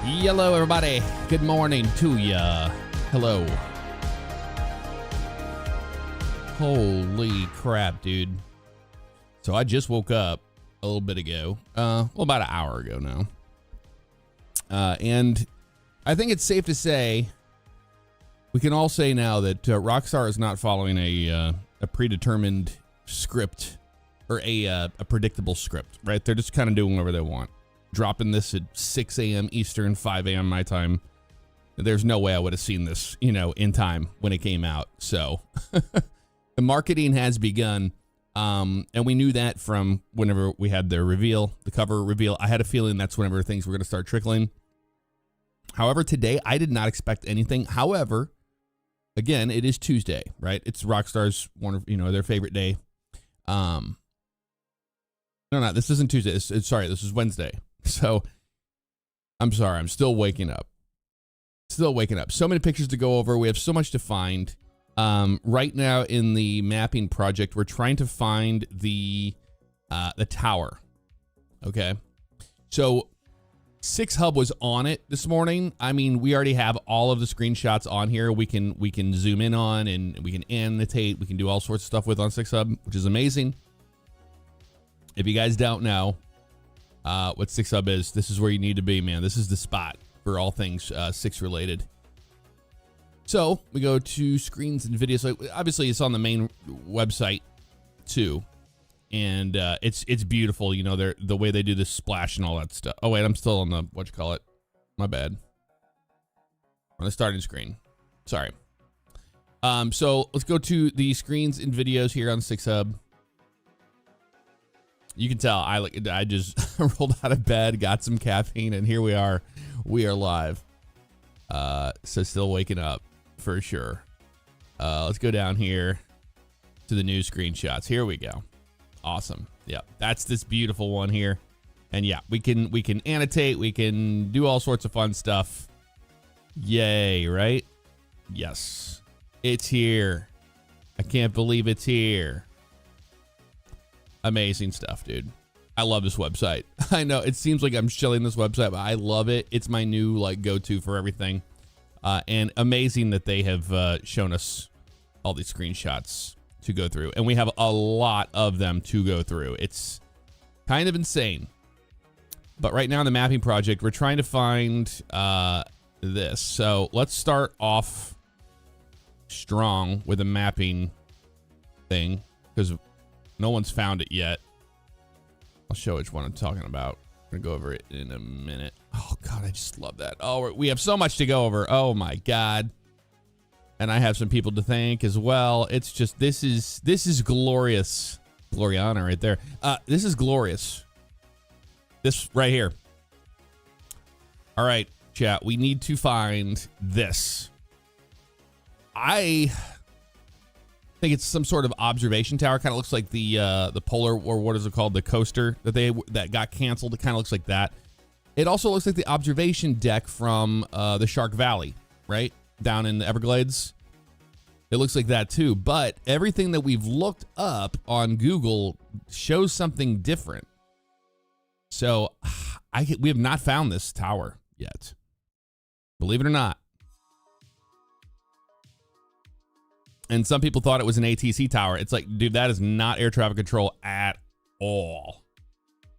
Hello, everybody. Good morning to ya. Hello. Holy crap, dude. So I just woke up a little bit ago. Well, about an hour ago now. And I think it's safe to say, we can all say now that Rockstar is not following a predetermined script or a predictable script, right? They're just kind of doing whatever they want. Dropping this at 6 a.m. Eastern, 5 a.m. my time. There's no way I would have seen this, in time when it came out. So the marketing has begun. And we knew that from whenever we had the reveal, the cover reveal. I had a feeling that's whenever things were going to start trickling. However, today I did not expect anything. However, again, it is Tuesday, right? It's Rockstar's their favorite day. No, this isn't Tuesday. Sorry, this is Wednesday. So I'm sorry. I'm still waking up. So many pictures to go over. We have so much to find. Right now in the mapping project, we're trying to find the tower. Okay. So 6Hub was on it this morning. I mean, we already have all of the screenshots on here. We can zoom in on and we can annotate. We can do all sorts of stuff with on 6Hub, which is amazing. If you guys don't know what 6Hub is, this is where you need to be, man. This is the spot for all things 6 related. So we go to screens and videos. So obviously, it's on the main website too, and it's beautiful. The way they do the splash and all that stuff. Oh wait, I'm still on the My bad. On the starting screen. Sorry. So let's go to the screens and videos here on 6Hub. You can tell I just rolled out of bed, got some caffeine, and here we are. We are live. So still waking up for sure. Let's go down here to the new screenshots. Here we go. Awesome. Yeah, that's this beautiful one here. And yeah, we can annotate, we can do all sorts of fun stuff. Yay, right? Yes. It's here. I can't believe it's here. Amazing stuff, dude. I love this website. I know it seems like I'm shilling this website, but I love it. It's my new go-to for everything. And amazing that they have shown us all these screenshots to go through. And we have a lot of them to go through. It's kind of insane. But right now in the mapping project, we're trying to find this. So let's start off strong with a mapping thing because no one's found it yet. I'll show which one I'm talking about. I'm gonna go over it in a minute. Oh God, I just love that. Oh, we have so much to go over. Oh my God. And I have some people to thank as well. It's just, this is glorious. Gloriana right there. This is glorious. This right here. All right, chat, we need to find this. I think it's some sort of observation tower. Kind of looks like the polar, or what is it called, the coaster that got canceled. It kind of looks like that. It also looks like the observation deck from the Shark Valley, right down in the Everglades. It looks like that too. But everything that we've looked up on Google shows something different. So we have not found this tower yet. Believe it or not. And some people thought it was an ATC tower. It's like, dude, that is not air traffic control at all.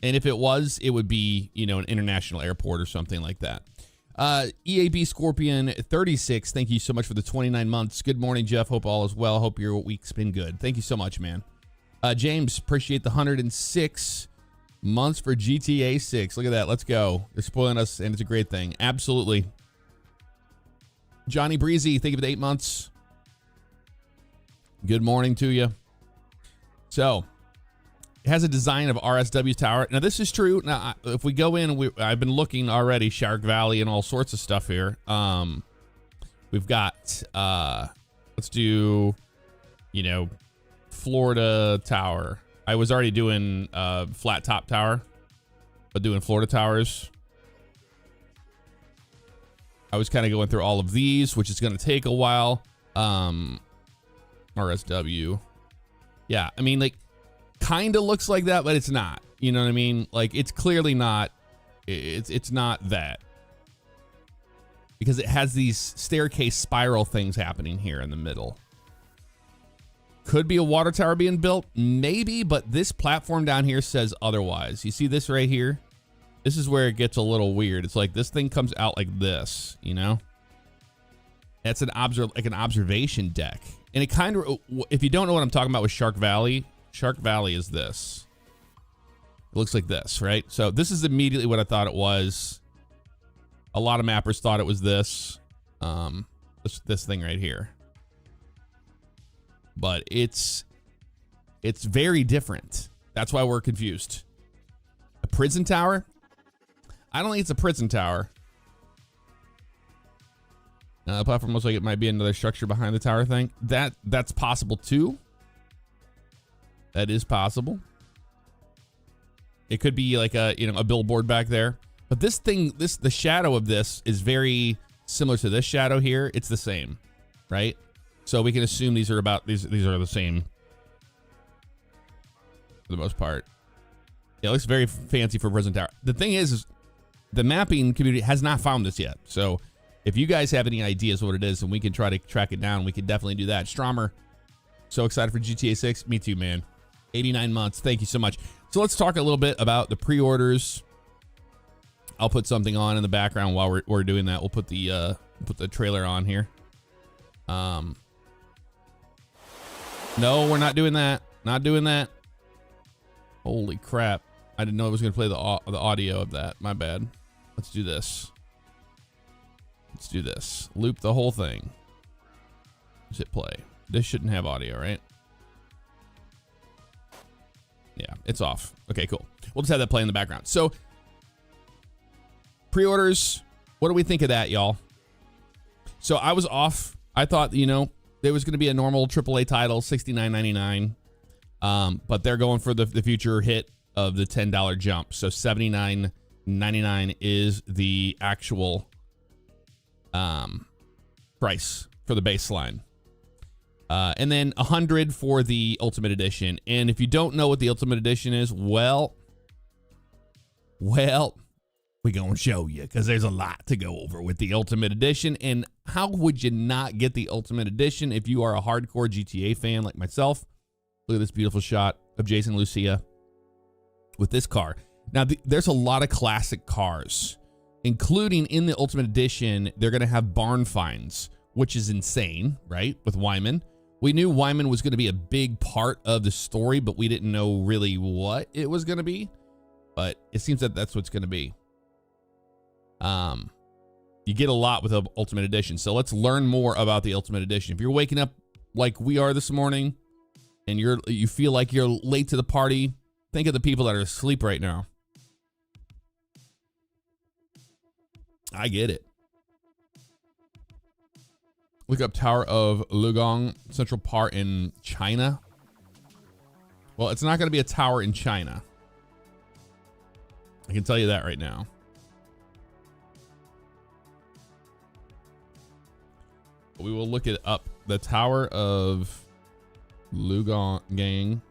And if it was, it would be, an international airport or something like that. EAB Scorpion 36, thank you so much for the 29 months. Good morning, Jeff. Hope all is well. Hope your week's been good. Thank you so much, man. James, appreciate the 106 months for GTA 6. Look at that. Let's go. They're spoiling us, and it's a great thing. Absolutely. Johnny Breezy, thank you for the 8 months. Good morning to you. So, it has a design of RSW tower. Now, this is true. Now, if we go in, I've been looking already, Shark Valley and all sorts of stuff here. We've got, let's do, Florida tower. I was already doing flat top tower, but doing Florida towers. I was kind of going through all of these, which is going to take a while. RSW. Yeah, I mean, kind of looks like that, but it's not. You know what I mean? It's clearly not. It's not that. because it has these staircase spiral things happening here in the middle. Could be a water tower being built, maybe, but this platform down here says otherwise. You see this right here? This is where it gets a little weird. It's like this thing comes out like this, you know? That's an observation deck. And it kind of, if you don't know what I'm talking about with Shark Valley is this. It looks like this, right? So this is immediately what I thought it was. A lot of mappers thought it was this, this thing right here. But it's very different. That's why we're confused. A prison tower? I don't think it's a prison tower. The platform looks like it might be another structure behind the tower thing. That's possible too. That is possible. It could be like a billboard back there. But this thing, the shadow of this is very similar to this shadow here. It's the same, right? So we can assume these are the same for the most part. Yeah, it looks very fancy for prison tower. The thing is the mapping community has not found this yet. So if you guys have any ideas what it is and we can try to track it down, we can definitely do that. Stromer, so excited for GTA 6. Me too, man. 89 months. Thank you so much. So let's talk a little bit about the pre-orders. I'll put something on in the background while we're doing that. We'll put the trailer on here. No, we're not doing that. Not doing that. Holy crap. I didn't know I was going to play the audio of that. My bad. Let's do this. Let's do this. Loop the whole thing. Hit play. This shouldn't have audio, right? Yeah, it's off. Okay, cool. We'll just have that play in the background. So, pre-orders. What do we think of that, y'all? So, I was off. I thought, there was going to be a normal AAA title, $69.99. But they're going for the future hit of the $10 jump. So $79.99 is the actual price for the baseline. And then $100 for the Ultimate Edition. And if you don't know what the Ultimate Edition is, well, we're going to show you because there's a lot to go over with the Ultimate Edition. And how would you not get the Ultimate Edition if you are a hardcore GTA fan like myself? Look at this beautiful shot of Jason Lucia with this car. Now, there's a lot of classic cars, including in the Ultimate Edition, they're going to have barn finds, which is insane, right? With Wyman. We knew Wyman was going to be a big part of the story, but we didn't know really what it was going to be. But it seems that that's what's going to be. You get a lot with the Ultimate Edition. So let's learn more about the Ultimate Edition. If you're waking up like we are this morning and you feel like you're late to the party, think of the people that are asleep right now. I get it. Look up Tower of Lugong Central Park in China. Well, it's not going to be a tower in China. I can tell you that right now. We will look it up. The Tower of Lugong.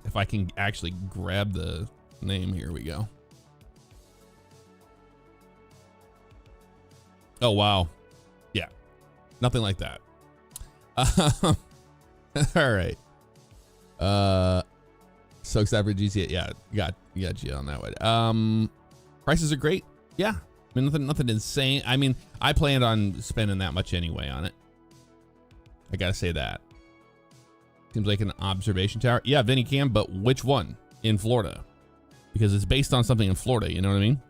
If I can actually grab the name, here we go. Oh, wow. Yeah. Nothing like that. All right. So excited for GTA. Yeah, got you on that one. Prices are great. Yeah. I mean, nothing insane. I mean, I planned on spending that much anyway on it. I gotta say that. Seems like an observation tower. Yeah, Vinny can, but which one? In Florida. Because it's based on something in Florida, you know what I mean?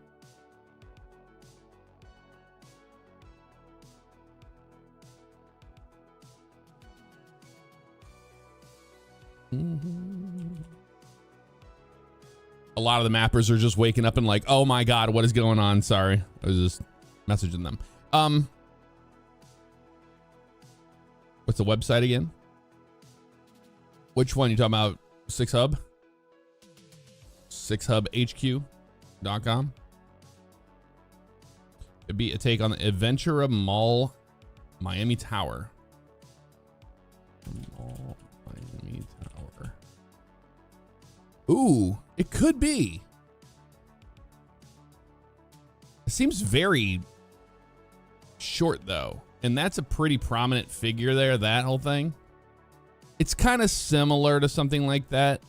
A lot of the mappers are just waking up and like, oh my God, what is going on? Sorry. I was just messaging them. What's the website again? Which one you talking about? 6hub? 6hubhq.com. It'd be a take on the Adventura Mall Miami Tower. Mall Miami Tower. Ooh, it could be. It seems very short though, and that's a pretty prominent figure there, that whole thing. It's kind of similar to something like that,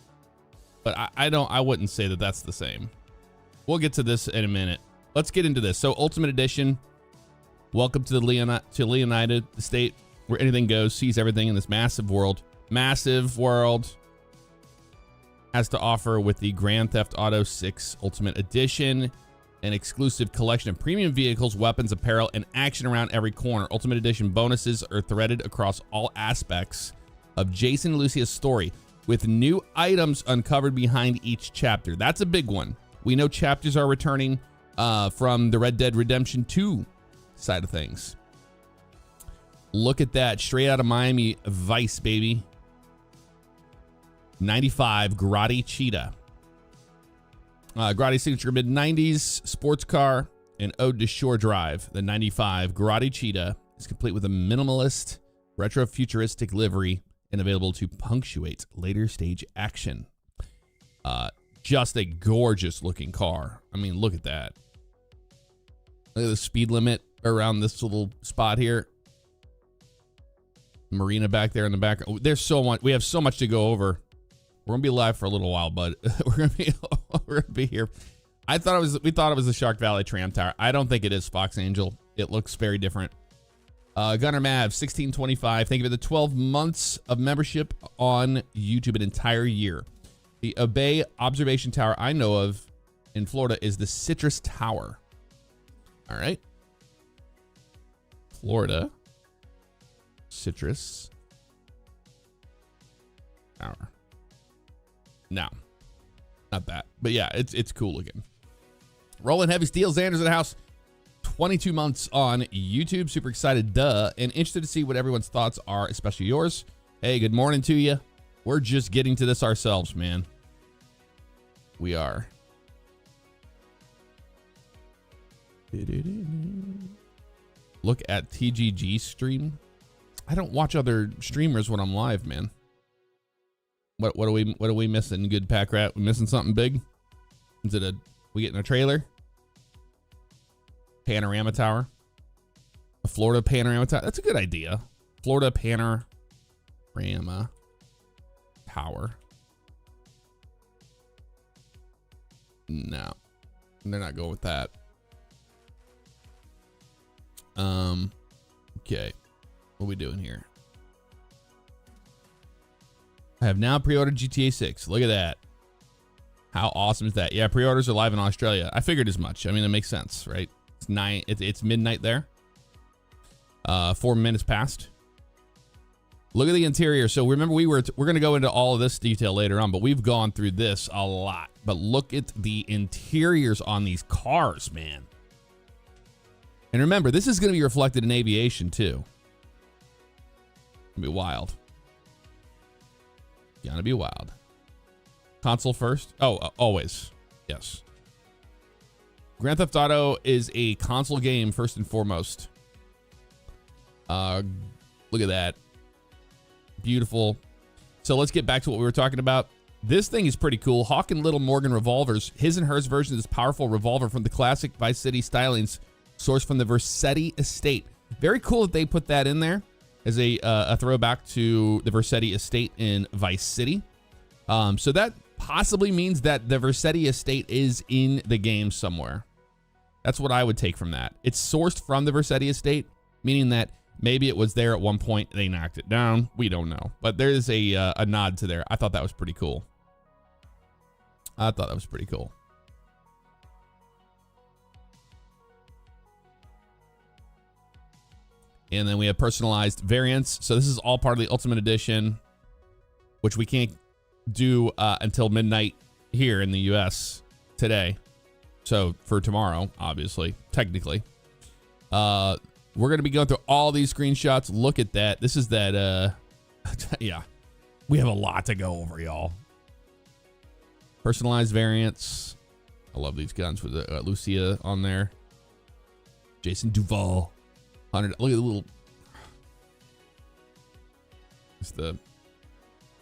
but I wouldn't say that that's the same. We'll get to this in a minute. Let's get into this. So Ultimate Edition, welcome to the Leonida, the state where anything goes, sees everything in this massive world. Massive world has to offer with the Grand Theft Auto 6 Ultimate Edition, an exclusive collection of premium vehicles, weapons, apparel, and action around every corner. Ultimate Edition bonuses are threaded across all aspects of Jason and Lucia's story, with new items uncovered behind each chapter. That's a big one. We know chapters are returning from the Red Dead Redemption 2 side of things. Look at that, straight out of Miami Vice, baby. 95 Grotti Cheetah. Grotti's signature mid-90s sports car, an ode to shore drive. The 95 Grotti Cheetah is complete with a minimalist, retro-futuristic livery and available to punctuate later stage action. Just a gorgeous looking car. I mean, look at that. Look at the speed limit around this little spot here. Marina back there in the back. Oh, there's so much. We have so much to go over. We're gonna be live for a little while, but we're gonna be here. We thought it was the Shark Valley Tram Tower. I don't think it is, Fox Angel. It looks very different. Gunner Mav 1625. Thank you for the 12 months of membership on YouTube, an entire year. The Obey Observation Tower I know of in Florida is the Citrus Tower. All right, Florida Citrus Tower. No, not that, but yeah, it's cool looking. Rolling Heavy Steel, Xander's in the house. 22 months on YouTube. Super excited, and interested to see what everyone's thoughts are, especially yours. Hey, good morning to you. We're just getting to this ourselves, man. We are. Look at TGG stream. I don't watch other streamers when I'm live, man. What are we missing? Good Pack Rat. We missing something big? Is it we getting a trailer? Panorama Tower. A Florida Panorama Tower. That's a good idea. Florida Panorama Tower. No, they're not going with that. Okay. What are we doing here? I have now pre-ordered GTA 6. Look at that. How awesome is that? Yeah, pre-orders are live in Australia. I figured as much. I mean, it makes sense, right? It's midnight there. 4 minutes past. Look at the interior. So remember, we're going to go into all of this detail later on, but we've gone through this a lot. But look at the interiors on these cars, man. And remember, this is going to be reflected in aviation too. It'll be wild. Gonna be wild. Console first. Oh, always. Yes. Grand Theft Auto is a console game first and foremost. Look at that. Beautiful. So let's get back to what we were talking about. This thing is pretty cool. Hawk and Little Morgan revolvers. His and hers version of this powerful revolver from the classic Vice City stylings, sourced from the Vercetti estate. Very cool that they put that in there as a throwback to the Vercetti estate in Vice City. So that possibly means that the Vercetti estate is in the game somewhere. That's what I would take from that. It's sourced from the Vercetti estate, meaning that maybe it was there at one point, they knocked it down. We don't know. But there is a nod to there. I thought that was pretty cool. And then we have personalized variants. So this is all part of the Ultimate Edition, which we can't do until midnight here in the US today. So for tomorrow, obviously, technically. We're going to be going through all these screenshots. Look at that. This is that, yeah. We have a lot to go over, y'all. Personalized variants. I love these guns with Lucia on there. Jason Duval. 100. Look at the little. It's the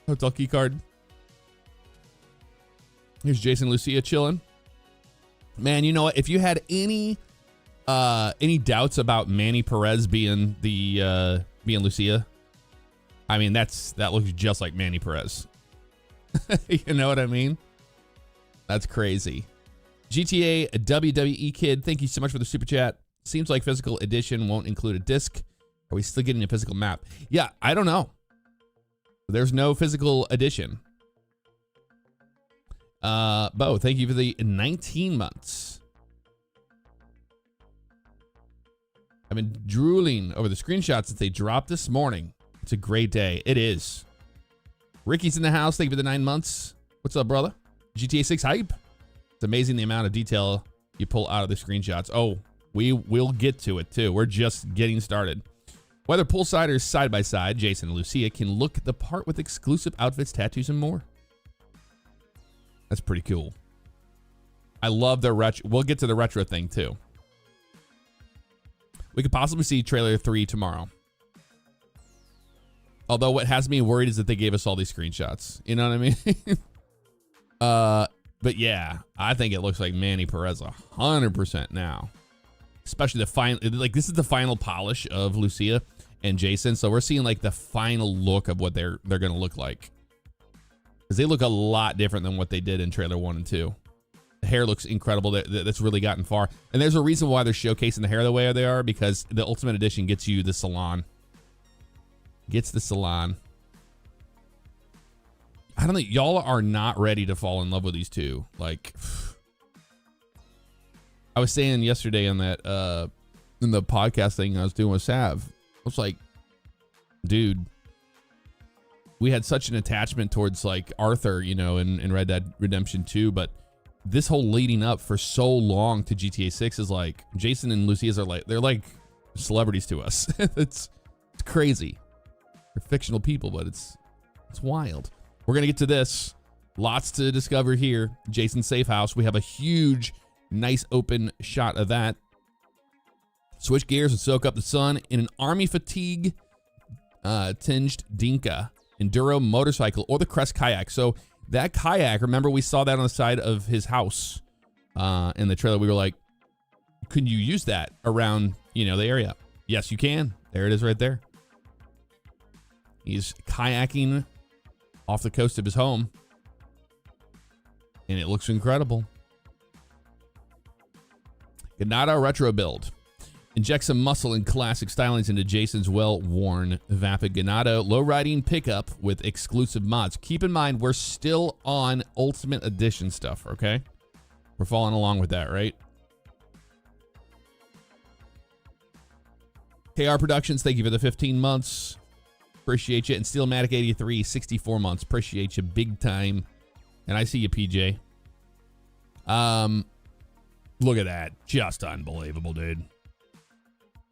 hotel key card. Here's Jason and Lucia chilling. Man, you know what? If you had any Any doubts about Manny Perez being being Lucia? I mean, that looks just like Manny Perez. You know what I mean? That's crazy. GTA WWE Kid, thank you so much for the super chat. Seems like physical edition won't include a disc. Are we still getting a physical map? Yeah, I don't know. There's no physical edition. Bo, thank you for the 19 months. I've been drooling over the screenshots that they dropped this morning. It's a great day. It is. Ricky's in the house. Thank you for the 9 months. What's up, brother? GTA 6 hype. It's amazing the amount of detail you pull out of the screenshots. Oh, we will get to it too. We're just getting started. Whether poolsiders side by side, Jason and Lucia can look the part with exclusive outfits, tattoos, and more. That's pretty cool. I love the retro. We'll get to the retro thing too. We could possibly see trailer 3 tomorrow. Although what has me worried is that they gave us all these screenshots. You know what I mean? But yeah, I think it looks like Manny Perez 100% now. Especially the final, like this is the final polish of Lucia and Jason. So we're seeing like the final look of what they're going to look like. Because they look a lot different than what they did in trailer 1 and 2. The hair looks incredible. That's really gotten far. And there's a reason why they're showcasing the hair the way they are, because the Ultimate Edition gets you the salon. Gets the salon. I don't think y'all are not ready to fall in love with these two. Like, I was saying yesterday in that in the podcast thing I was doing with Sav, I was like, dude, we had such an attachment towards like Arthur, you know, in Red Dead Redemption 2, but this whole leading up for so long to GTA 6 is like Jason and Lucia's are like, they're like celebrities to us. It's crazy. They're fictional people, but it's wild. We're gonna get to this. Lots to discover here. Jason's safe house. We have a huge, nice open shot of that. Switch gears and soak up the sun in an army fatigue tinged Dinka enduro motorcycle or the Crest kayak. So that kayak, remember we saw that on the side of his house in the trailer. We were like, can you use that around, you know, the area? Yes, you can. There it is right there. He's kayaking off the coast of his home. And it looks incredible. Ganado retro build. Inject some muscle and classic stylings into Jason's well-worn Vapid Ganado low-riding pickup with exclusive mods. Keep in mind, we're still on Ultimate Edition stuff, okay? We're following along with that, right? KR Productions, thank you for the 15 months. Appreciate you. And Steelmatic 83, 64 months. Appreciate you big time. And I see you, PJ. Look at that. Just unbelievable, dude.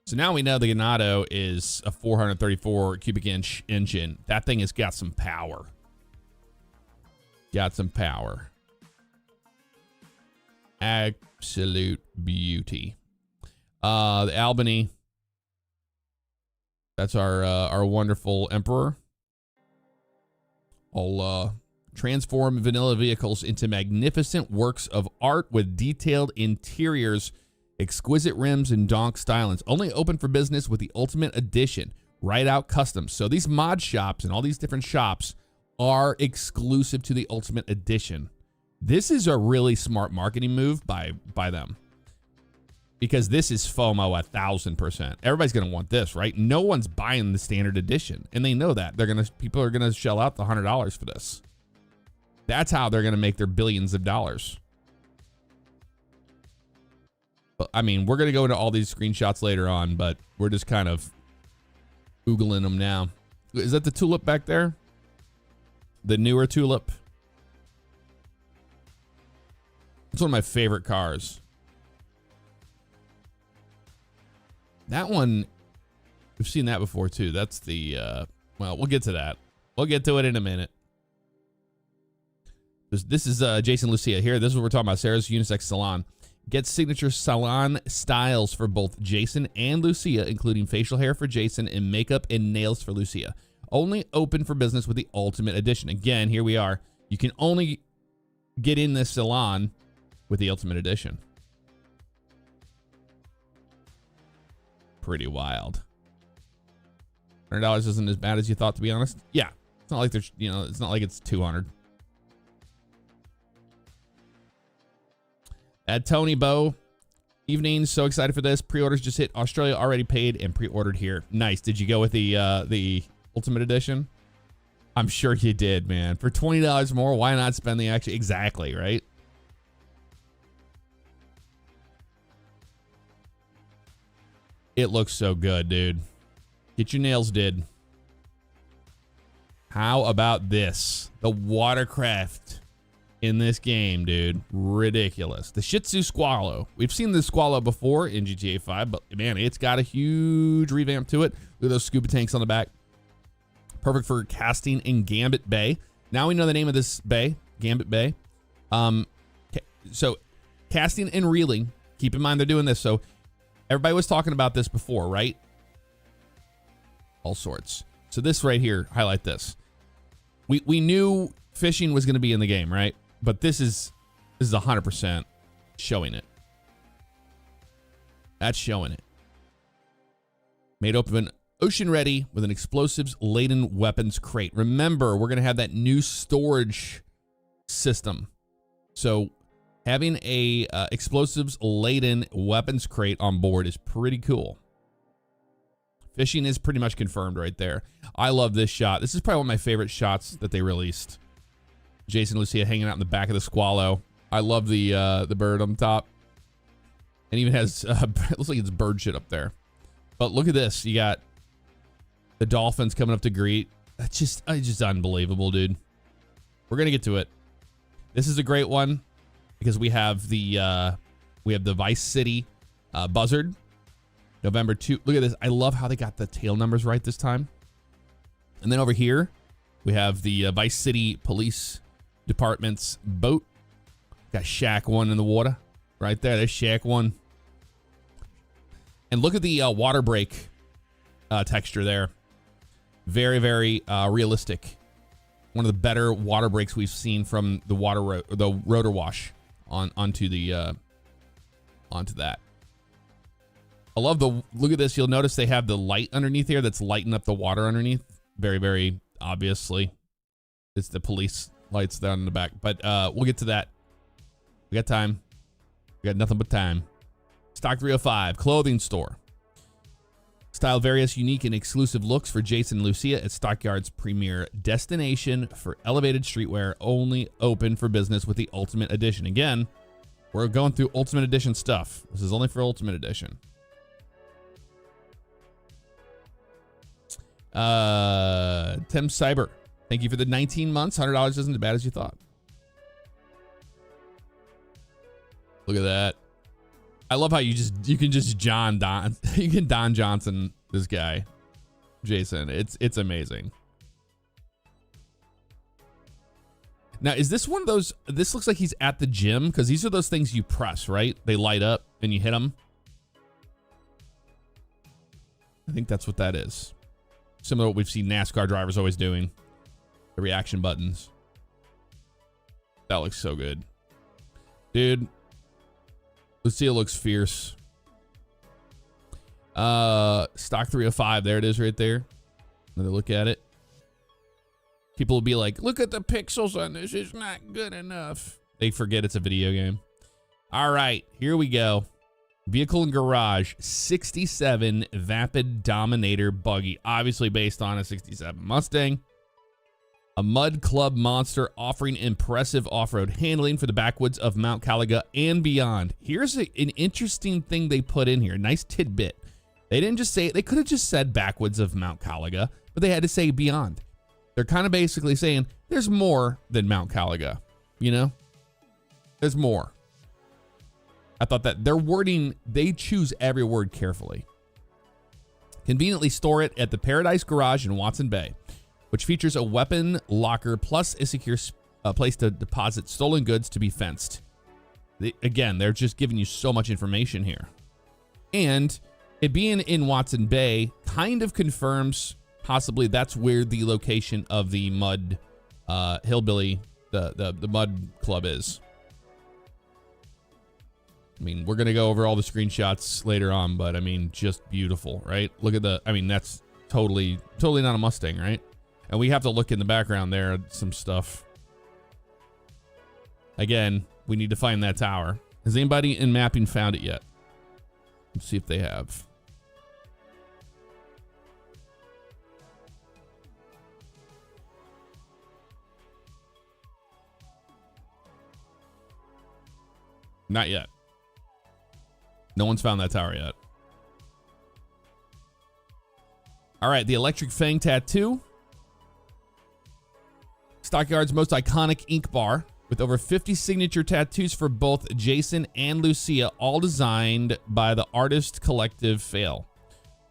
So now we know the Ganado is a 434 cubic inch engine. That thing has got some power. Got some power. Absolute beauty. The Albany. That's our wonderful Emperor. I'll transform vanilla vehicles into magnificent works of art with detailed interiors, exquisite rims, and donk stylings. Only open for business with the Ultimate Edition. Ride Out Customs. So these mod shops and all these different shops are exclusive to the Ultimate Edition. This is a really smart marketing move by them. Because this is FOMO 1,000%. Everybody's gonna want this, right? No one's buying the standard edition, and they know that. People are gonna shell out the $100 for this. That's how they're gonna make their billions of dollars. But I mean, we're gonna go into all these screenshots later on, but we're just kind of Googling them now. Is that the Tulip back there? The newer Tulip? It's one of my favorite cars. That one, we've seen that before too. That's the, well, we'll get to that. We'll get to it in a minute. This is Jason Lucia here. This is what we're talking about, Sarah's Unisex Salon. Get signature salon styles for both Jason and Lucia, including facial hair for Jason and makeup and nails for Lucia. Only open for business with the Ultimate Edition. Again, here we are. You can only get in this salon with the Ultimate Edition. pretty wild. $100 isn't as bad as you thought, to be honest. Yeah, it's not like there's, you know, it's not like it's 200. At Tony Bo, evening, so excited for this. Pre-orders just hit. Australia already paid and pre-ordered here. Nice. Did you go with the Ultimate Edition? I'm sure you did, man. For $20 more, why not spend the extra? Exactly, right? It looks so good, dude. Get your nails did. How about this? The watercraft in this game, dude. Ridiculous. The Shih Tzu Squallow. We've seen the Squallow before in GTA 5, but man, it's got a huge revamp to it. Look at those scuba tanks on the back. Perfect for casting in Gambit Bay. Now we know the name of this bay, Gambit Bay. So casting and reeling, keep in mind they're doing this. So everybody was talking about this before, right? All sorts. So this right here, highlight this. We knew fishing was going to be in the game, right? But this is 100% showing it. That's showing it. Made open ocean ready with an explosives laden weapons crate. Remember, we're going to have that new storage system. So having a explosives laden weapons crate on board is pretty cool. Fishing is pretty much confirmed right there. I love this shot. This is probably one of my favorite shots that they released. Jason and Lucia hanging out in the back of the Squallow. I love the bird on top. And even has, it looks like it's bird shit up there. But look at this. You got the dolphins coming up to greet. It's just unbelievable, dude. We're going to get to it. This is a great one because we have the Vice City Buzzard. November 2. Look at this. I love how they got the tail numbers right this time. And then over here, we have the Vice City Police Department's boat. Got Shack 1 in the water. Right there. There's Shack 1. And look at the water break texture there. Very, very realistic. One of the better water breaks we've seen from the the rotor wash onto that. I love look at this. You'll notice they have the light underneath here that's lighting up the water underneath. Very, very obviously. It's the police lights down in the back. But we'll get to that. We got time. We got nothing but time. Stock 305, clothing store. Style various unique and exclusive looks for Jason and Lucia at Stockyard's premier destination for elevated streetwear, only open for business with the Ultimate Edition. Again, we're going through Ultimate Edition stuff. This is only for Ultimate Edition. Tim Cyber, thank you for the 19 months. $100 isn't as bad as you thought. Look at that. I love how you can just you can Don Johnson this guy, Jason. It's amazing. Now, is this one of those? This looks like he's at the gym because these are those things you press, right? They light up and you hit them. I think that's what that is. Similar to what we've seen NASCAR drivers always doing. The reaction buttons. That looks so good. Dude. Lucia looks fierce. Stock 305. There it is right there. Another look at it. People will be like, look at the pixels on this. It's not good enough. They forget it's a video game. All right. Here we go. Vehicle and Garage 67 Vapid Dominator buggy, obviously based on a 67 Mustang. A Mud Club monster offering impressive off-road handling for the backwoods of Mount Caliga and beyond. Here's an interesting thing they put in here. Nice tidbit. They didn't just say, they could have just said backwoods of Mount Caliga, but they had to say beyond. They're kind of basically saying there's more than Mount Caliga, you know? There's more. I thought that their wording, they choose every word carefully. Conveniently store it at the Paradise Garage in Watson Bay, which features a weapon locker plus a secure place to deposit stolen goods to be fenced. Again, they're just giving you so much information here. And it being in Watson Bay kind of confirms possibly that's where the location of the Mud Hillbilly, the Mud Club is. I mean, we're going to go over all the screenshots later on, but I mean, just beautiful, right? Look at the, I mean, that's totally not a Mustang, right? And we have to look in the background there at some stuff. Again, we need to find that tower. Has anybody in mapping found it yet? Let's see if they have. Not yet. No one's found that tower yet. All right, the Electric Fang tattoo. Stockyard's most iconic ink bar with over 50 signature tattoos for both Jason and Lucia, all designed by the artist collective Fail.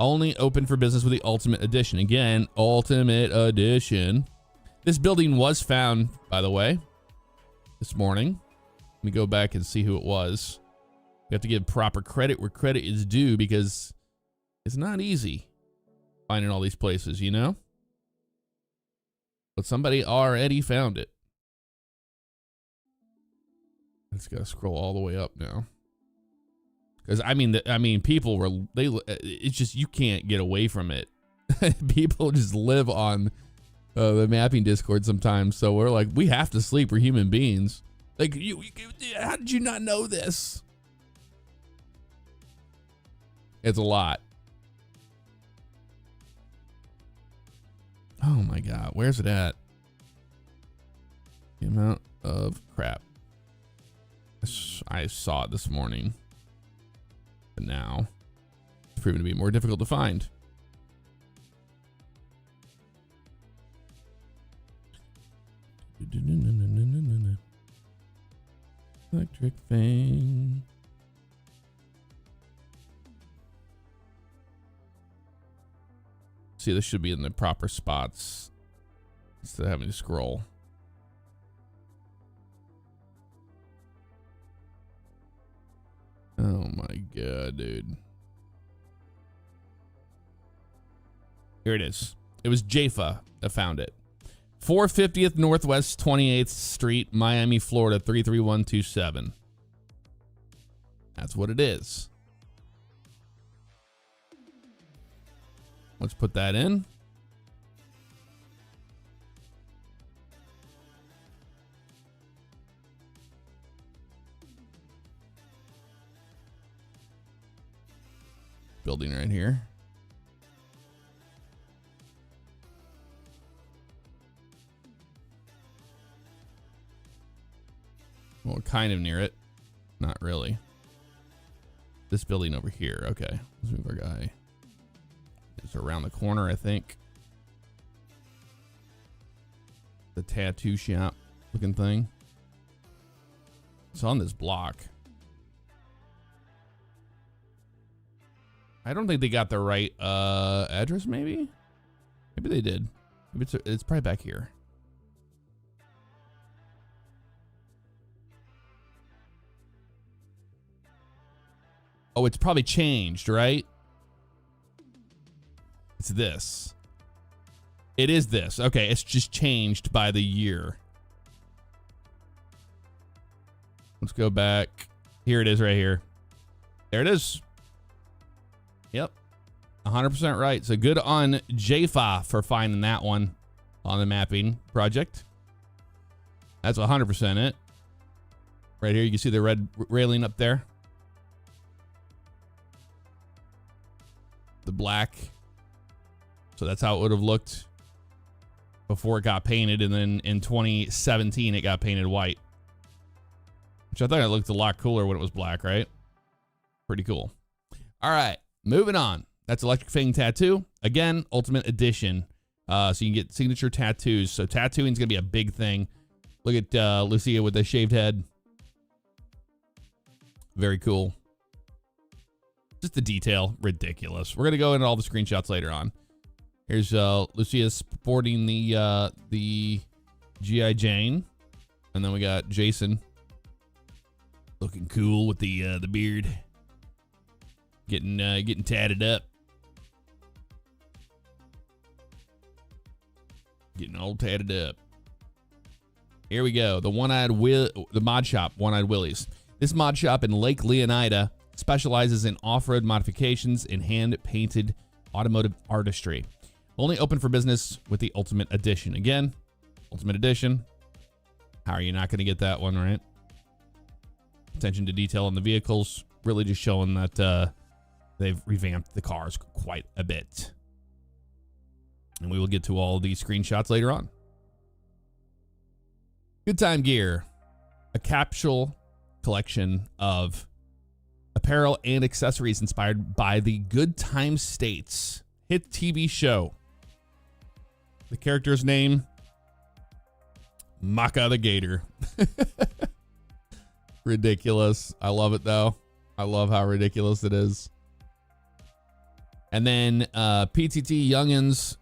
Only open for business with the Ultimate Edition. Again, Ultimate Edition. This building was found, by the way, this morning. Let me go back and see who it was. We have to give proper credit where credit is due because it's not easy finding all these places, you know? But somebody already found it. I just gotta scroll all the way up now. Because I mean, people were it's just you can't get away from it. People just live on the mapping Discord sometimes, so we're like, we have to sleep. We're human beings. Like, how did you not know this? It's a lot. Oh my God, where's it at? The amount of crap. I saw it this morning, but now it's proven to be more difficult to find. Electric Fang. See, this should be in the proper spots instead of having to scroll. Oh my God, dude. Here it is. It was Jafa that found it. 450th Northwest 28th Street, Miami, Florida, 33127. That's what it is. Let's put that in. Building right here. Well, kind of near it. Not really. This building over here. Okay. Let's move our guy. It's around the corner, I think. The tattoo shop looking thing. It's on this block. I don't think they got the right address, maybe? Maybe they did. Maybe it's probably back here. Oh, it's probably changed, right? It's this. It is this. Okay, it's just changed by the year. Let's go back. Here it is right here. There it is. Yep. 100% right. So good on JFA for finding that one on the mapping project. That's 100% it. Right here, you can see the red railing up there. The black. So that's how it would have looked before it got painted. And then in 2017, it got painted white. Which I thought it looked a lot cooler when it was black, right? Pretty cool. All right, moving on. That's Electric Fang Tattoo. Again, Ultimate Edition. So you can get signature tattoos. So tattooing is going to be a big thing. Look at Lucia with the shaved head. Very cool. Just the detail, ridiculous. We're going to go into all the screenshots later on. Here's Lucia sporting the G.I. Jane. And then we got Jason looking cool with the beard. Getting tatted up. Getting all tatted up. Here we go. The One-Eyed the mod shop, One-Eyed Willie's. This mod shop in Lake Leonida specializes in off-road modifications and hand-painted automotive artistry. Only open for business with the Ultimate Edition. Again, Ultimate Edition. How are you not going to get that one, right? Attention to detail on the vehicles. Really just showing that they've revamped the cars quite a bit. And we will get to all these screenshots later on. Good Time Gear. A capsule collection of apparel and accessories inspired by the Good Time States hit TV show. The character's name, Maka the Gator. Ridiculous. I love it though. I love how ridiculous it is. And then PTT Youngins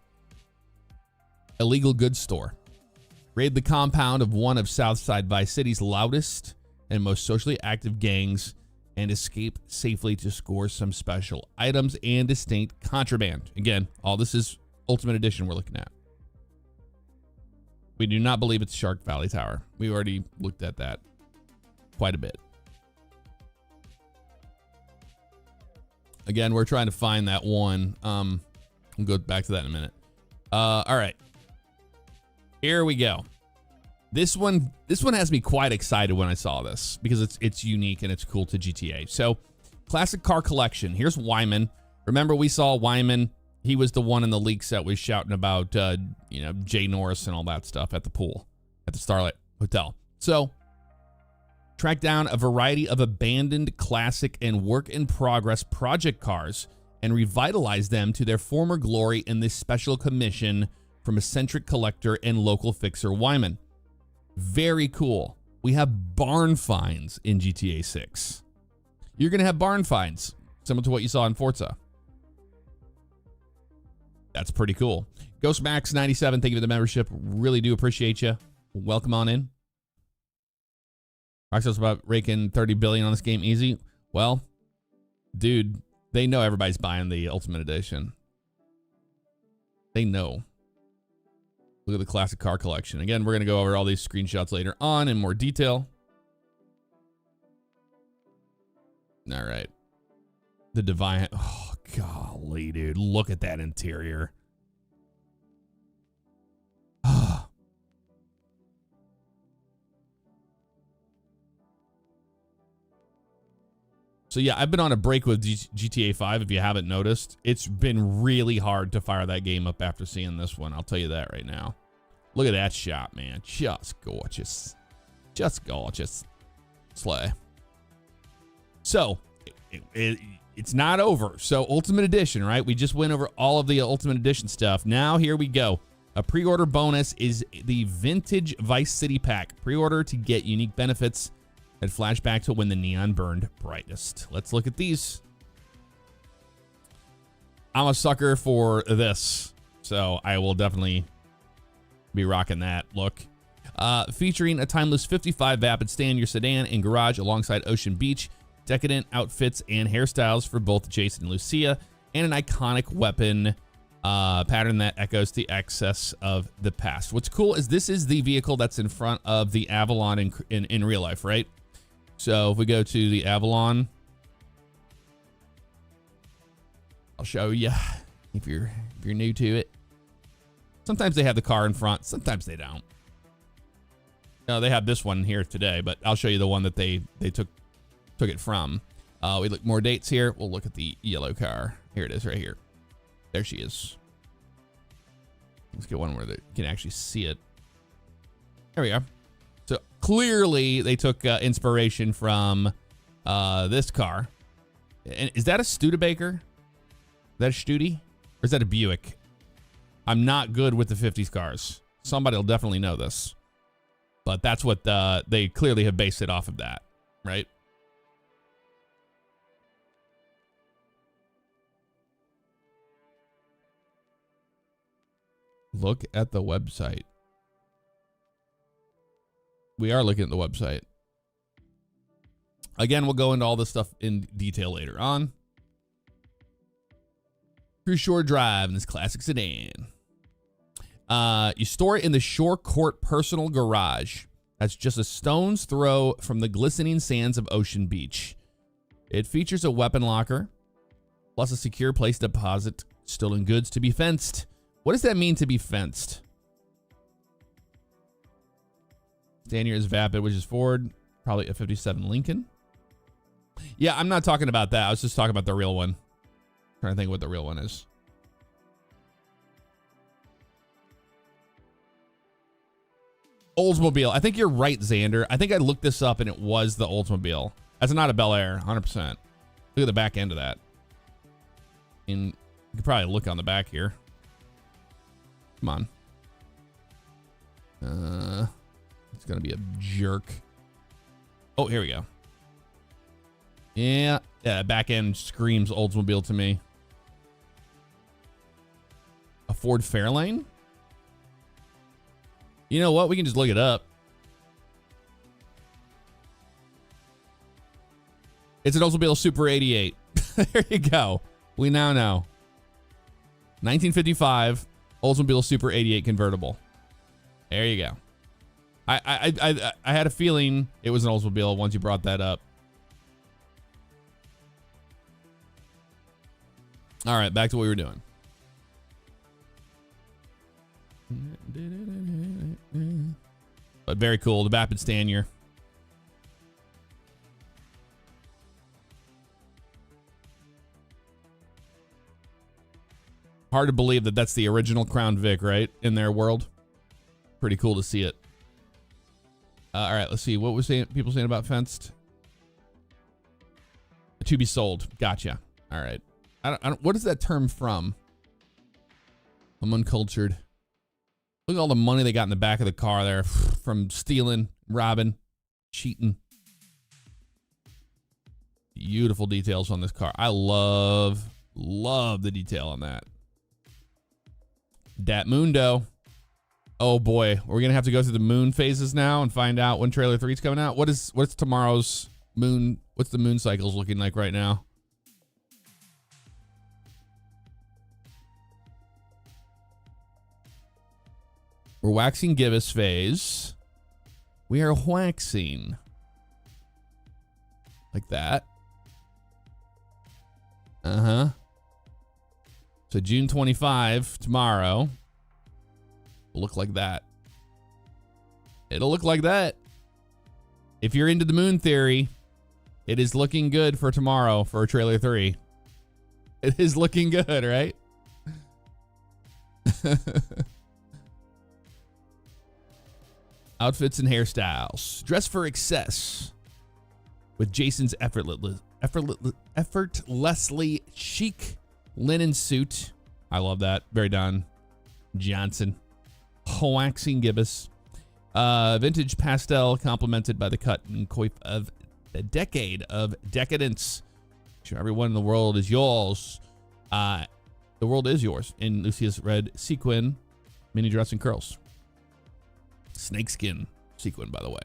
illegal goods store. Raid the compound of one of Southside Vice City's loudest and most socially active gangs and escape safely to score some special items and distinct contraband. Again, all this is Ultimate Edition we're looking at. We do not believe it's Shark Valley Tower. We already looked at that quite a bit. Again, we're trying to find that one. We'll go back to that in a minute. All right. Here we go. This one has me quite excited when I saw this because it's unique and it's cool to GTA. So, classic car collection. Here's Wyman. Remember we saw Wyman. He was the one in the leaks that was shouting about, Jay Norris and all that stuff at the pool, at the Starlight Hotel. So, track down a variety of abandoned classic and work-in-progress project cars and revitalize them to their former glory in this special commission from eccentric collector and local fixer Wyman. Very cool. We have barn finds in GTA 6. You're going to have barn finds, similar to what you saw in Forza. That's pretty cool. Ghostmax97, thank you for the membership. Really do appreciate you. Welcome on in. Rockstar's about raking 30 billion on this game easy. Well, dude, they know everybody's buying the Ultimate Edition. They know. Look at the classic car collection. Again, we're going to go over all these screenshots later on in more detail. All right. The Divine. Oh, golly, dude. Look at that interior. So yeah, I've been on a break with GTA 5, if you haven't noticed. It's been really hard to fire that game up after seeing this one. I'll tell you that right now. Look at that shot, man. Just gorgeous. Just gorgeous. Slay. So, it's not over. So, Ultimate Edition, right? We just went over all of the Ultimate Edition stuff. Now, here we go. A pre-order bonus is the Vintage Vice City Pack. Pre-order to get unique benefits that flash back to when the neon burned brightest. Let's look at these. I'm a sucker for this, so I will definitely be rocking that look. Featuring a timeless 55 vapid stay in your sedan and garage alongside Ocean Beach, decadent outfits and hairstyles for both Jason and Lucia, and an iconic weapon pattern that echoes the excess of the past. What's cool is this is the vehicle that's in front of the Avalon in real life, right? So if we go to the Avalon, I'll show you if you're new to it. Sometimes they have the car in front, sometimes they don't. No, they have this one here today, but I'll show you the one that they took it from. We look more dates here. We'll look at the yellow car. Here it is right here. There she is. Let's get one where you can actually see it. There we go. So clearly they took inspiration from this car. And is that a Studebaker? Is that a Studi? Or is that a Buick? I'm not good with the 50s cars. Somebody will definitely know this. But that's what they clearly have based it off of that, right? Look at the website. We are looking at the website. Again, we'll go into all this stuff in detail later on. Cruise Shore Drive in this classic sedan. You store it in the Shore Court personal garage. That's just a stone's throw from the glistening sands of Ocean Beach. It features a weapon locker, plus a secure place to deposit stolen goods to be fenced. What does that mean, to be fenced? Stand here is Vapid, which is Ford. Probably a 57 Lincoln. Yeah, I'm not talking about that. I was just talking about the real one. Trying to think what the real one is. Oldsmobile. I think you're right, Xander. I think I looked this up and it was the Oldsmobile. That's not a Bel Air, 100%. Look at the back end of that. And you can probably look on the back here. Come on. It's gonna be a jerk. Oh, here we go. Yeah, back end screams Oldsmobile to me. A Ford Fairlane? You know what? We can just look it up. It's an Oldsmobile Super 88. There you go. We now know. 1955 Oldsmobile Super 88 convertible. There you go. I had a feeling it was an Oldsmobile once you brought that up. All right, back to what we were doing. But very cool, the Vapid Stanier. Hard to believe that that's the original Crown Vic, right? In their world. Pretty cool to see it. All right, let's see. What was people saying about fenced? To be sold. Gotcha. All right. I don't, what is that term from? I'm uncultured. Look at all the money they got in the back of the car there from stealing, robbing, cheating. Beautiful details on this car. I love the detail on that. Dat Mundo. Oh boy, we're gonna have to go through the moon phases now and find out when trailer 3 is coming out. What's tomorrow's moon? What's the moon cycles looking like right now? We're waxing gibbous phase. We are waxing. Like that. Uh-huh. So June 25, tomorrow, will look like that. It'll look like that. If you're into the moon theory, it is looking good for tomorrow for trailer 3. It is looking good, right? Outfits and hairstyles. Dress for excess with Jason's effortlessly chic linen suit. I love that. Very Don Johnson. Waxing gibbous. Vintage pastel complemented by the cut and coif of a decade of decadence. Sure, everyone in the world is yours. The world is yours. In Lucia's red sequin mini dress and curls. Snakeskin sequin, by the way.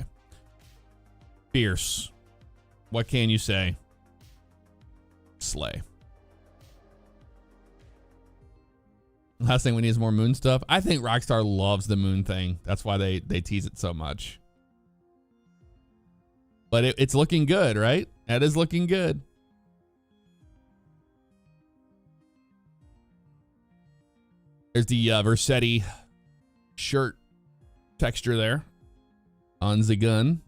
Fierce. What can you say? Slay. Last thing we need is more moon stuff. I think Rockstar loves the moon thing. That's why they tease it so much. But it's looking good, right? That is looking good. There's the Versetti shirt texture there on the gun.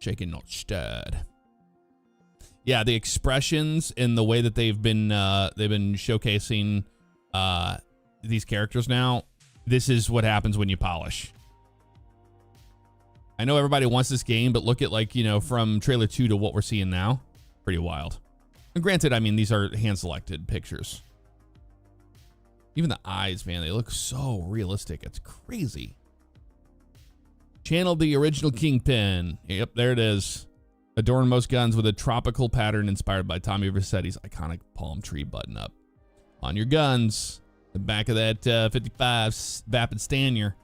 Shaken, not stirred. Yeah, the expressions and the way that they've been showcasing these characters now. This is what happens when you polish. I know everybody wants this game, but look at, like, you know, from trailer 2 to what we're seeing now. Pretty wild. And granted, I mean, these are hand-selected pictures. Even the eyes, man, they look so realistic. It's crazy. Channel the original Kingpin. Yep, there it is. Adorn most guns with a tropical pattern inspired by Tommy Vercetti's iconic palm tree button-up. On your guns, the back of that 55 Vapid Stanier.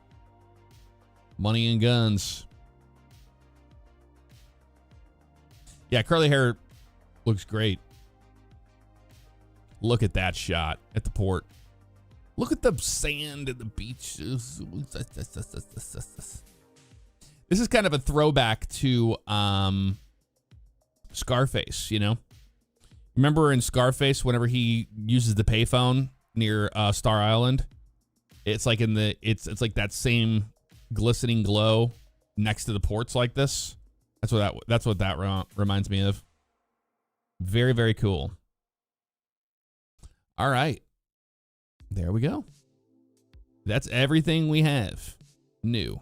Money and guns. Yeah, curly hair looks great. Look at that shot at the port. Look at the sand and the beach. This is kind of a throwback to Scarface, you know? Remember in Scarface, whenever he uses the payphone near Star Island, it's like it's like that same glistening glow next to the ports like this. That's what that reminds me of. Very, very cool. All right. There we go. That's everything we have new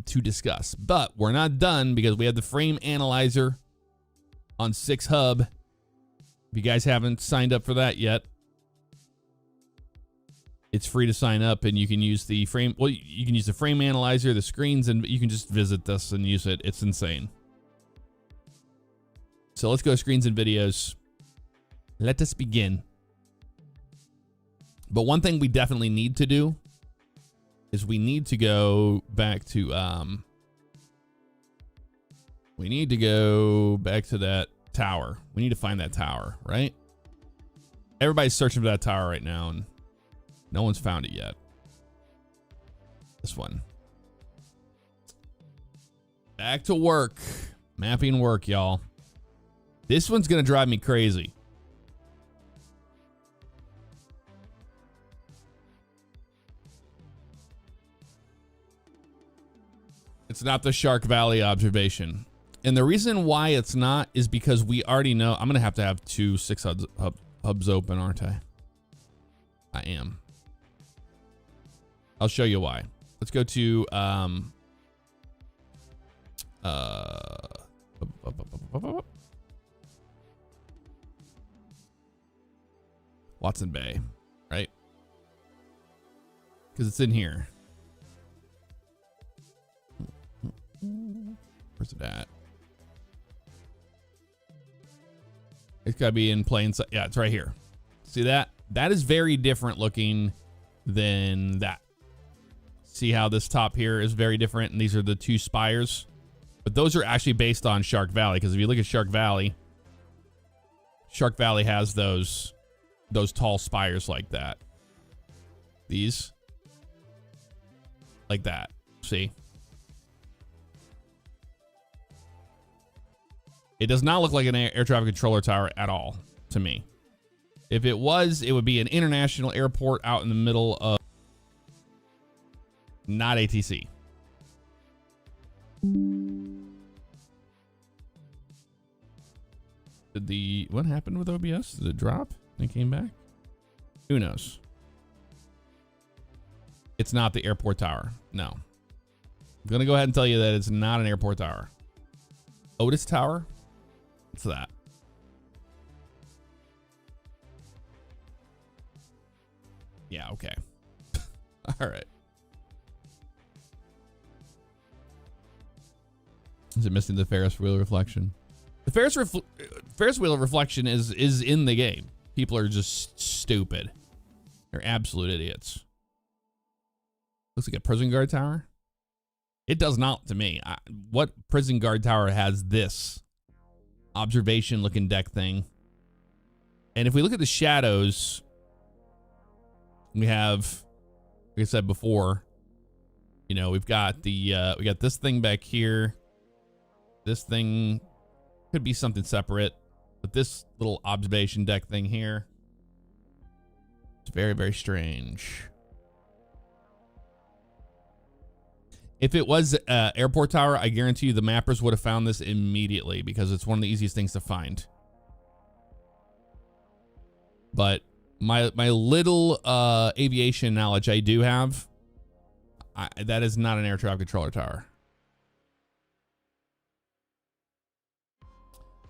to discuss. But we're not done because we have the frame analyzer on 6 Hub. If you guys haven't signed up for that yet, it's free to sign up, and you can use the frame. Well, you can use the frame analyzer, the screens, and you can just visit this and use it. It's insane. So let's go screens and videos. Let us begin. But one thing we definitely need to do is we need to go back to that tower. We need to find that tower, right? Everybody's searching for that tower right now, and no one's found it yet. This one. Back to work. Mapping work, y'all. This one's gonna drive me crazy. It's not the Shark Valley observation. And the reason why it's not is because we already know. I'm going to have 2 6 hubs open, aren't I? I am. I'll show you why. Let's go to Watson Bay, right? Because it's in here. Where's it at? It's got to be in plain sight. Yeah, it's right here. See that? That is very different looking than that. See how this top here is very different, and these are the 2 spires. But those are actually based on Shark Valley, because if you look at Shark Valley has those tall spires like that. These. Like that. See? It does not look like an air traffic controller tower at all to me. If it was, it would be an international airport out in the middle of not ATC. What happened with OBS? Did it drop and it came back? Who knows? It's not the airport tower. No. I'm going to go ahead and tell you that it's not an airport tower. Otis Tower? What's that? Yeah, okay. All right. Is it missing the Ferris wheel reflection? The Ferris wheel reflection is in the game. People are just stupid. They're absolute idiots. Looks like a prison guard tower. It does not to me. What prison guard tower has this observation looking deck thing? And if we look at the shadows, we have, like I said before, you know, we've got the we got this thing back here. This thing could be something separate, but this little observation deck thing here, it's very, very strange. If it was airport tower, I guarantee you the mappers would have found this immediately because it's one of the easiest things to find. But my little aviation knowledge I do have, that is not an air traffic controller tower.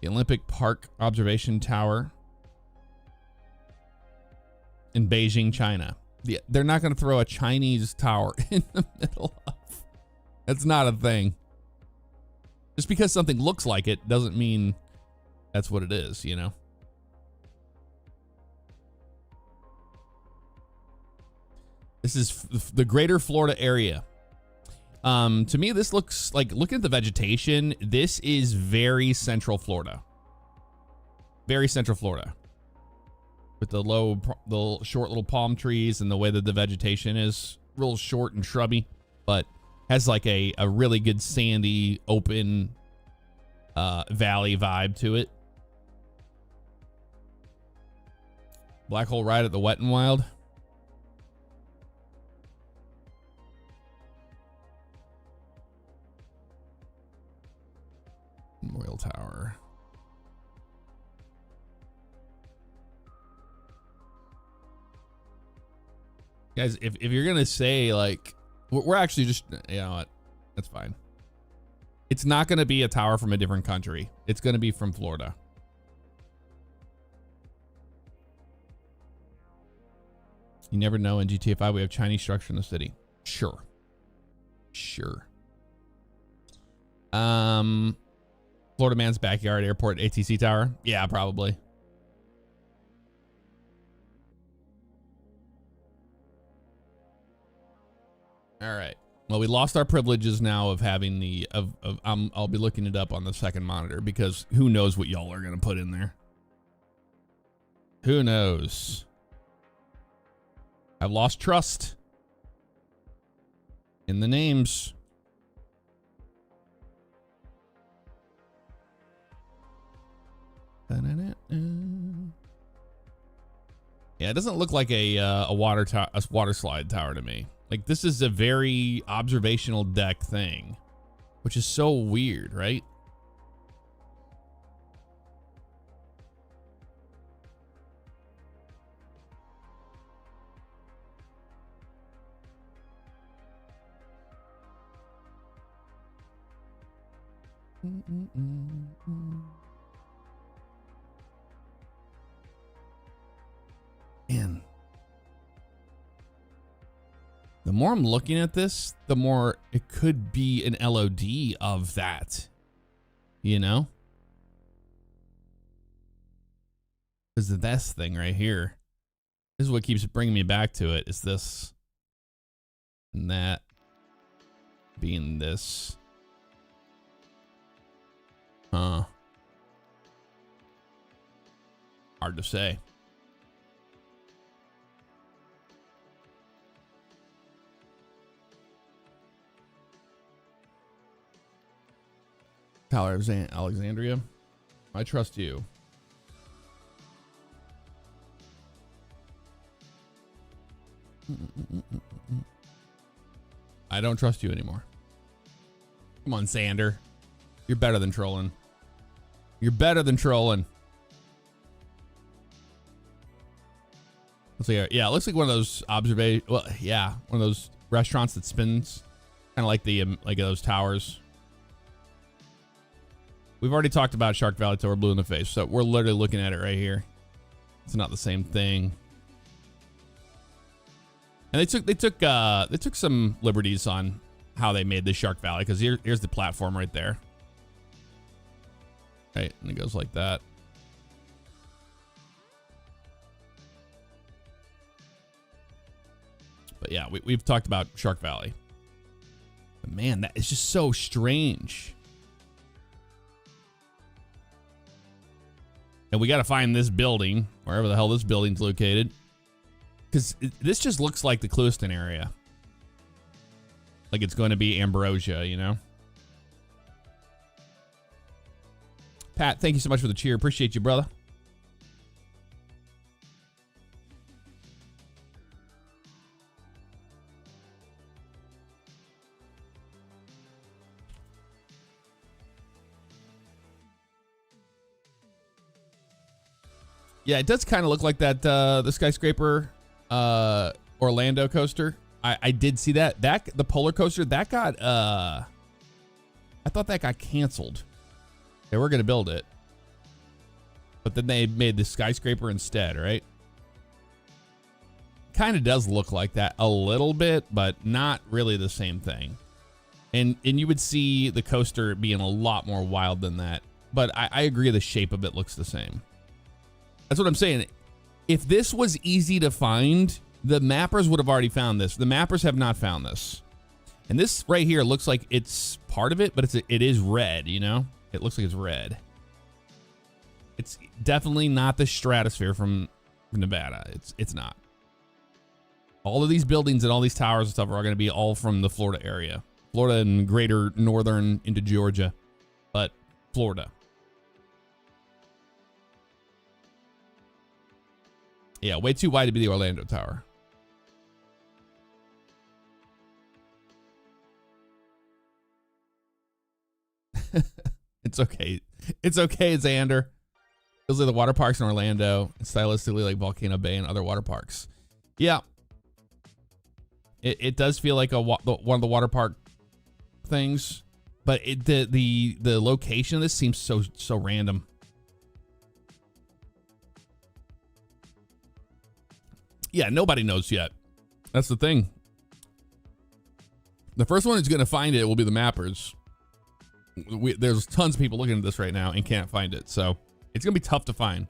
The Olympic Park Observation Tower in Beijing, China. They're not going to throw a Chinese tower in the middle of. That's not a thing. Just because something looks like it doesn't mean that's what it is, you know? This is the greater Florida area. To me, this looks like, looking at the vegetation, this is very central Florida. Very central Florida. with the short little palm trees and the way that the vegetation is real short and shrubby, but has like a really good sandy, open valley vibe to it. Black Hole Ride at the Wet and Wild. Memorial Tower. Guys, if you're gonna say like, we're actually just, you know what, that's fine. It's not gonna be a tower from a different country. It's gonna be from Florida. You never know. In GTA 5 we have Chinese structure in the city. Sure. Florida Man's Backyard Airport ATC Tower. Yeah, probably. All right. Well, we lost our privileges now of having the I'll be looking it up on the second monitor because who knows what y'all are gonna put in there. Who knows? I've lost trust in the names. Yeah, it doesn't look like a water slide tower to me. Like, this is a very observational deck thing, which is so weird, right? Man. The more I'm looking at this, the more it could be an LOD of that, you know? Because the best thing right here, this is what keeps bringing me back to it, is this and that being this. Hard to say. Tyler Alexandria, I trust you. I don't trust you anymore. Come on, Sander. You're better than trolling. You're better than trolling. Let's see. Yeah, it looks like one of those observation. Well, yeah, one of those restaurants that spins, kind of like the like those towers. We've already talked about Shark Valley till we're blue in the face, so we're literally looking at it right here. It's not the same thing. And they took some liberties on how they made the Shark Valley, because here's the platform right there. Right, and it goes like that. But yeah, we've talked about Shark Valley. But man, that is just so strange. And we got to find this building, wherever the hell this building's located. Because this just looks like the Clewiston area. Like it's going to be Ambrosia, you know? Pat, thank you so much for the cheer. Appreciate you, brother. Yeah, it does kind of look like that the skyscraper Orlando coaster. I did see that. The polar coaster that got I thought that got canceled. They were gonna build it, but then they made the skyscraper instead, right? Kind of does look like that a little bit, but not really the same thing. And you would see the coaster being a lot more wild than that. But I agree the shape of it looks the same. That's what I'm saying. If this was easy to find, the mappers would have already found this. The mappers have not found this. And this right here looks like it's part of it, but it is red, you know? It looks like it's red. It's definitely not the stratosphere from Nevada. It's not. All of these buildings and all these towers and stuff are going to be all from the Florida area. Florida and greater northern into Georgia, but Florida. Yeah, way too wide to be the Orlando Tower. It's okay. It's okay, Xander. Those are the water parks in Orlando, and stylistically like Volcano Bay and other water parks. Yeah. It does feel like one of the water park things, but the location of this seems so random. Yeah, nobody knows yet. That's the thing. The first one who's going to find it will be the mappers. There's tons of people looking at this right now and can't find it, so it's going to be tough to find.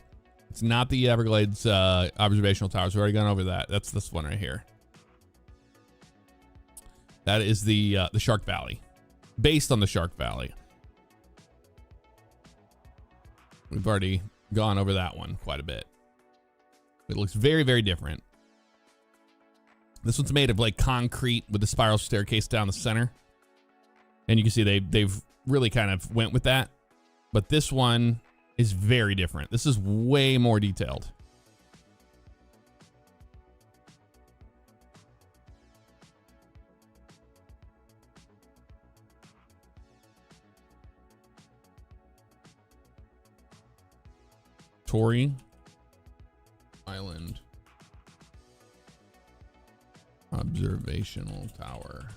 It's not the Everglades observational towers. We've already gone over that. That's this one right here. That is the Shark Valley, based on the Shark Valley. We've already gone over that one quite a bit. It looks very, very different. This one's made of like concrete with a spiral staircase down the center. And you can see they've really kind of went with that. But this one is very different. This is way more detailed. Torrey Island Observational Tower.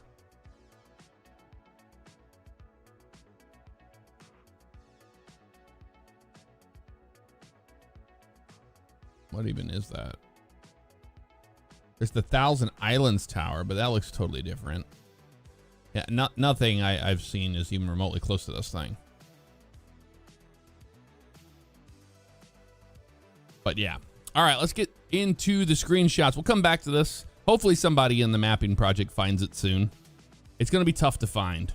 What even is that? There's the Thousand Islands Tower, but that looks totally different. Yeah, nothing I've seen is even remotely close to this thing. But yeah. All right, let's get into the screenshots. We'll come back to this. Hopefully somebody in the mapping project finds it soon. It's going to be tough to find.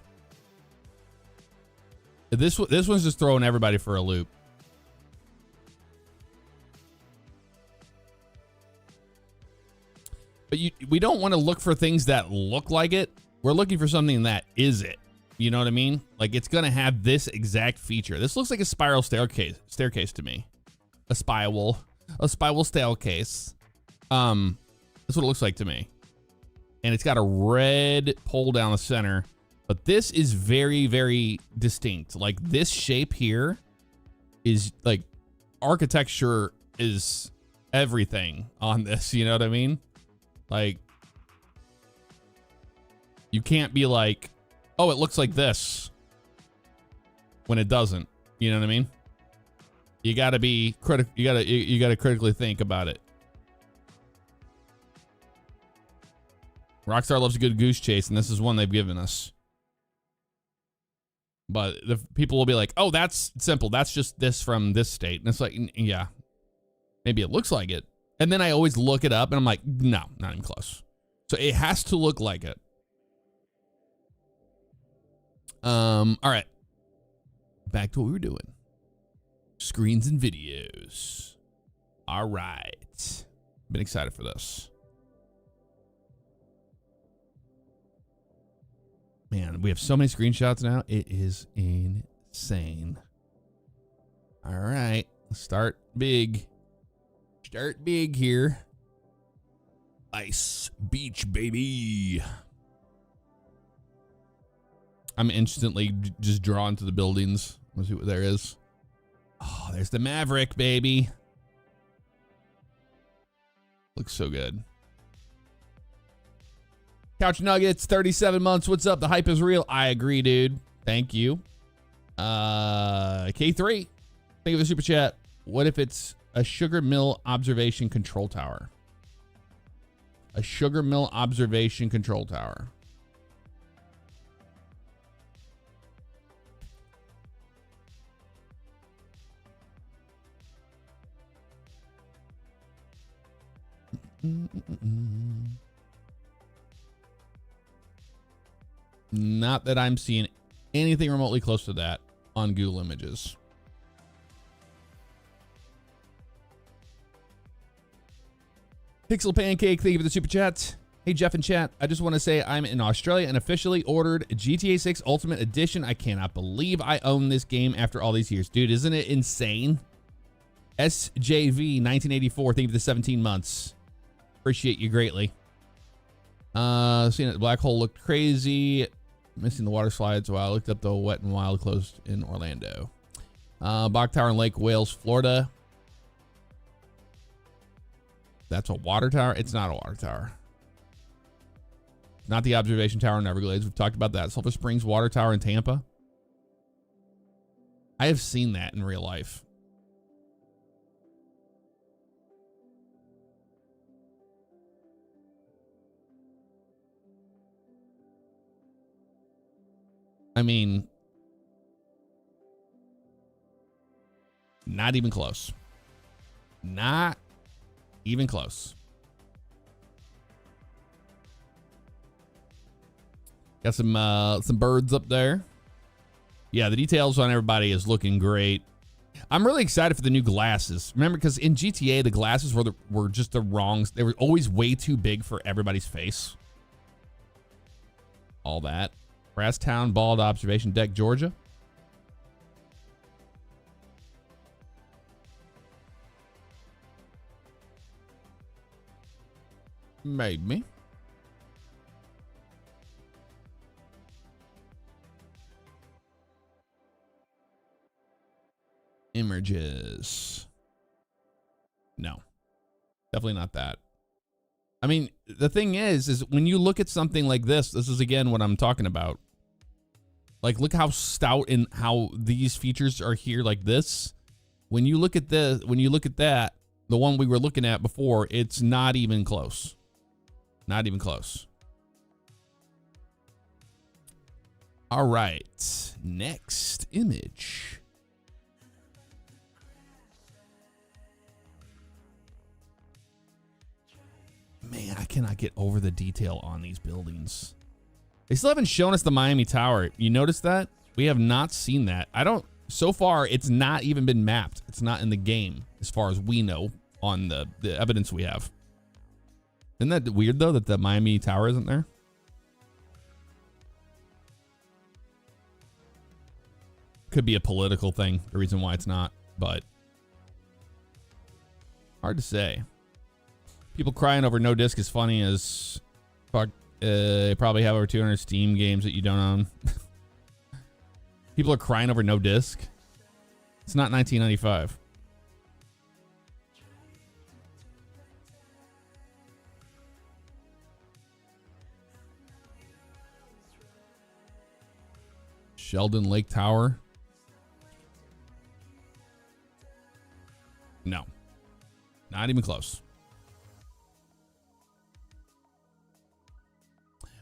This one's just throwing everybody for a loop. But we don't want to look for things that look like it. We're looking for something that is it. You know what I mean? Like it's going to have this exact feature. This looks like a spiral staircase to me. A spiral staircase. That's what it looks like to me. And it's got a red pole down the center, but this is very, very distinct. Like this shape here is like architecture is everything on this. You know what I mean? Like you can't be like, oh, it looks like this when it doesn't. You know what I mean? You gotta be critical. You gotta critically think about it. Rockstar loves a good goose chase, and this is one they've given us. But the people will be like, "Oh, that's simple. That's just this from this state." And it's like, yeah, maybe it looks like it. And then I always look it up, and I'm like, no, not even close. So it has to look like it. All right. Back to what we were doing. Screens and videos. All right. Been excited for this. Man, we have so many screenshots now. It is insane. All right. Let's start big. Start big here. Ice Beach, baby. I'm instantly just drawn to the buildings. Let's see what there is. Oh, there's the Maverick, baby. Looks so good. Couch Nuggets, 37 months. What's up? The hype is real. I agree, dude. Thank you. K3. Think of a super chat. What if it's a sugar mill observation control tower? A sugar mill observation control tower. Not that I'm seeing anything remotely close to that on Google Images. Pixel Pancake, thank you for the super chat. Hey, Jeff and chat, I just want to say I'm in Australia and officially ordered GTA 6 Ultimate Edition. I cannot believe I own this game after all these years. Dude, isn't it insane? SJV 1984, thank you for the 17 months. Appreciate you greatly. Seeing that the black hole looked crazy. Missing the water slides while I looked up the Wet and Wild closed in Orlando. Bach Tower in Lake Wales, Florida. That's a water tower? It's not a water tower. Not the observation tower in Everglades. We've talked about that. Sulphur Springs Water Tower in Tampa. I have seen that in real life. I mean, not even close. Not even close. Got some birds up there. Yeah, the details on everybody is looking great. I'm really excited for the new glasses. Remember, because in GTA, the glasses were just the wrong. They were always way too big for everybody's face. All that. Brasstown, Bald Observation Deck, Georgia. Maybe. Images. No, definitely not that. I mean, the thing is when you look at something like this is again what I'm talking about. Like, look how stout and how these features are here like this. When you look at this, when you look at that, the one we were looking at before, it's not even close. Not even close. All right, next image. Man, I cannot get over the detail on these buildings. They still haven't shown us the Miami Tower. You notice that? We have not seen that. So far, it's not even been mapped. It's not in the game, as far as we know, on the evidence we have. Isn't that weird, though, that the Miami Tower isn't there? Could be a political thing, the reason why it's not, but hard to say. People crying over no disc is funny as fuck. They probably have over 200 Steam games that you don't own. People are crying over no disc. It's not 1995. Sheldon Lake Tower. No, not even close.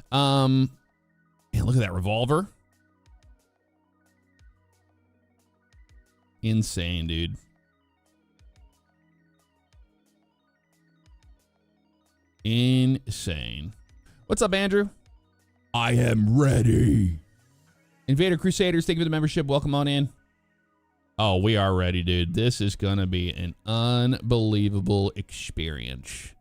Man, look at that revolver. Insane, dude. Insane. What's up, Andrew? I am ready. Invader Crusaders, thank you for the membership. Welcome on in. Oh, we are ready, dude. This is going to be an unbelievable experience.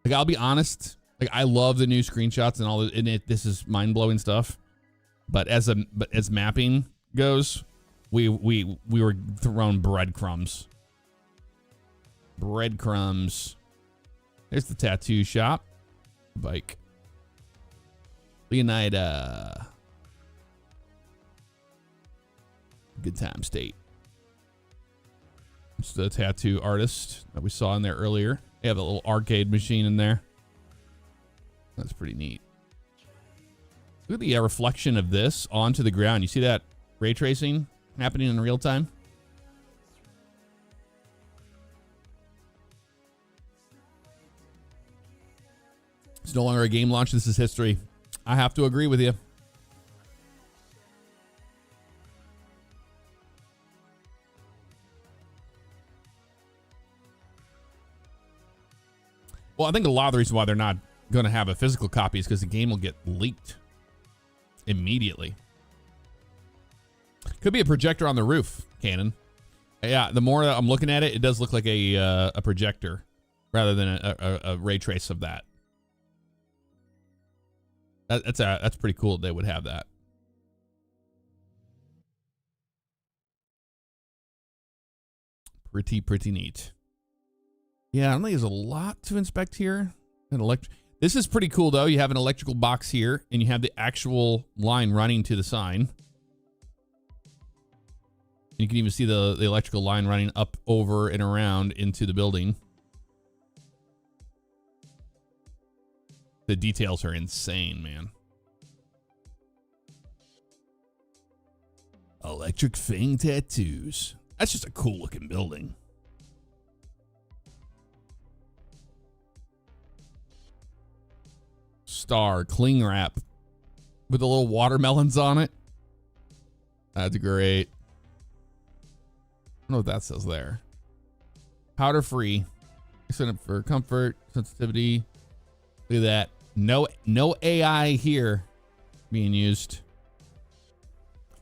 Like, I'll be honest, like, I love the new screenshots and all the, and this is mind-blowing stuff. But as mapping goes, we were thrown breadcrumbs. Breadcrumbs. There's the tattoo shop. Bike. Leonida. Good time state. It's the tattoo artist that we saw in there earlier. They have a little arcade machine in there. That's pretty neat. Look at the reflection of this onto the ground. You see that ray tracing happening in real time? It's no longer a game launch. This is history. I have to agree with you. Well, I think a lot of the reason why they're not going to have a physical copy is because the game will get leaked immediately. Could be a projector on the roof, Cannon. Yeah, the more that I'm looking at it, it does look like a projector rather than a ray trace of that. That's pretty cool that they would have that. Pretty neat. Yeah, I don't think there's a lot to inspect here. This is pretty cool though. You have an electrical box here, and you have the actual line running to the sign. You can even see the electrical line running up, over, and around into the building. The details are insane, man. Electric Fang Tattoos. That's just a cool looking building. Star cling wrap with the little watermelons on it. That's great. I don't know what that says there. Powder free. Set up for comfort, sensitivity. Look at that. No AI here being used.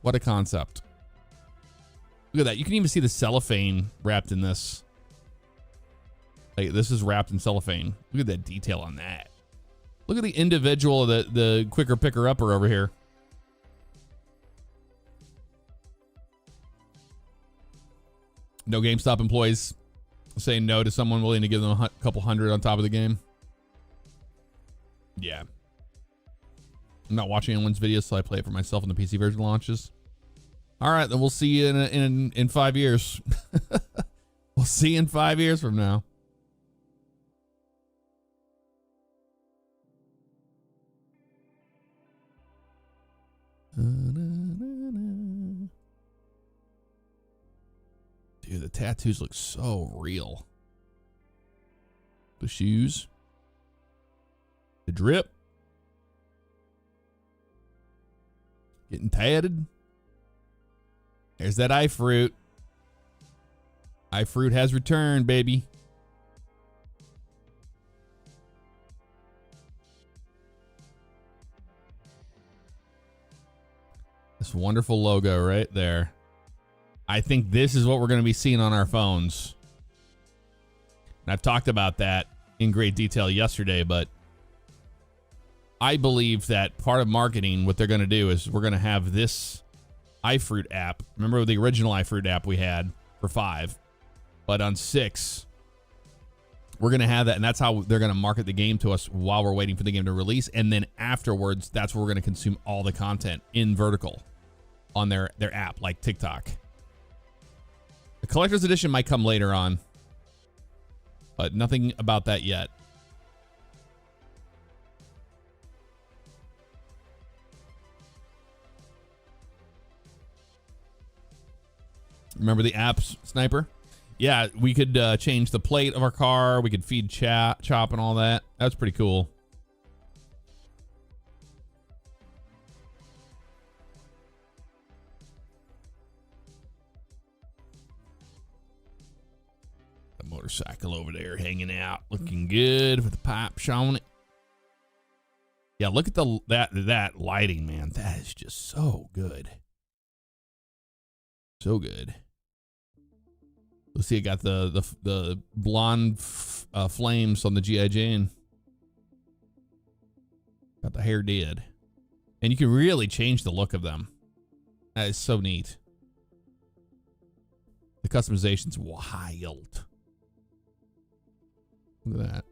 What a concept. Look at that. You can even see the cellophane wrapped in this. Like, this is wrapped in cellophane. Look at that detail on that. Look at the individual of the quicker picker upper over here. No GameStop employees saying no to someone willing to give them a couple hundred on top of the game. Yeah. I'm not watching anyone's videos, so I play it for myself when the PC version launches. All right, then we'll see you in 5 years. We'll see you in 5 years from now. Dude, the tattoos look so real. The shoes. The drip. Getting tatted. There's that iFruit. iFruit has returned, baby. This wonderful logo right there. I think this is what we're going to be seeing on our phones. And I've talked about that in great detail yesterday, but I believe that part of marketing, what they're going to do is we're going to have this iFruit app. Remember the original iFruit app we had for 5, but on 6, we're going to have that, and that's how they're going to market the game to us while we're waiting for the game to release. And then afterwards, that's where we're going to consume all the content in vertical on their app, like TikTok. The collector's edition might come later on, but nothing about that yet. Remember the apps, Sniper? Yeah, we could change the plate of our car. We could feed Chop and all that. That's pretty cool. The motorcycle over there hanging out, looking good with the pipe showing it. Yeah, look at that lighting, man. That is just so good. So good. Let's see, it got the blonde flames on the G.I. Jane. Got the hair did. And you can really change the look of them. That is so neat. The customization's wild. Look at that.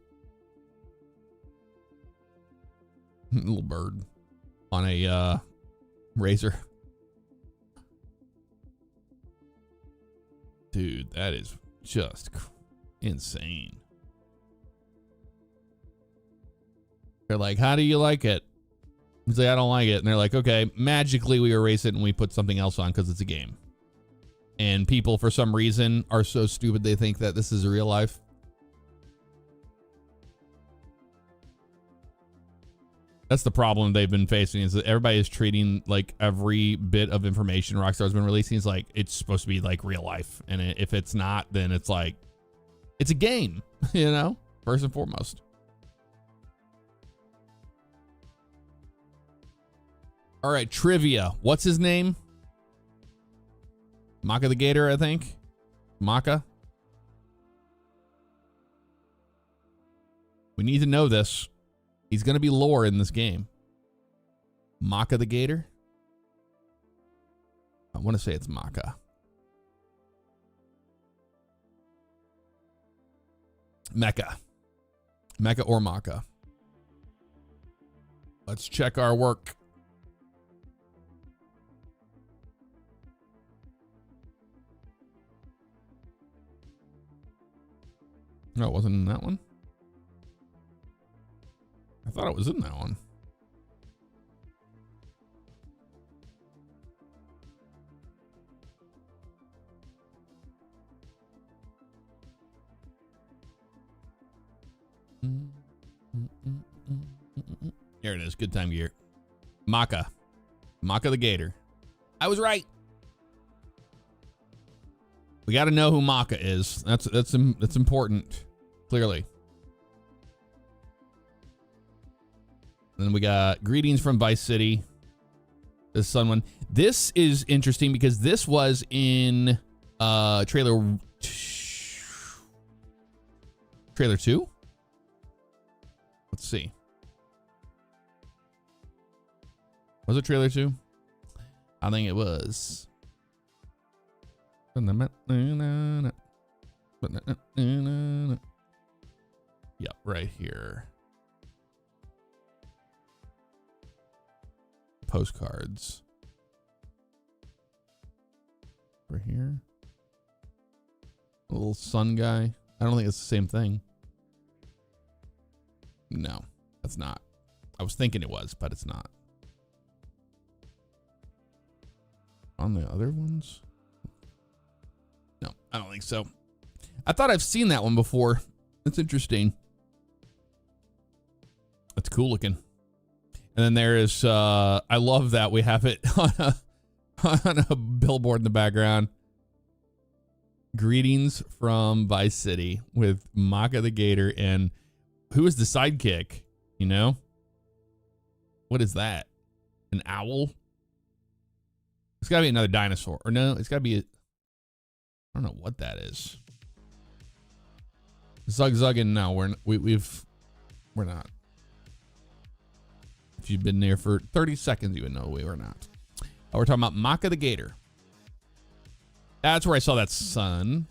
Little bird on a razor. Dude, that is just insane. They're like, how do you like it? He's like, I don't like it. And they're like, okay, magically we erase it and we put something else on because it's a game. And people, for some reason, are so stupid they think that this is real life. That's the problem they've been facing, is that everybody is treating like every bit of information Rockstar's been releasing is like it's supposed to be like real life. And if it's not, then it's like, it's a game, you know, first and foremost. All right, trivia. What's his name? Maka the Gator, I think. Maka? We need to know this. He's going to be lore in this game. Maka the Gator? I want to say it's Maka. Mecha. Mecha or Maka. Let's check our work. No, it wasn't in that one. I thought it was in that one. Here it is. Good time gear. Maka. Maka the Gator. I was right. We got to know who Maka is. That's important. Clearly. Then we got greetings from Vice City. This Sun one. This is interesting because this was in trailer 2. Let's see. Was it trailer 2? I think it was. Yep, right here. Postcards. Over here. A little sun guy. I don't think it's the same thing. No, that's not. I was thinking it was, but it's not. On the other ones? No, I don't think so. I thought I've seen that one before. That's interesting. That's cool looking. And then there is, I love that we have it on a billboard in the background. Greetings from Vice City with Maka the Gator. And who is the sidekick? You know? What is that? An owl? It's got to be another dinosaur. Or no, it's got to be I don't know what that is. Zugzuggin, no, we're not. If you've been there for 30 seconds, you would know we were not. We're talking about Maka the Gator. That's where I saw that sun.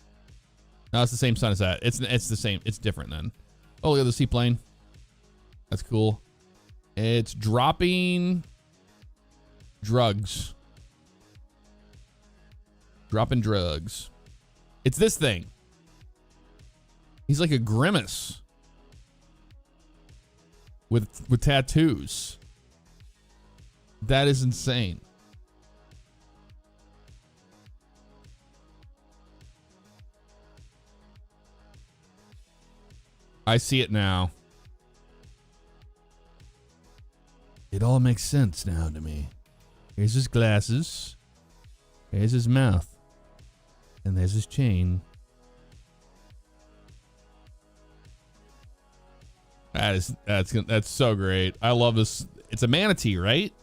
No, it's the same sun as that. It's the same. It's different then. Oh, look at the seaplane. That's cool. It's dropping drugs. Dropping drugs. It's this thing. He's like a grimace with tattoos. That is insane. I see it now. It all makes sense now to me. Here's his glasses. Here's his mouth. And there's his chain. That's so great. I love this. It's a manatee, right?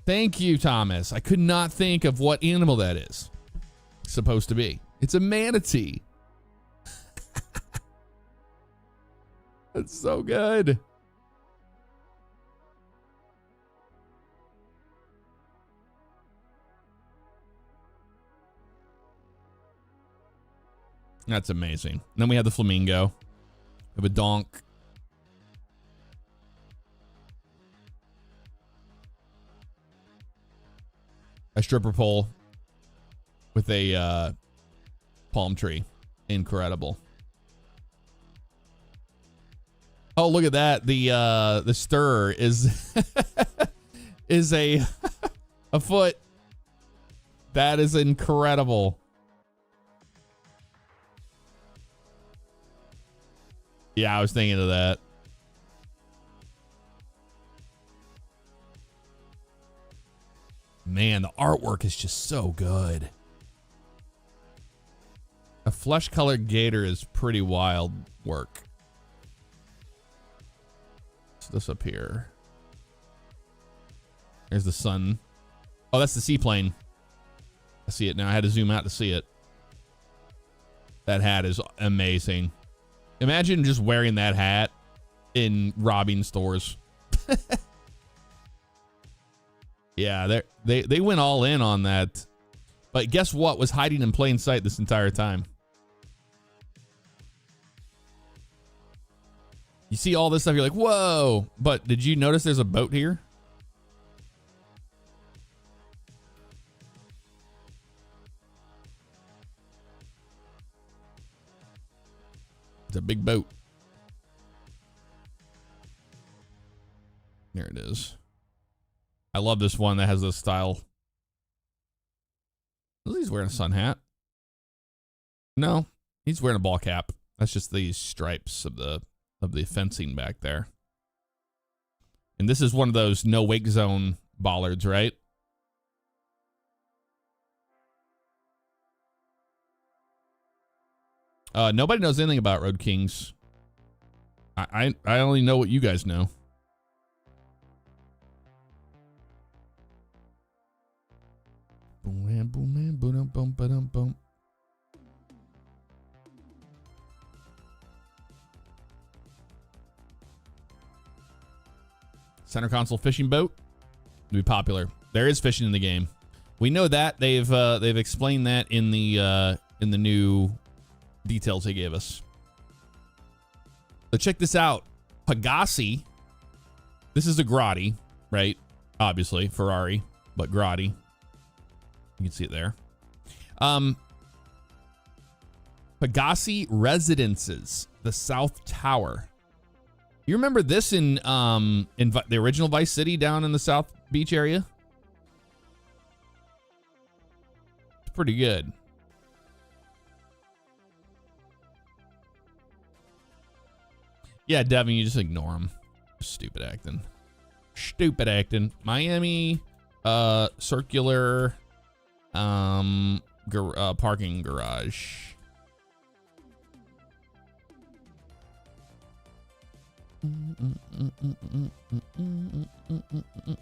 Thank you, Thomas. I could not think of what animal that is supposed to be. It's a manatee. That's so good. That's amazing. And then we have the flamingo. We have a donk. A stripper pole with a palm tree. Incredible. Oh, look at that. The stir is is a foot. That is incredible. Yeah, I was thinking of that. Man, the artwork is just so good. A flesh-colored gator is pretty wild work. What's this up here? There's the sun. Oh, that's the seaplane. I see it now. I had to zoom out to see it. That hat is amazing. Imagine just wearing that hat in robbing stores. Yeah, they went all in on that. But guess what was hiding in plain sight this entire time? You see all this stuff, you're like, whoa. But did you notice there's a boat here? It's a big boat. There it is. I love this one that has this style. He's wearing a sun hat. No, he's wearing a ball cap. That's just these stripes of the fencing back there. And this is one of those no wake zone bollards, right? Nobody knows anything about Road Kings. I only know what you guys know. Boom, boom, boom, boom, boom, boom. Center console fishing boat will be popular. There is fishing in the game. We know that they've explained that in the new details they gave us. So check this out. Pagasi. This is a Grotti, right? Obviously Ferrari, but Grotti. You can see it there. Pagasi Residences, the South Tower. You remember this in the original Vice City down in the South Beach area? It's pretty good. Yeah, Devin, you just ignore him. Stupid acting. Stupid acting. Miami, circular, parking garage.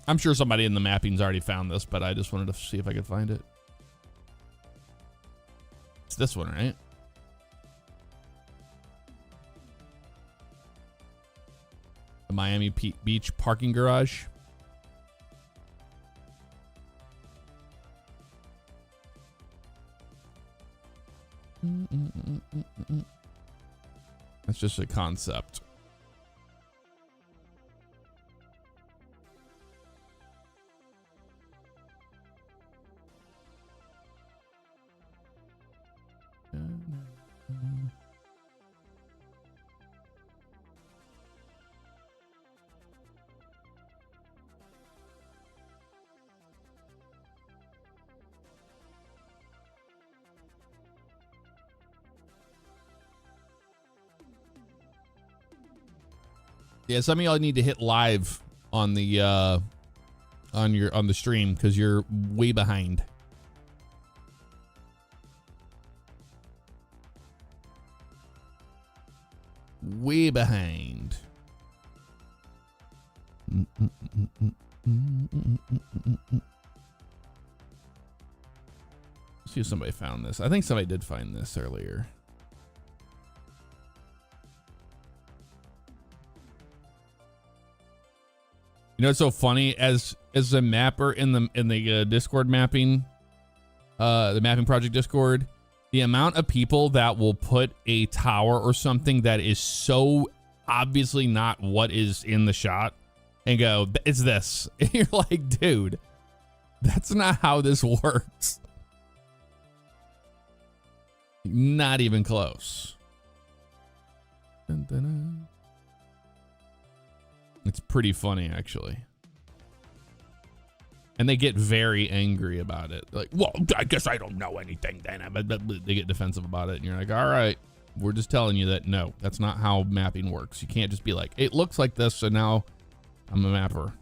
I'm sure somebody in the mapping's already found this, but I just wanted to see if I could find it. It's this one, right? The Miami Beach parking garage. That's just a concept. Yeah, some of y'all need to hit live on the on the stream because you're way behind. Way behind. Let's see if somebody found this. I think somebody did find this earlier. You know, it's so funny as a mapper in the Discord mapping, the mapping project Discord, the amount of people that will put a tower or something that is so obviously not what is in the shot and go, it's this. And you're like, dude, that's not how this works. Not even close. Dun, dun, dun. It's pretty funny, actually. And they get very angry about it. Like, well, I guess I don't know anything then. But they get defensive about it. And you're like, all right, we're just telling you that, no, that's not how mapping works. You can't just be like, it looks like this, so now I'm a mapper.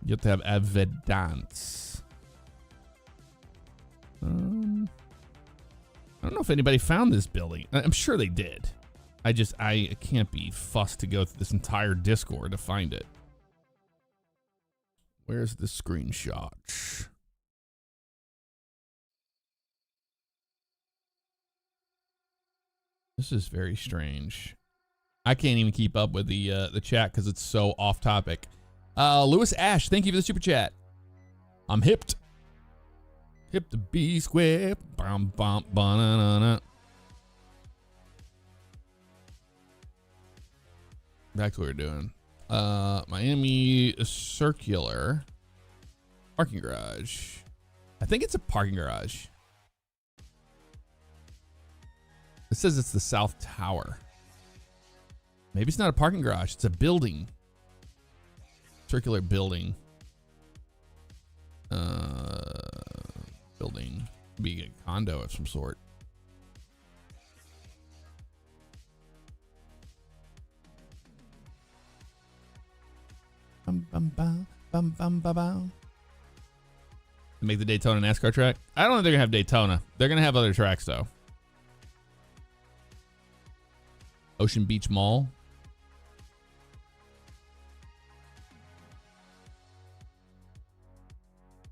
You have to have evidence. I don't know if anybody found this building. I'm sure they did. I can't be fussed to go through this entire Discord to find it. Where's the screenshot? This is very strange. I can't even keep up with the chat because it's so off topic. Lewis Ash, thank you for the super chat. I'm hipped. Hip to B square. Bum, bum, ba-na-na-na. Back to what we're doing. Miami Circular parking garage. I think it's a parking garage. It says it's the South Tower. Maybe it's not a parking garage. It's a building. Circular building. Building. Be a condo of some sort. Bum, bum, bum, bum, bum, bum, bum. Make the Daytona NASCAR track? I don't think they're gonna have Daytona. They're gonna have other tracks though. Ocean Beach Mall.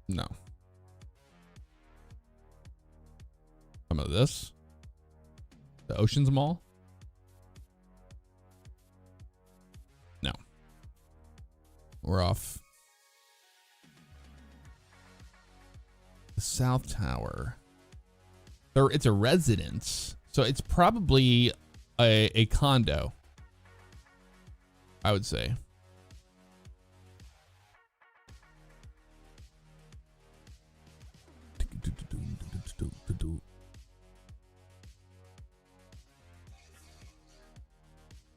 No. Some of this. The Oceans Mall. No. We're off. The South Tower. It's a residence. So it's probably a condo, I would say.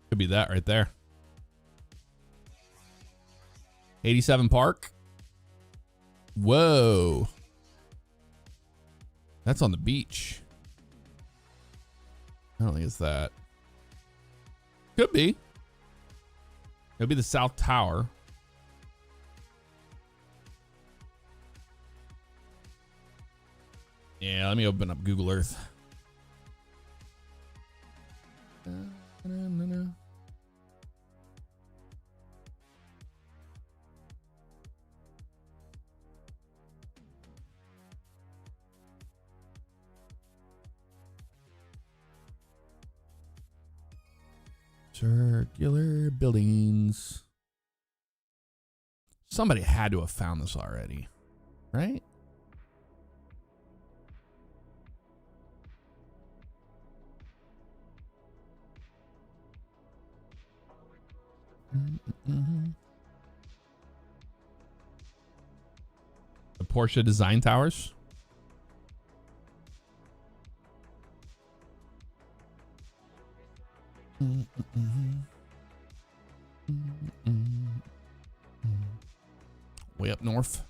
Could be that right there. 87 Park. Whoa. That's on the beach. I don't think it's that. Could be. It'll be the South Tower. Yeah, let me open up Google Earth. Circular buildings. Somebody had to have found this already, right? The Porsche Design Towers. Way up north.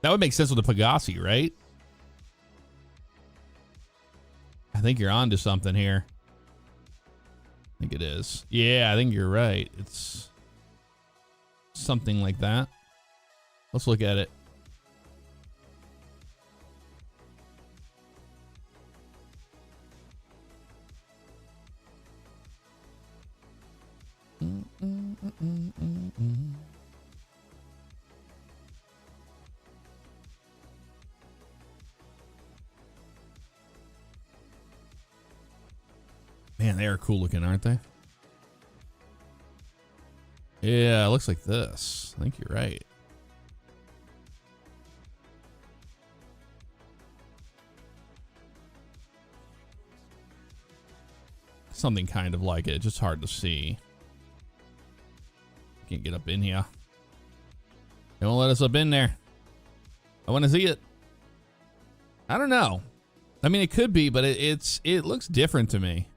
That would make sense with the Pegassi, right? I think you're onto something here. I think it is. Yeah, I think you're right. It's something like that. Let's look at it. Man, they are cool looking, aren't they? Yeah, it looks like this. I think you're right. Something kind of like it, just hard to see. Can't get up in here. They won't let us up in there. I want to see it. I don't know. I mean, it could be, but it looks different to me.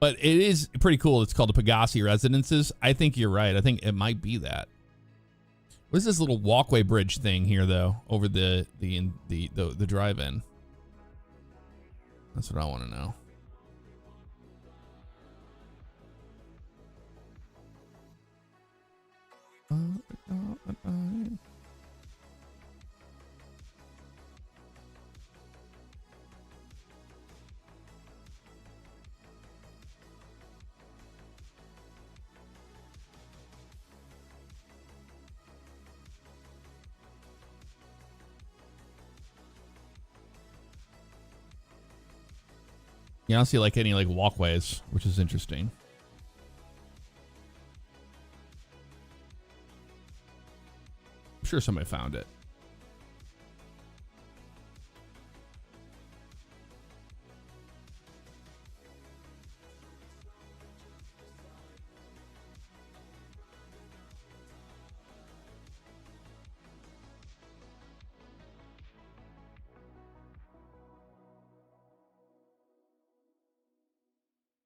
But it is pretty cool. It's called the Pegassi Residences. I think you're right. I think it might be that. What is this little walkway bridge thing here, though, over the drive-in? That's what I want to know. Yeah, I don't see like any like walkways, which is interesting. I'm sure somebody found it.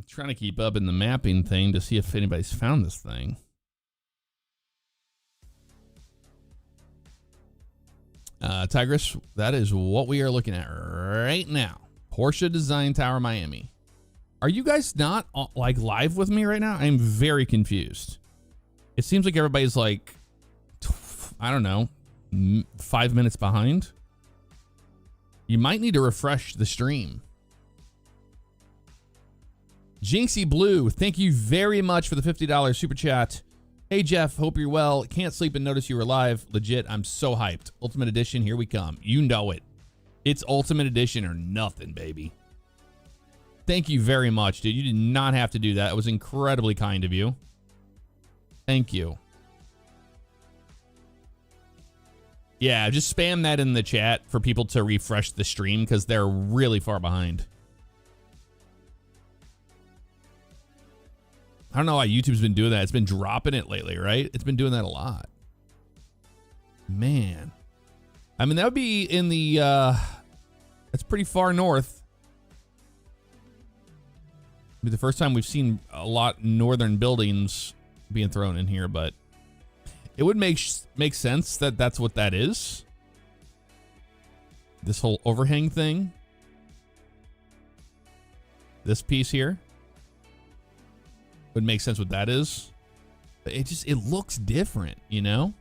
Trying to keep up in the mapping thing to see if anybody's found this thing. Tigress, that is what we are looking at right now. Porsche Design Tower, Miami. Are you guys not like live with me right now? I'm very confused. It seems like everybody's like, I don't know, 5 minutes behind. You might need to refresh the stream. Jinxie Blue, thank you very much for the $50 super chat. Hey Jeff, hope you're well. Can't sleep and notice you were live. Legit, I'm so hyped. Ultimate Edition, here we come. You know it. It's Ultimate Edition or nothing, baby. Thank you very much, dude. You did not have to do that. It was incredibly kind of you. Thank you. Yeah, just spam that in the chat for people to refresh the stream because they're really far behind. I don't know why YouTube's been doing that. It's been dropping it lately, right? It's been doing that a lot. Man. I mean, that would be in the, that's pretty far north. It'd be the first time we've seen a lot northern buildings being thrown in here, but it would make sense that that's what that is. This whole overhang thing. This piece here. Would make sense what that is. But it looks different, you know?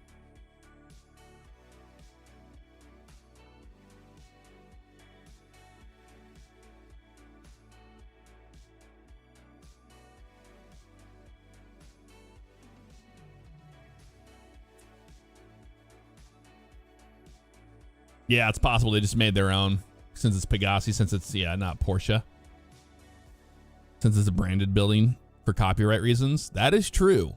Yeah, it's possible they just made their own since it's Pegassi, since it's, yeah, not Porsche. Since it's a branded building. For copyright reasons. That is true.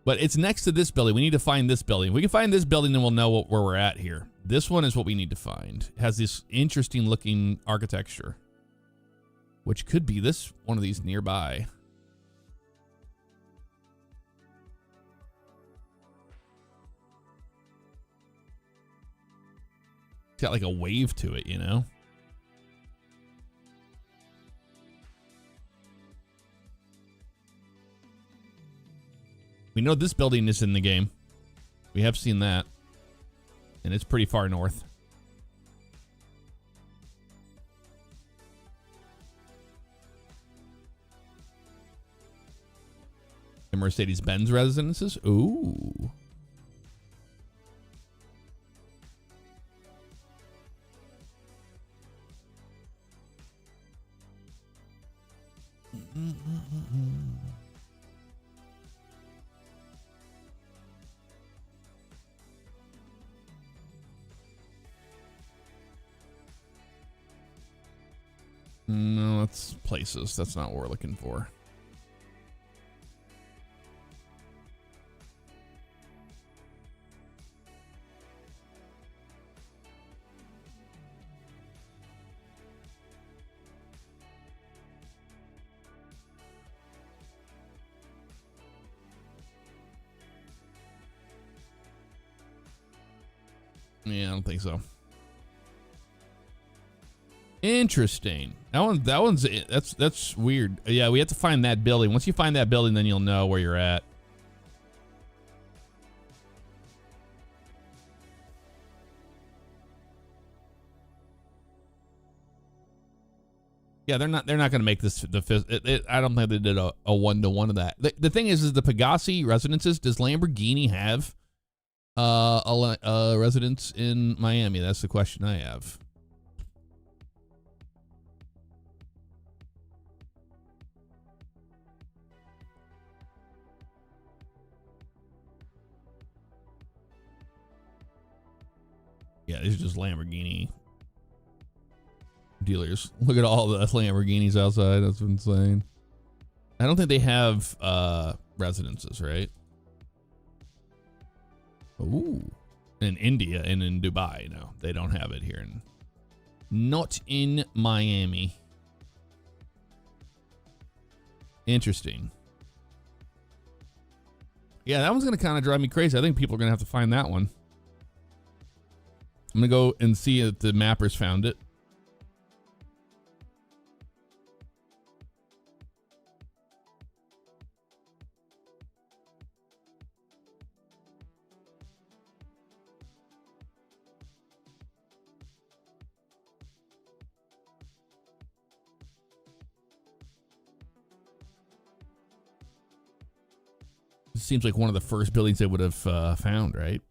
But it's next to this building. We need to find this building. If we can find this building, then we'll know where we're at here. This one is what we need to find. It has this interesting looking architecture. Which could be this one of these nearby. It's got like a wave to it, you know? We know this building is in the game. We have seen that. And it's pretty far north. The Mercedes-Benz residences. Ooh. No, that's places. That's not what we're looking for. Yeah, I don't think so. Interesting. That's weird. Yeah, we have to find that building. Once you find that building, then you'll know where you're at. Yeah, they're not going to make this the fifth. I don't think they did a 1-to-1 of that. The thing is the Pegassi residences. Does Lamborghini have a residence in Miami? That's the question I have. Yeah, these are just Lamborghini dealers. Look at all the Lamborghinis outside. That's insane. I don't think they have residences, right? Ooh. In India and in Dubai. No, they don't have it here. Not in Miami. Interesting. Yeah, that one's going to kind of drive me crazy. I think people are going to have to find that one. I'm going to go and see if the mappers found it. It seems like one of the first buildings they would have found, right?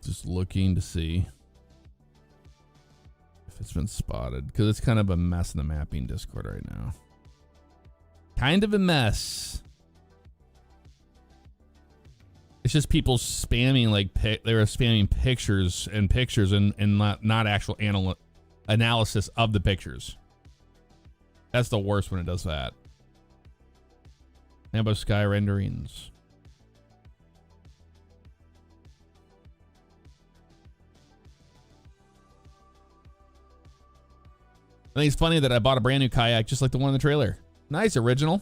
Just looking to see if it's been spotted, because it's kind of a mess in the mapping Discord right now. Kind of a mess. It's just people spamming, like they were spamming pictures and not actual analysis of the pictures. That's the worst when it does that. How about sky renderings? I think it's funny that I bought a brand new kayak just like the one in the trailer. Nice, original.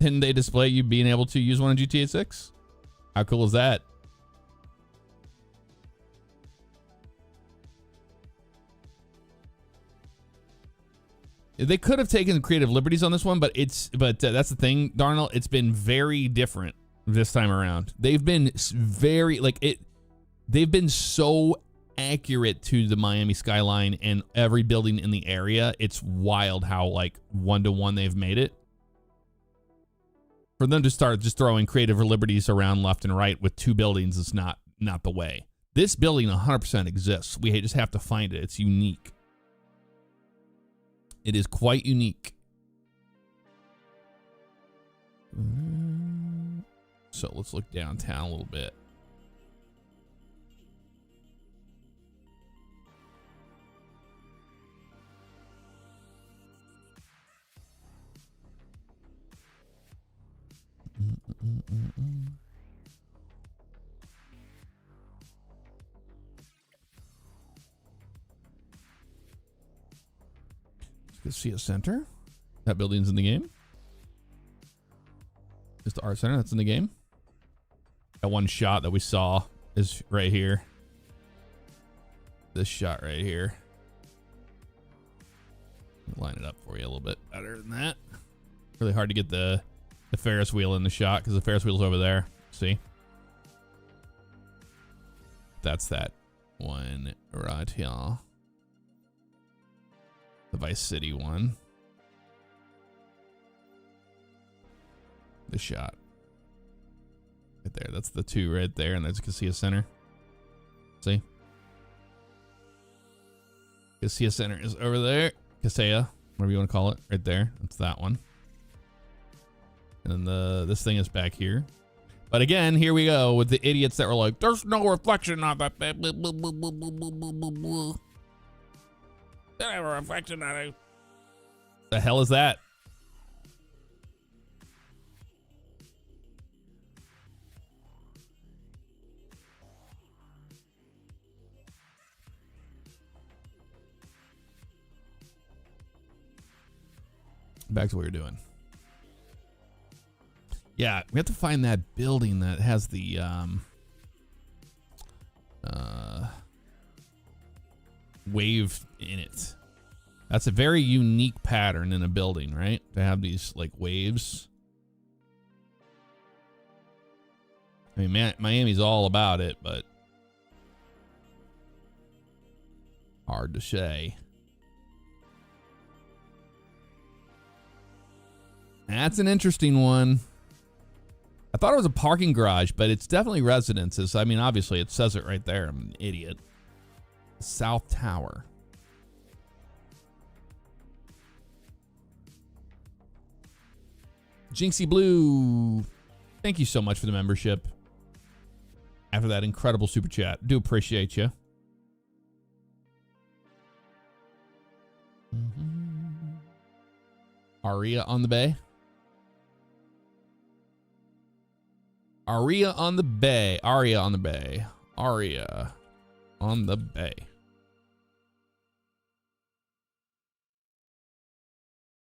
Didn't they display you being able to use one in GTA 6? How cool is that? They could have taken creative liberties on this one, but that's the thing, Darnell. It's been very different this time around. They've been they've been so accurate to the Miami skyline and every building in the area. It's wild how like one-to-one they've made it. For them to start just throwing creative liberties around left and right with two buildings is not the way. This building 100% exists. We just have to find it. It's unique. It is quite unique. So let's look downtown a little bit. Let's see a center. That building's in the game. Is the art center that's in the game? That one shot that we saw is right here. This shot right here. Line it up for you a little bit better than that. Really hard to get the Ferris wheel in the shot because the Ferris wheel's over there. See? That's that one right here. The Vice City one. The shot. Right there. That's the two right there. And there's Casilla Center. See? Casilla Center is over there. Casilla, whatever you want to call it. Right there. That's that one. And then this thing is back here. But again, here we go with the idiots that were like, there's no reflection on that. Don't have a reflection on it. The hell is that? Back to what you're doing. Yeah, we have to find that building that has the wave in it. That's a very unique pattern in a building, right? To have these like waves. I mean, Miami's all about it, but hard to say. That's an interesting one. I thought it was a parking garage, but it's definitely residences. I mean, obviously, it says it right there. I'm an idiot. South Tower. Jinxie Blue, thank you so much for the membership. After that incredible super chat. Do appreciate you. Aria on the bay. Aria on the bay. Aria on the bay. Aria on the bay.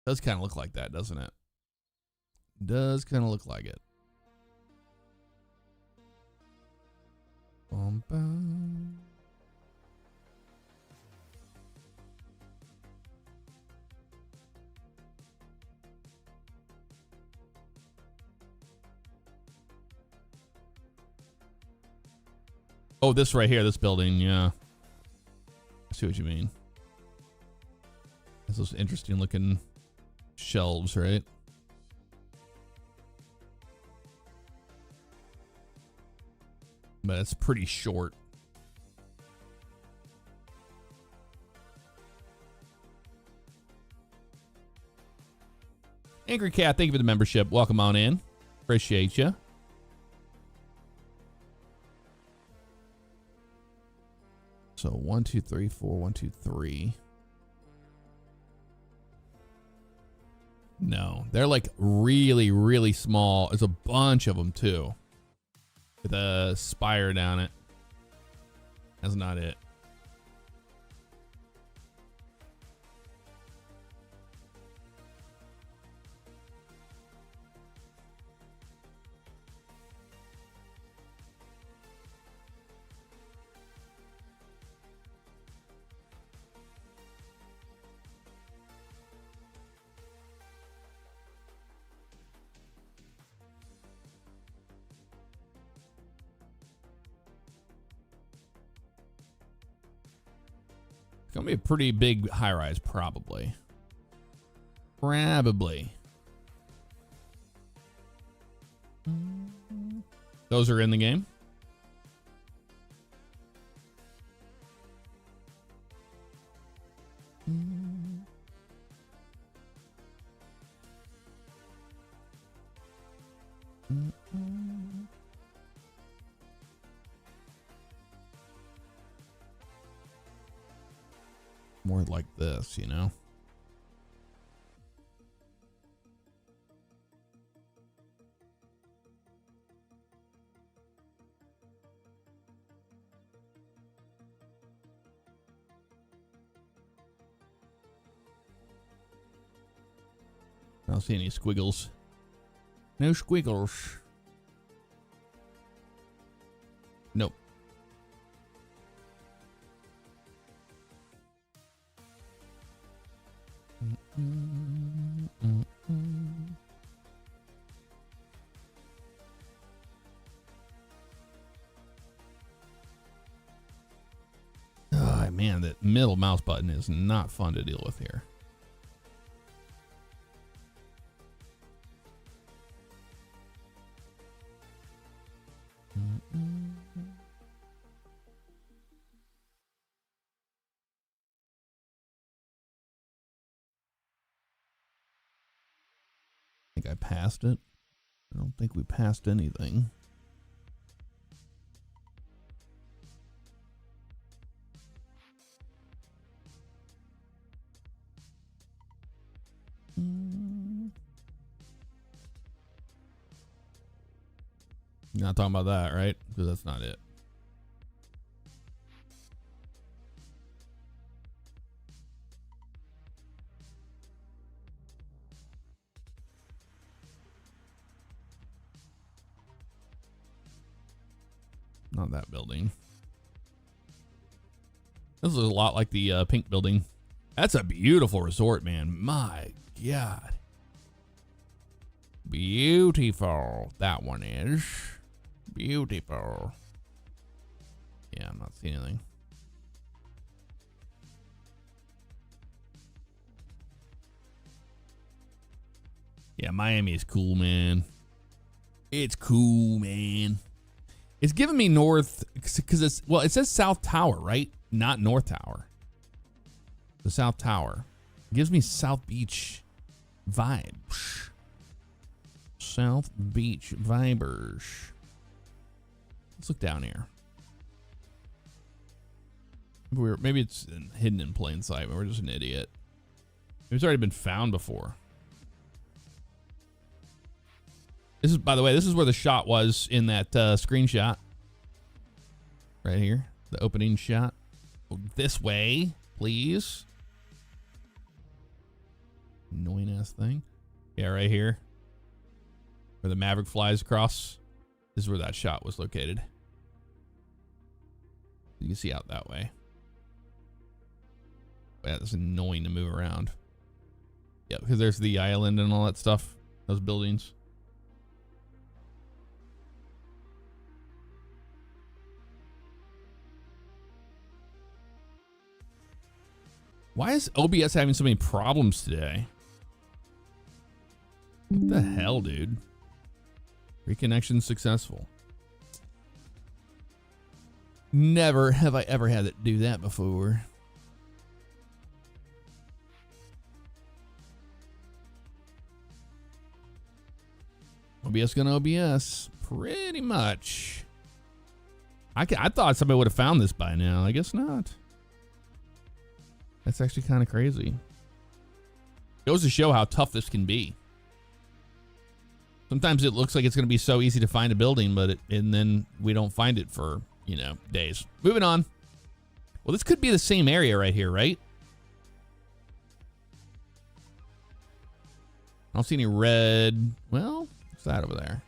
Does kind of look like that, doesn't it? Does kind of look like it. Bum, bum. Oh, this right here, this building, yeah. I see what you mean. That's those interesting looking shelves, right? But it's pretty short. Angry Cat, thank you for the membership. Welcome on in. Appreciate you. So 1, 2, 3, 4, 1, 2, 3. No, they're like really, really small. There's a bunch of them too. With a spire down it. That's not it. Gonna be a pretty big high rise, probably. Probably. Those are in the game. More like this, you know? I don't see any squiggles. No squiggles. Nope. Oh, man, that middle mouse button is not fun to deal with here. I think I passed it. I don't think we passed anything. You're not talking about that, right? Because that's not it. Not that building. This is a lot like the pink building. That's a beautiful resort, man. My God. Beautiful. That one is. Beautiful. Yeah, I'm not seeing anything. Yeah, Miami is cool, man. It's cool, man. It's giving me north because it's, well, it says South Tower, right? Not North Tower. The South Tower. It gives me South Beach vibes. South Beach vibers. Let's look down here. Maybe it's hidden in plain sight, but we're just an idiot. It's already been found before. This is, by the way, this is where the shot was in that screenshot. Right here. The opening shot. This way, please. Annoying ass thing. Yeah, right here. Where the Maverick flies across. This is where that shot was located. You can see out that way. Yeah, it's annoying to move around. Yeah, because there's the island and all that stuff. Those buildings. Why is OBS having so many problems today? What the hell, dude? Reconnection successful. Never have I ever had it do that before. OBS gonna OBS. Pretty much. I thought somebody would have found this by now. I guess not. That's actually kind of crazy. Goes to show how tough this can be. Sometimes it looks like it's going to be so easy to find a building, but and then we don't find it for, you know, days. Moving on. Well, this could be the same area right here, right? I don't see any red. Well, what's that over there?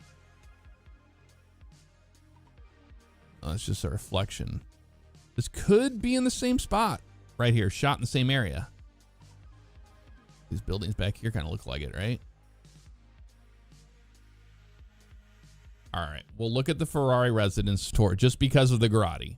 Oh, it's just a reflection. This could be in the same spot. Right here, shot in the same area. These buildings back here kind of look like it, right? All right, we'll look at the Ferrari residence tour just because of the Grotti.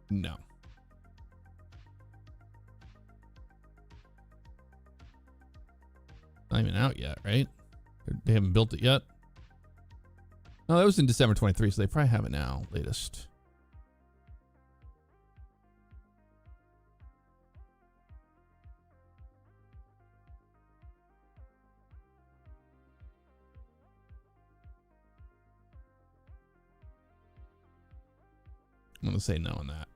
No. Not even out yet, right? They haven't built it yet. No, that was in December 23, so they probably have it now, latest. I'm going to say no on that.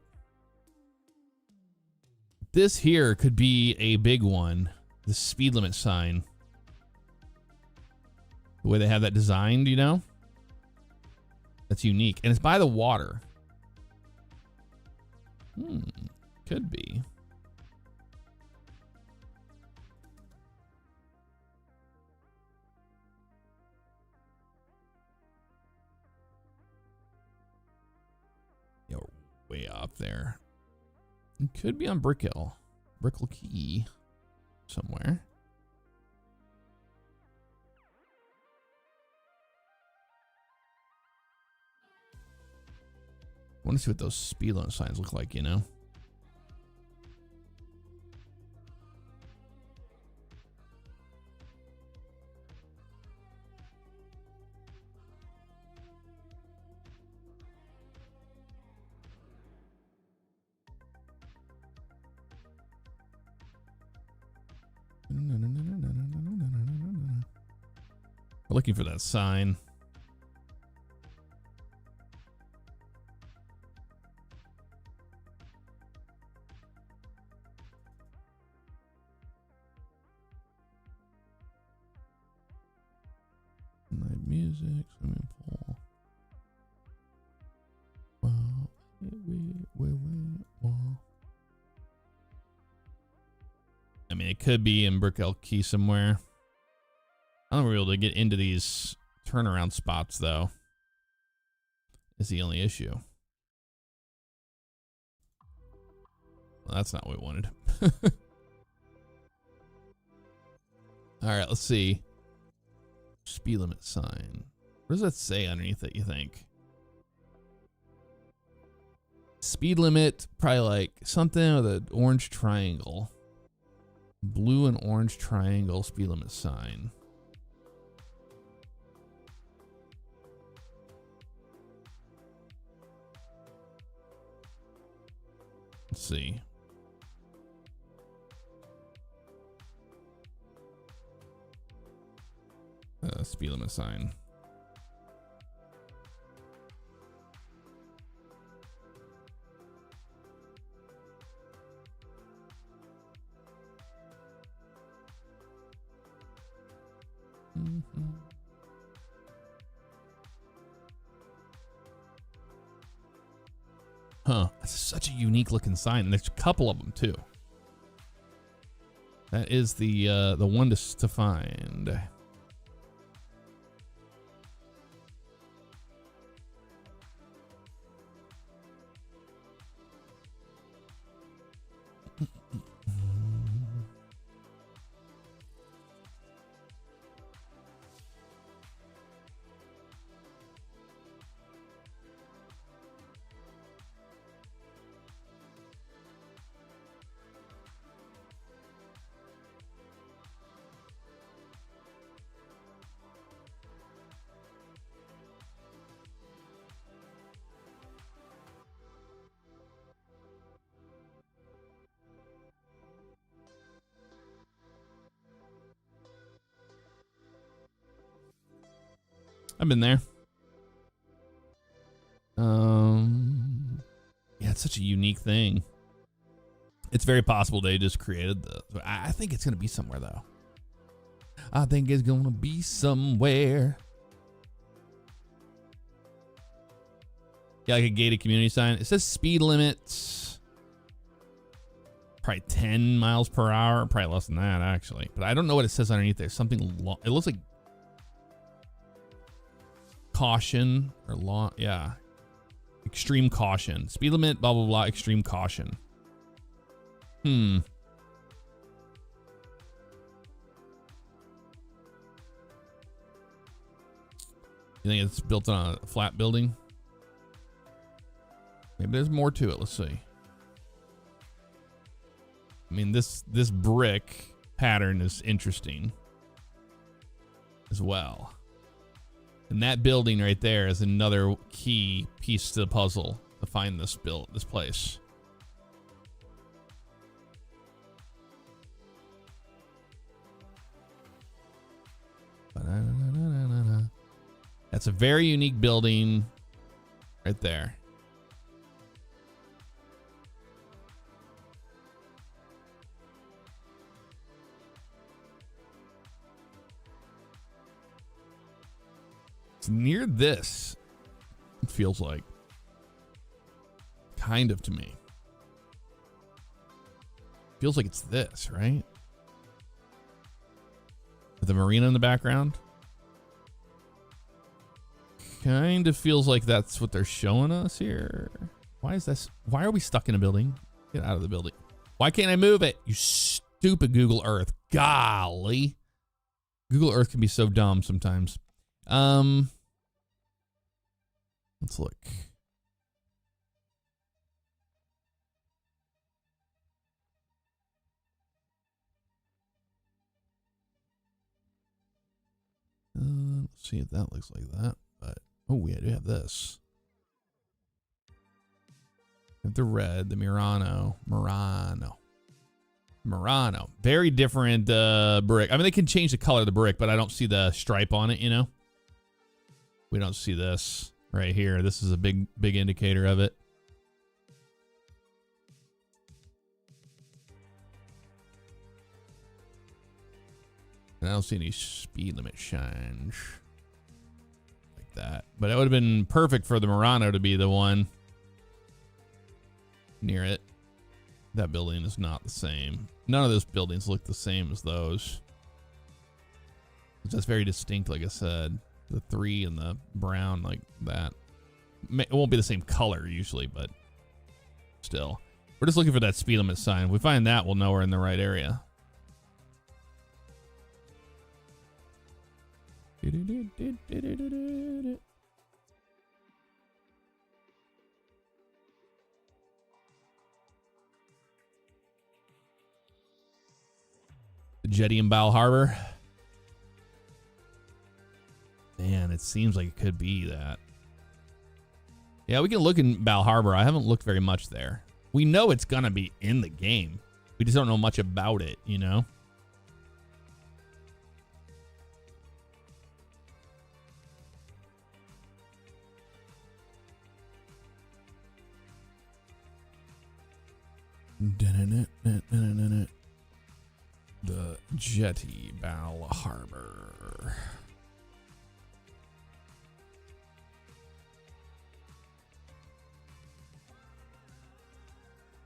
This here could be a big one. The speed limit sign. The way they have that designed, you know? That's unique. And it's by the water. Could be. Yo, way off there. It could be on Brickell. Brickell Key. Somewhere. I want to see what those speed limit signs look like, you know? We're looking for that sign. Live music, swimming pool. Wow. I mean, it could be in Brickell Key somewhere. I don't know if we're able to get into these turnaround spots, though. Is the only issue. That's not what we wanted. All right, let's see. Speed limit sign. What does that say underneath it, you think? Speed limit, probably like something with an orange triangle. Blue and orange triangle speed limit sign. Let's see. Speed limit sign. Huh. That's such a unique looking sign. And there's a couple of them too. That is the one to find. I've been there. Yeah, it's such a unique thing. It's very possible they just created the. I think it's gonna be somewhere though. I think it's gonna be somewhere. Yeah, like a gated community sign. It says speed limits. Probably 10 miles per hour. Probably less than that actually. But I don't know what it says underneath there. Something long. It looks like caution or long. Yeah. Extreme caution. Speed limit, blah, blah, blah. Extreme caution. You think it's built on a flat building? Maybe there's more to it. Let's see. I mean, this brick pattern is interesting as well. And that building right there is another key piece to the puzzle to find this place. That's a very unique building right there. It's near this, it feels like. Kind of to me. Feels like it's this, right? With the marina in the background. Kind of feels like that's what they're showing us here. Why is this? Why are we stuck in a building? Get out of the building. Why can't I move it? You stupid Google Earth. Golly. Google Earth can be so dumb sometimes. Let's look. Let's see if that looks like that. But oh, we do have this. We have the red, the Murano. Very different brick. I mean, they can change the color of the brick, but I don't see the stripe on it, you know? We don't see this right here. This is a big indicator of it. And I don't see any speed limit shines like that. But it would have been perfect for the Murano to be the one near it. That building is not the same. None of those buildings look the same as those. That's very distinct, like I said. The 3 and the brown like that. It won't be the same color usually, but still. We're just looking for that speed limit sign. If we find that, we'll know we're in the right area. The jetty in Bal Harbor. Man, it seems like it could be that. Yeah, we can look in Bal Harbor. I haven't looked very much there. We know it's gonna be in the game. We just don't know much about it, you know? The jetty, Bal Harbor.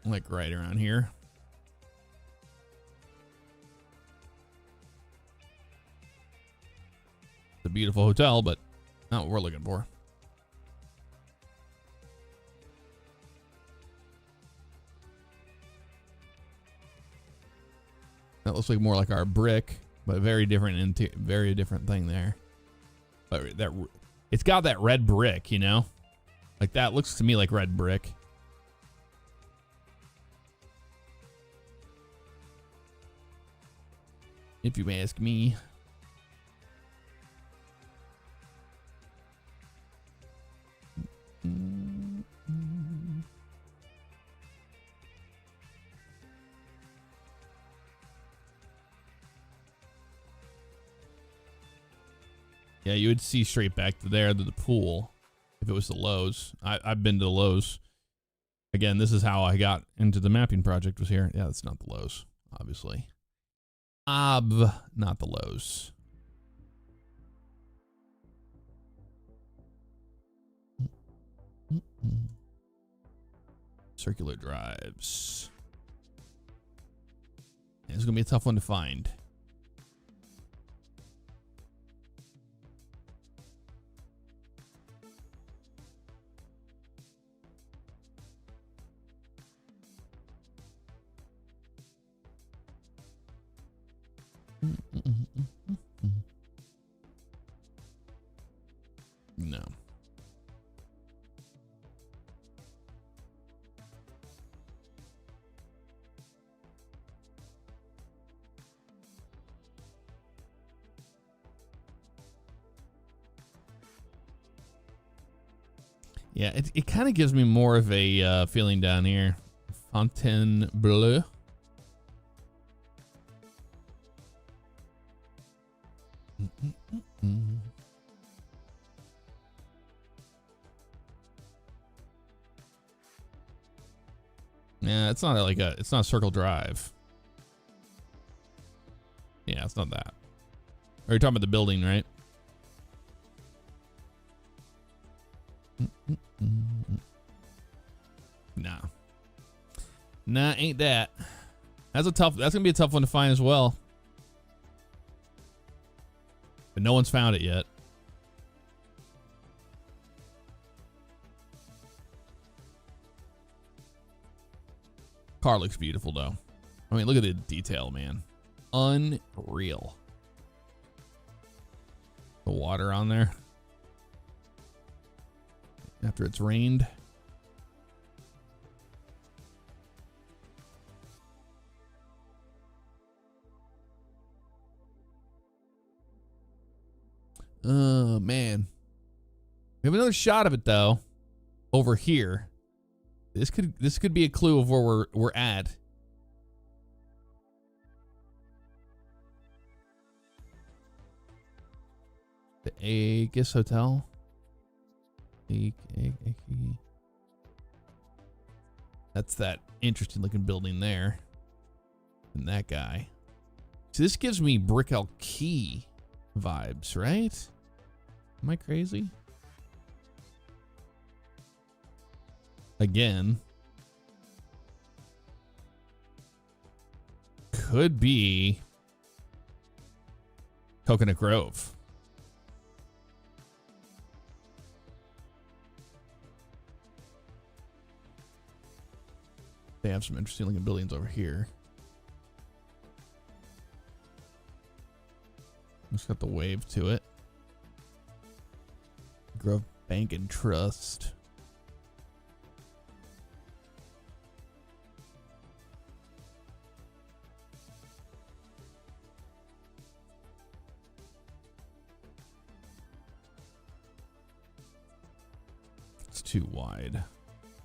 Like right around here. It's a beautiful hotel, but not what we're looking for. That looks like more like our brick, but very different, very different thing there. But that it's got that red brick, you know, like that looks to me like red brick. If you ask me. Yeah, you would see straight back to there to the pool if it was the Lowe's. I've been to the Lowe's. Again, this is how I got into the mapping project, was here. Yeah, that's not the Lowe's, obviously. Not the Lowe's. Circular drives. Yeah, this is going to be a tough one to find. No. Yeah, it kind of gives me more of a feeling down here. Fontainebleau. Yeah, it's not like it's not Circle Drive. Yeah, it's not that. Are you talking about the building, right? Nah. Nah, ain't that. That's gonna be a tough one to find as well. But no one's found it yet. Car looks beautiful though. I mean, look at the detail, man. Unreal. The water on there. After it's rained. Oh, man. We have another shot of it though. Over here. This could be a clue of where we're at. The Aegis Hotel. That's that interesting looking building there. And that guy. So this gives me Brickell Key vibes, right? Am I crazy? Again. Could be Coconut Grove. They have some interesting looking buildings over here. It's got the wave to it. Grove Bank and Trust. It's too wide.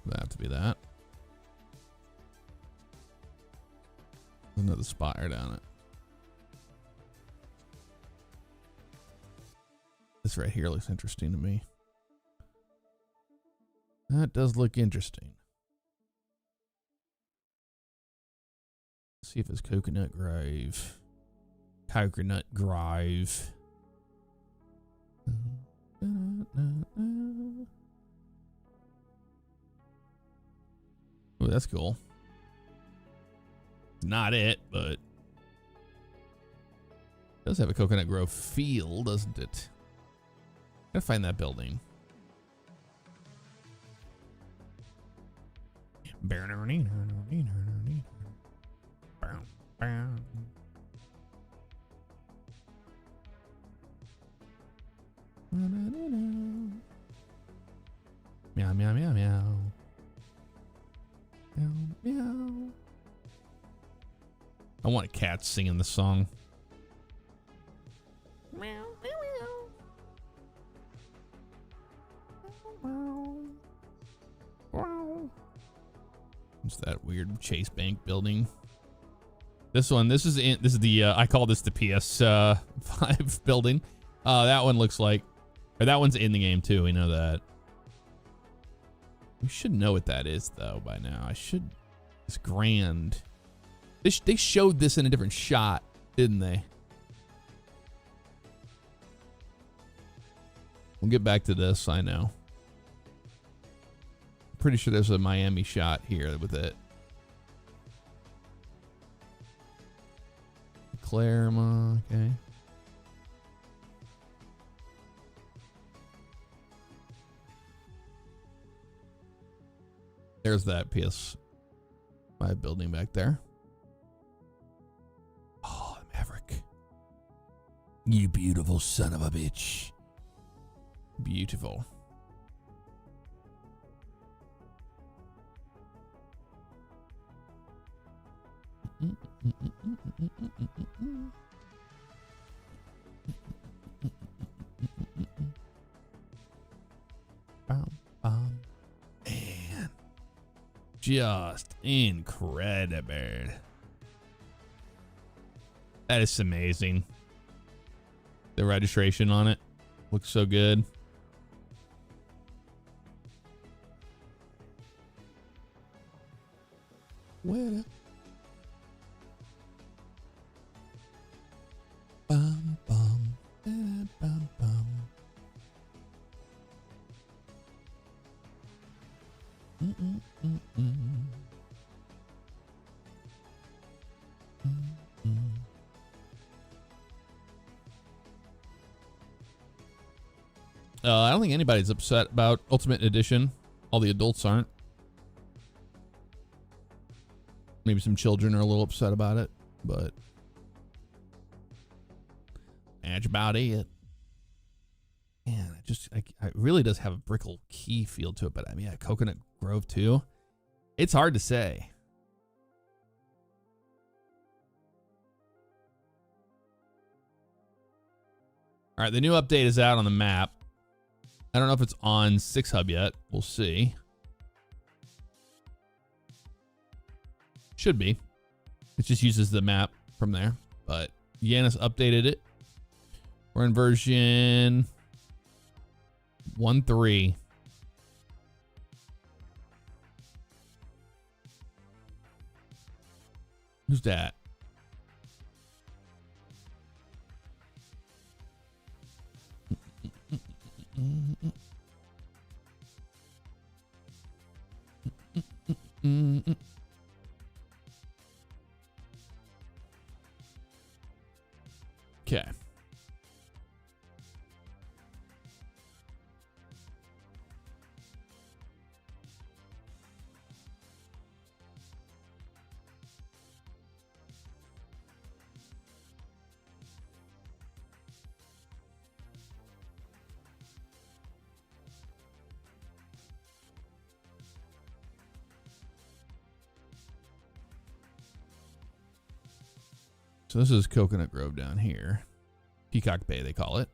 That have to be that. Another spire down it. This right here looks interesting to me. That does look interesting. Let's see if it's Coconut Grove. Coconut Grove. Oh, that's cool. Not it, but it does have a Coconut Grove feel, doesn't it? Gotta find that building. Meow, meow, meow, meow. Meow, meow. I want a cat singing the song. Meow, meow, meow. Wow. It's that weird Chase Bank building. This is the I call this the PS5 building. That one looks like, or that one's in the game too. We know that. We should know what that is though by now. It's grand. They showed this in a different shot, didn't they? We'll get back to this, I know. Pretty sure there's a Miami shot here with it. Claremont, okay. There's that PS5 building back there. Oh, Maverick. You beautiful son of a bitch. Beautiful. Man, just incredible. That is amazing. The registration on it looks so good. Where? Bum bum bum bum. I don't think anybody's upset about Ultimate Edition. All the adults aren't. Maybe some children are a little upset about it, but that's about it. Man, it really does have a Brickle Key feel to it, but I mean, Coconut Grove too. It's hard to say. All right, the new update is out on the map. I don't know if it's on 6 Hub yet. We'll see. Should be. It just uses the map from there. But Yanis updated it. We're in version 1.3. Who's that? Okay. So this is Coconut Grove down here. Peacock Bay, they call it.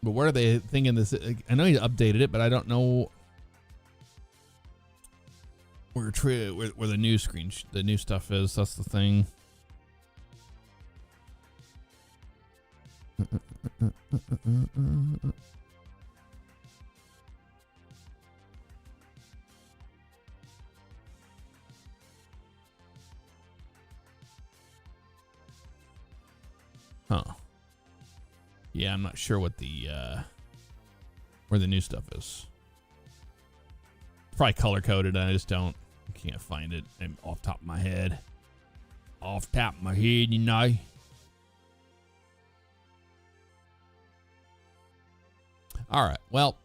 But what are they thinking this? I know he updated it, but I don't know where the new screen, the new stuff is. That's the thing. Huh. Yeah, I'm not sure what the where the new stuff is. Probably color coded. I just can't find it. I'm off top of my head. Off top of my head, you know. All right. Well,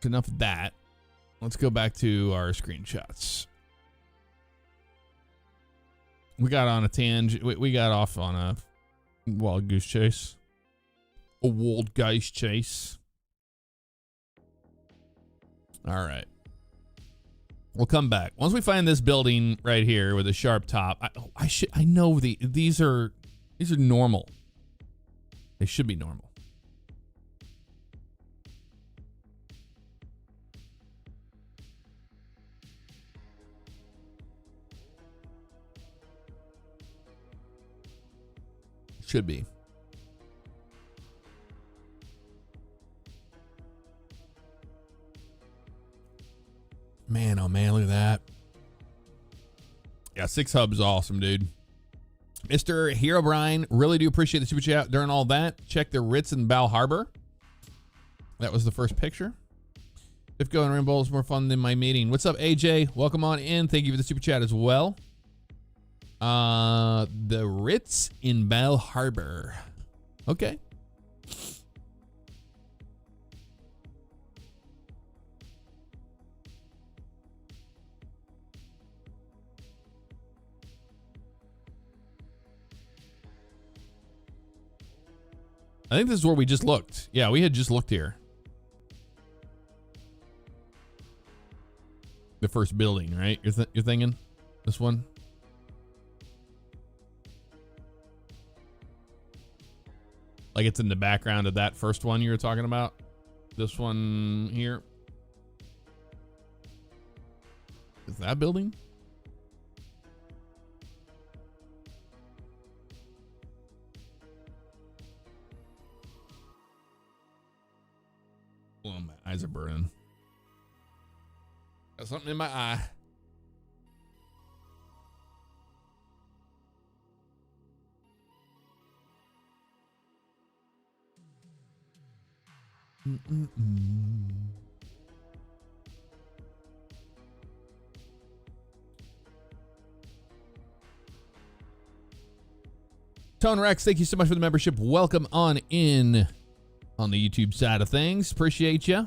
enough of that. Let's go back to our screenshots. We got on a tangent. We got off on a wild goose chase. A wild goose chase. All right. We'll come back. Once we find this building right here with a sharp top, I know these are normal. They should be normal. Should be. Man, oh man, look at that. Yeah, 6 hubs, awesome, dude. Mr. Hero Brian, really do appreciate the super chat during all that. Check the Ritz in Bal Harbor. That was the first picture. If going Rainbow is more fun than my meeting. What's up, AJ? Welcome on in. Thank you for the super chat as well. The Ritz in Bal Harbor. Okay. I think this is where we just looked. Yeah, we had just looked here. The first building, right? You're thinking this one? Like it's in the background of that first one you were talking about? This one here? Is that building? Oh, my eyes are burning. Got something in my eye. Tone Rex, thank you so much for the membership. Welcome on in on the YouTube side of things. Appreciate you.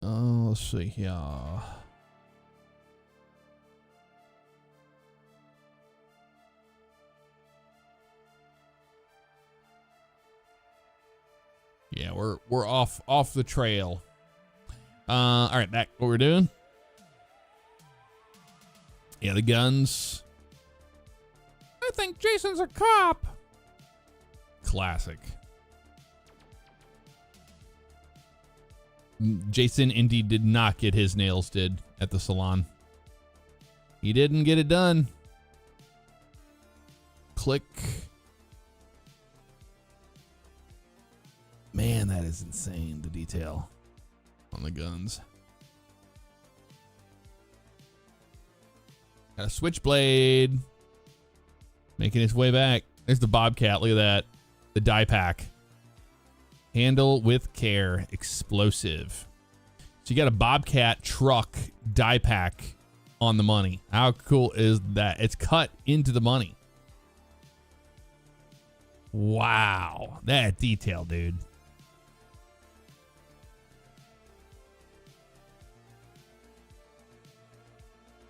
Oh, let's see here. Yeah, we're off the trail. All right, back what we're doing. Yeah, the guns. I think Jason's a cop. Classic. Jason indeed did not get his nails did at the salon. He didn't get it done. Click. Man, that is insane, the detail on the guns. Got a switchblade making its way back. There's the Bobcat. Look at that. The die pack. Handle with care. Explosive. So you got a Bobcat truck die pack on the money. How cool is that? It's cut into the money. Wow. That detail, dude.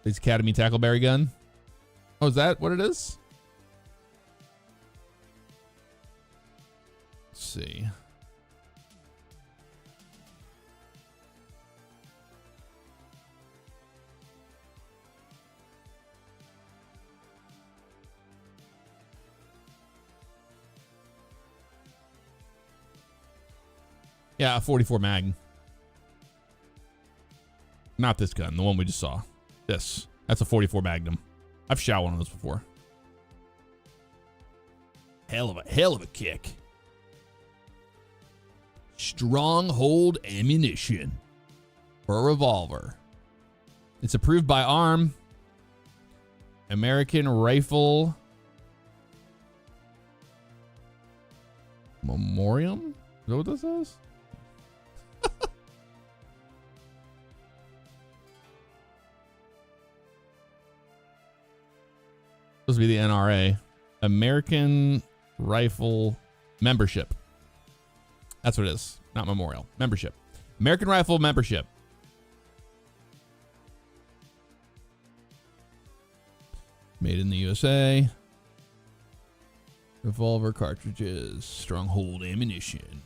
This Academy Tackleberry gun. Oh, is that what it is? Let's see. Yeah, a 44 mag. Not this gun, the one we just saw. This. That's a 44 Magnum. I've shot one of those before. Hell of a kick. Stronghold ammunition for a revolver. It's approved by ARM. American Rifle Memoriam? Is that what this is? Supposed to be the NRA. American Rifle Membership. That's what it is. Not memorial. Membership. American Rifle Membership. Made in the USA. Revolver cartridges. Stronghold ammunition.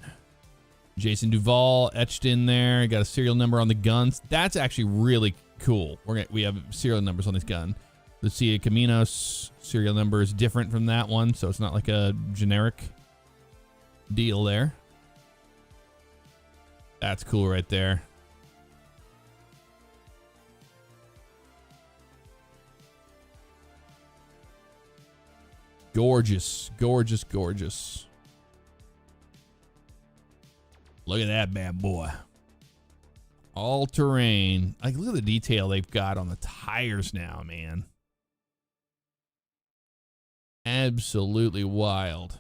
Jason Duvall etched in there. Got a serial number on the guns. That's actually really cool. We have serial numbers on this gun. The Cia Caminos serial number is different from that one, so it's not like a generic deal there. That's cool right there. Gorgeous, gorgeous, gorgeous. Look at that bad boy. All terrain. Like, look at the detail they've got on the tires now, man. Absolutely wild.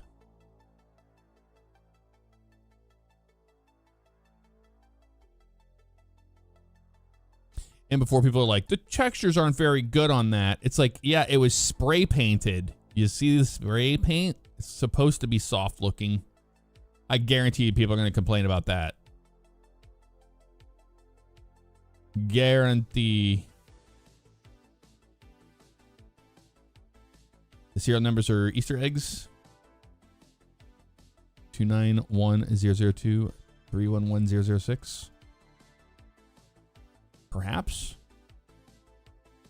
And before people are like, the textures aren't very good on that. It's like, yeah, it was spray painted. You see the spray paint? It's supposed to be soft looking. I guarantee you people are going to complain about that. Guarantee. The serial numbers are Easter eggs. 291002 311006. Perhaps.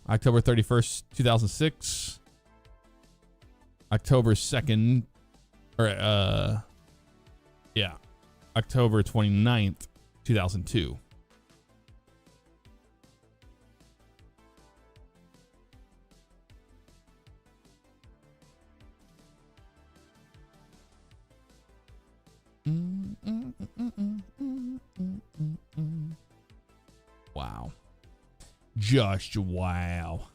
October 31st, 2006. October 2nd. Or, yeah. October 29th, 2002. Wow. Just wow.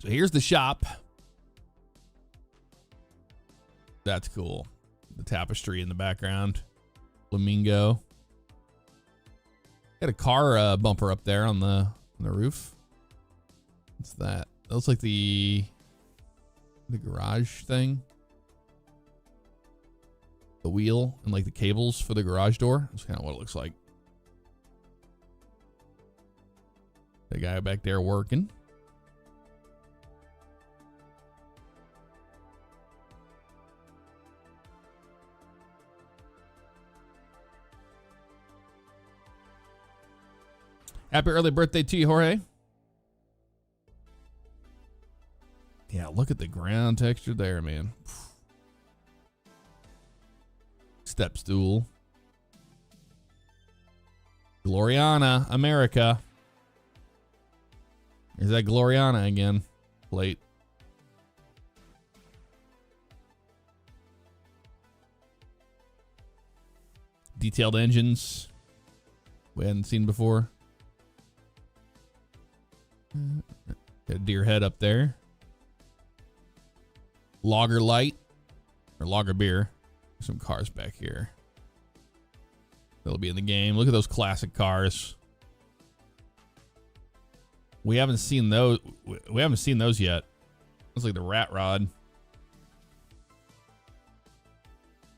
So here's the shop. That's cool. The tapestry in the background. Flamingo. Got a car bumper up there on the roof. What's that? That looks like the garage thing. The wheel and like the cables for the garage door. That's kind of what it looks like. The guy back there working. Happy early birthday to you, Jorge. Yeah, look at the ground texture there, man. Step stool. Gloriana, America. There's that Gloriana again. Plate. Detailed engines we hadn't seen before. Got a deer head up there. Lager light or lager beer. Some cars back here. They'll be in the game. Look at those classic cars. We haven't seen those. We haven't seen those yet. Looks like the Rat Rod.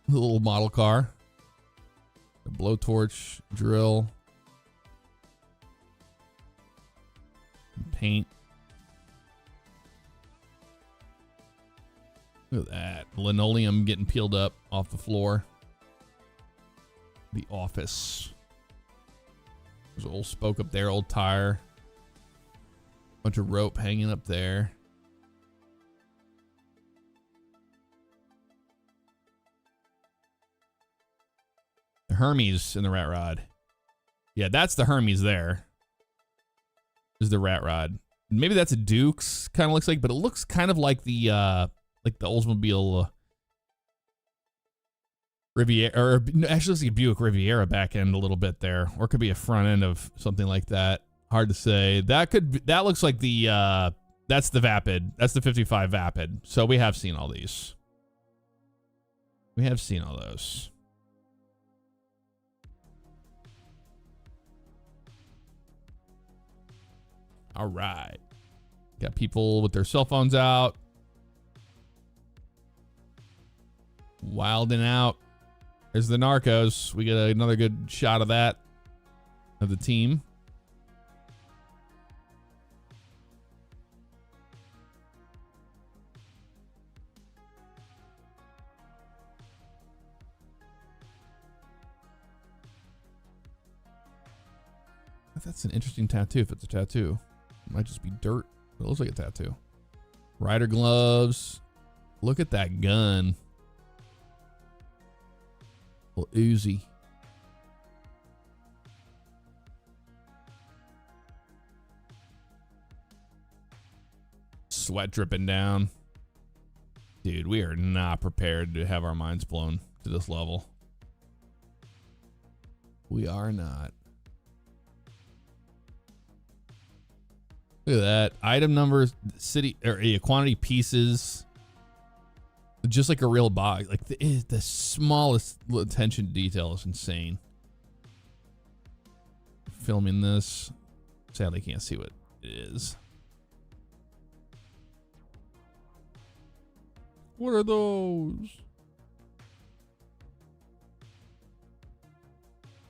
The little model car. The blowtorch drill. Paint. Look at that. Linoleum getting peeled up off the floor. The office. There's an old spoke up there, old tire. Bunch of rope hanging up there. The Hermes in the Rat Rod. Yeah, that's the Hermes there. Is the Rat Rod. Maybe that's a Duke's, kind of looks like, but it looks kind of like the Oldsmobile Riviera, or actually looks like a Buick Riviera back end a little bit there, or it could be a front end of something like that. Hard to say. That looks like the that's the Vapid. That's the 55 Vapid. So we have seen all these. We have seen all those. All right. Got people with their cell phones out. Wilding out. There's the Narcos. We get another good shot of that. Of the team. That's an interesting tattoo if it's a tattoo. It might just be dirt. It looks like a tattoo. Rider gloves. Look at that gun. Little Uzi. Sweat dripping down. Dude, we are not prepared to have our minds blown to this level. We are not. Look at that. Item numbers, city, or quantity pieces. Just like a real box. Like the smallest attention to detail is insane. Filming this. Sadly, can't see what it is. What are those?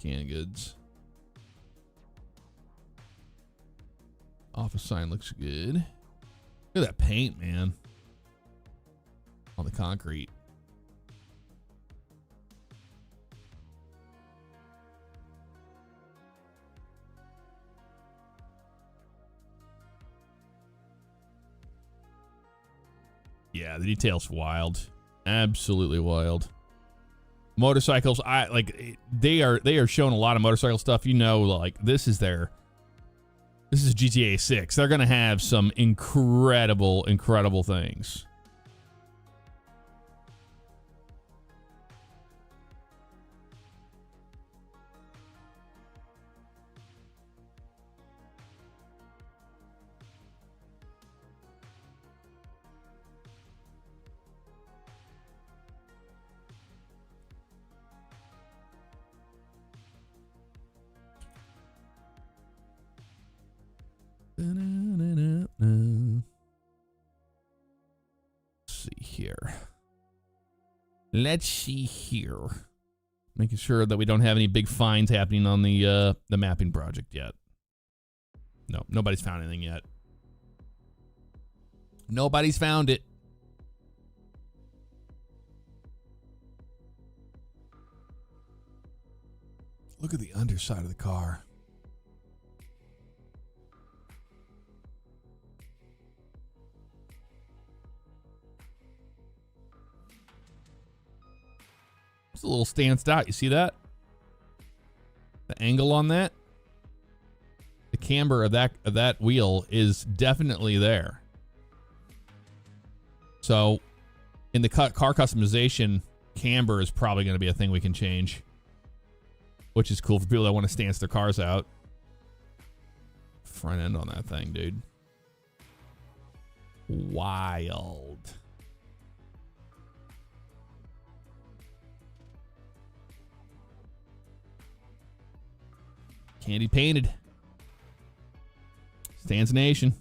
Canned goods. Office sign looks good. Look at that paint, man. On the concrete. Yeah, the detail's wild. Absolutely wild. Motorcycles, they are showing a lot of motorcycle stuff. You know, like this is GTA 6. They're going to have some incredible things. Let's see here. Making sure that we don't have any big finds happening on the mapping project yet. No, nobody's found anything yet. Nobody's found it. Look at the underside of the car. It's a little stanced out. You see that? The angle on that? camber of that wheel is definitely there. So in the car customization, camber is probably going to be a thing we can change, which is cool for people that want to stance their cars out. Front end on that thing, dude. Wild. Candy painted. Stands nation.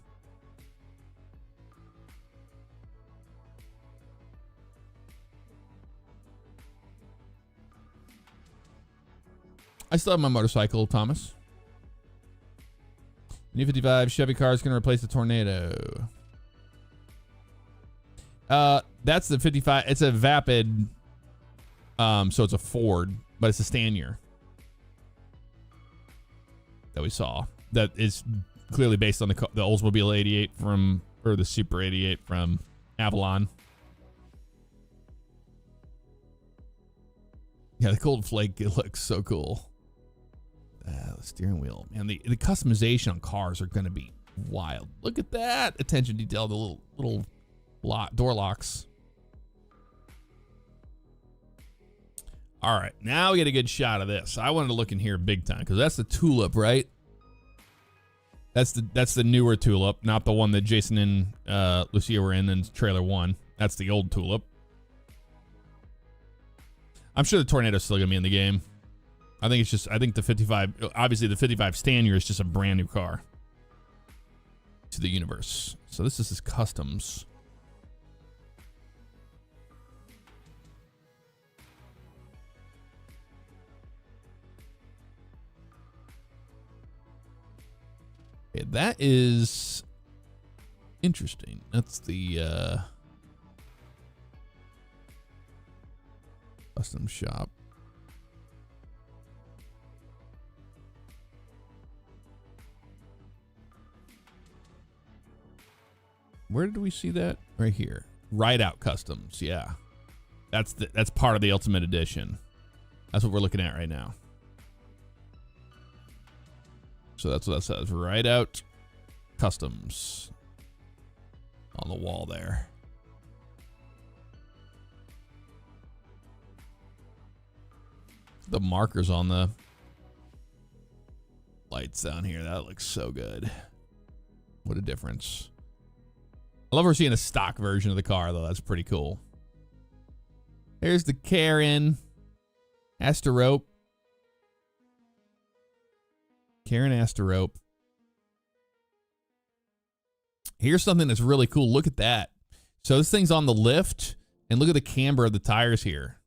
I still have my motorcycle, Thomas. New 55 Chevy car is going to replace the Tornado. That's the 55. It's a Vapid. So it's a Ford, but it's a Stanier that we saw. That is clearly based on the Oldsmobile 88 or the Super 88 from Avalon. Yeah, the Cold Flake, it looks so cool. The steering wheel, man, the customization on cars are going to be wild. Look at that attention detail, the little door locks. All right, now we get a good shot of this. I wanted to look in here big time because that's the Tulip, right? That's the newer Tulip, not the one that Jason and Lucia were in trailer 1. That's the old Tulip. I'm sure the Tornado's still gonna be in the game. I think the 55, obviously the 55 Stanier is just a brand new car to the universe. So this is his customs. Okay, that is interesting. That's the custom shop. Where did we see that? Right here. Ride Out Customs. Yeah. That's part of the Ultimate Edition. That's what we're looking at right now. So that's what that says. Ride Out Customs. On the wall there. The markers on the lights down here. That looks so good. What a difference. I love we're seeing a stock version of the car, though. That's pretty cool. There's the Karen Asterope. Karen Asterope. Here's something that's really cool. Look at that. So this thing's on the lift, and look at the camber of the tires here.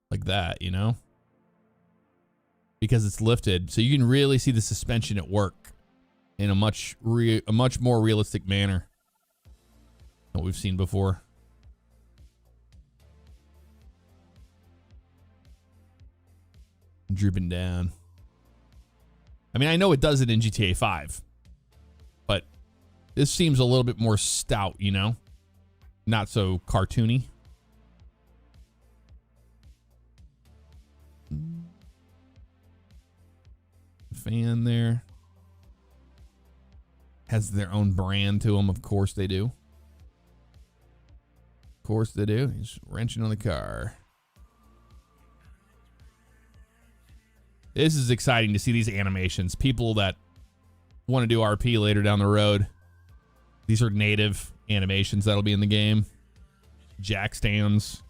Like that, you know? Because it's lifted, so you can really see the suspension at work in a much more realistic manner than what we've seen before. Drooping down. I mean, I know it does it in GTA 5, but this seems a little bit more stout, you know? Not so cartoony. Fan there. Has their own brand to them. Of course they do. Of course they do. He's wrenching on the car. This is exciting to see these animations. People that want to do RP later down the road. These are native animations that'll be in the game. Jack stands.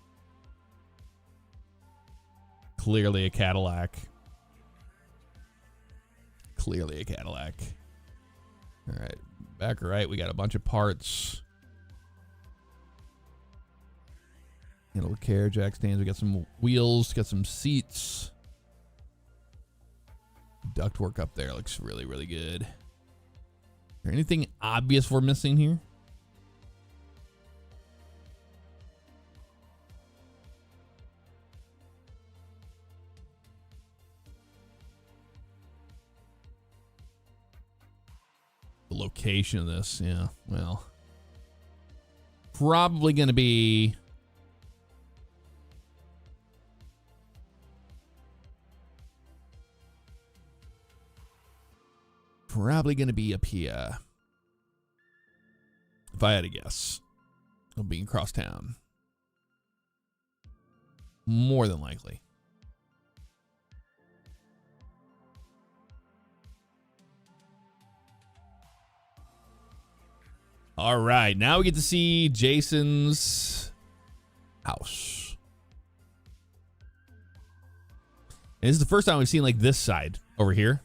Clearly a Cadillac. Clearly a Cadillac. All right, back right, we got a bunch of parts. Handle care, jack stands. We got some wheels, got some seats. Ductwork up there looks really, really good. Is there anything obvious we're missing here? The location of this, yeah, well, probably going to be probably going to be up here. If I had to guess. It'll be across town. More than likely. All right, now we get to see Jason's house. And this is the first time we've seen like this side over here.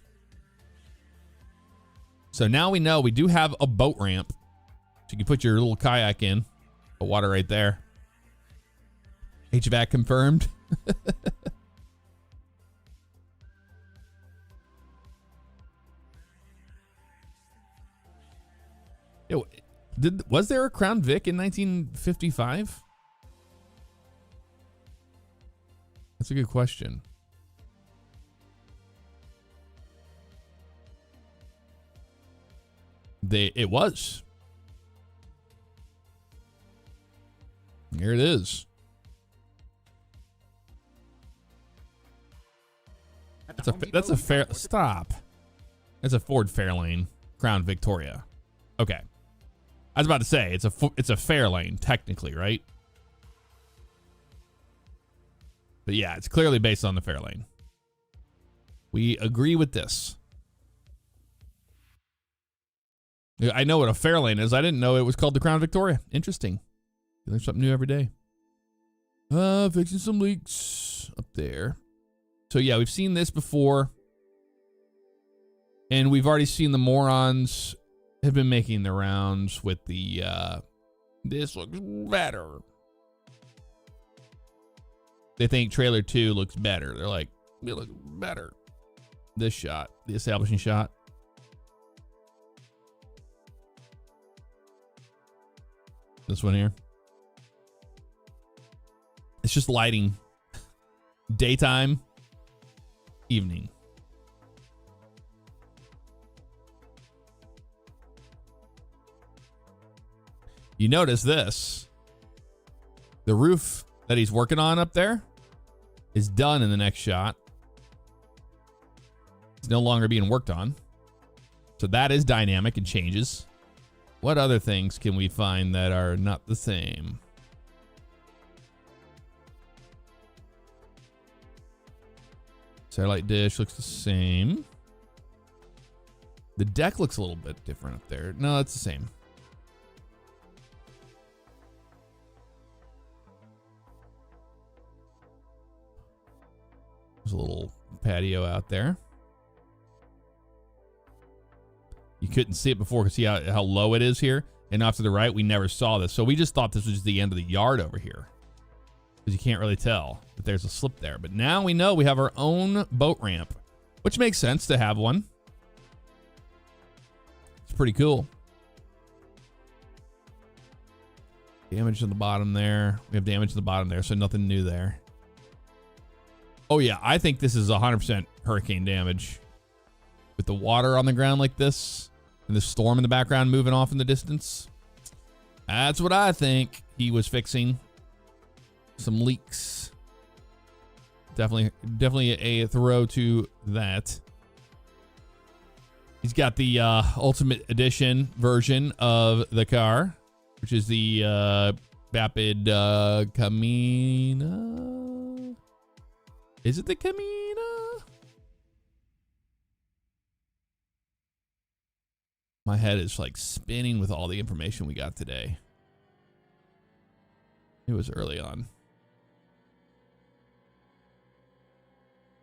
So now we know we do have a boat ramp. So you can put your little kayak in. The water right there. HVAC confirmed. Yo, was there a Crown Vic in 1955? That's a good question. It was. Here it is. That's a fair stop. That's a Ford Fairlane Crown Victoria. Okay. I was about to say it's a Fairlane technically, right? But yeah, it's clearly based on the Fairlane. We agree with this. I know what a Fairlane is. I didn't know it was called the Crown Victoria. Interesting. You learn something new every day. Fixing some leaks up there. So yeah, we've seen this before. And we've already seen the morons have been making the rounds with the, this looks better. They think trailer 2 looks better. They're like, it looks better. This shot, the establishing shot. This one here. It's just lighting. Daytime, evening. You notice this. The roof that he's working on up there is done in the next shot. It's no longer being worked on. So that is dynamic and changes. What other things can we find that are not the same? Satellite dish looks the same. The deck looks a little bit different up there. No, it's the same. There's a little patio out there. You couldn't see it before because see how low it is here. And off to the right, we never saw this. So we just thought this was just the end of the yard over here. Because you can't really tell that there's a slip there. But now we know we have our own boat ramp. Which makes sense to have one. It's pretty cool. Damage on the bottom there. We have damage on the bottom there, so nothing new there. Oh yeah, I think this is 100% hurricane damage. With the water on the ground like this. And the storm in the background moving off in the distance. That's what I think he was fixing. Some leaks. Definitely a throw to that. He's got the Ultimate Edition version of the car, which is the Vapid Camina. Is it the Camina? My head is like spinning with all the information we got today. It was early on.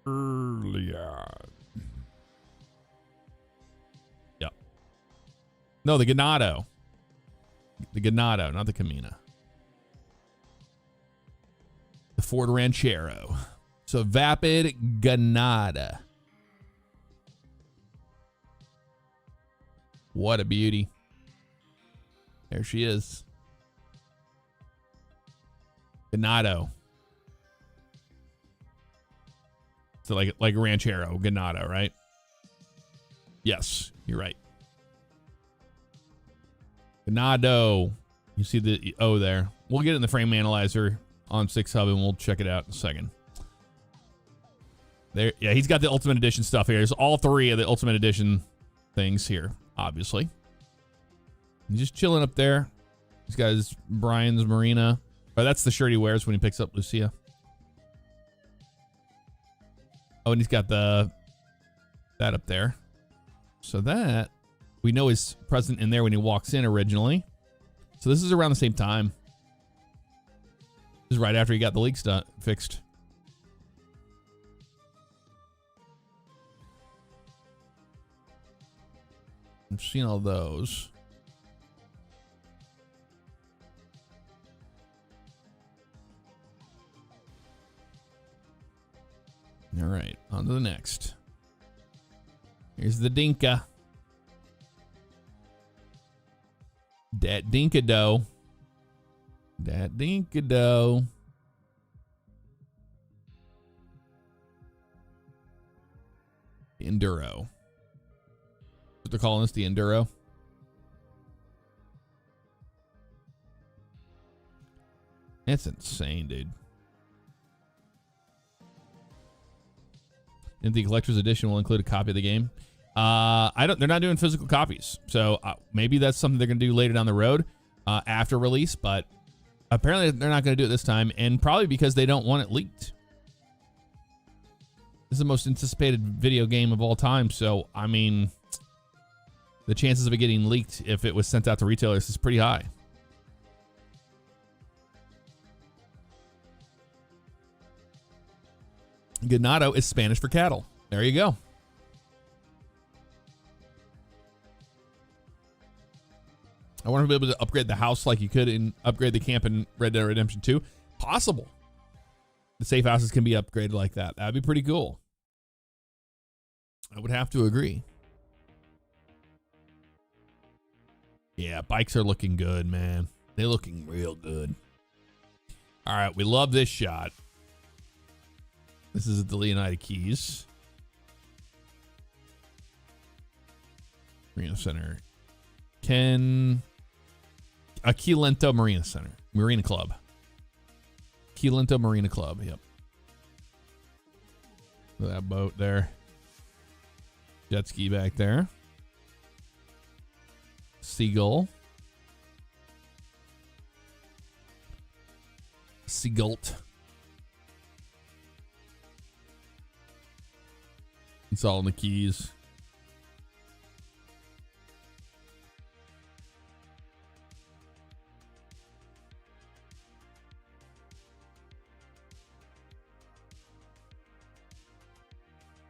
Early on. Yep. No, the Ganado. The Ganado, not the Camina. The Ford Ranchero. So Vapid Ganada. What a beauty. There she is. Ganado. So like Ranchero, Ganado, right? Yes, you're right. Ganado. You see the O there. We'll get it in the frame analyzer on 6 Hub and we'll check it out in a second. There, yeah, he's got the Ultimate Edition stuff here. There's all 3 of the Ultimate Edition things here, obviously. He's just chilling up there. He's got his Brian's Marina. Oh, that's the shirt he wears when he picks up Lucia. Oh, and he's got that up there. So that we know is present in there when he walks in originally. So this is around the same time. This is right after he got the leaks fixed. I've seen all those. All right, on to the next. Here's the Dinka. Dat Dinka dough. Dat Dinka dough. Enduro. What they're calling this, the Enduro. It's insane, dude. And the collector's edition will include a copy of the game. They're not doing physical copies. So maybe that's something they're going to do later down the road after release. But apparently they're not going to do it this time. And probably because they don't want it leaked. This is the most anticipated video game of all time. So, I mean, the chances of it getting leaked if it was sent out to retailers is pretty high. Ganado is Spanish for cattle. There you go. I want to be able to upgrade the house like you could and upgrade the camp in Red Dead Redemption 2. Possible. The safe houses can be upgraded like that. That'd be pretty cool. I would have to agree. Yeah, bikes are looking good, man. They're looking real good. All right, we love this shot. This is at the Leonida Keys. Marina Center. Key Lento Marina Center. Marina Club. Key Lento Marina Club, yep. Look at that boat there. Jet ski back there. Seagull. Seagult. It's all in the Keys.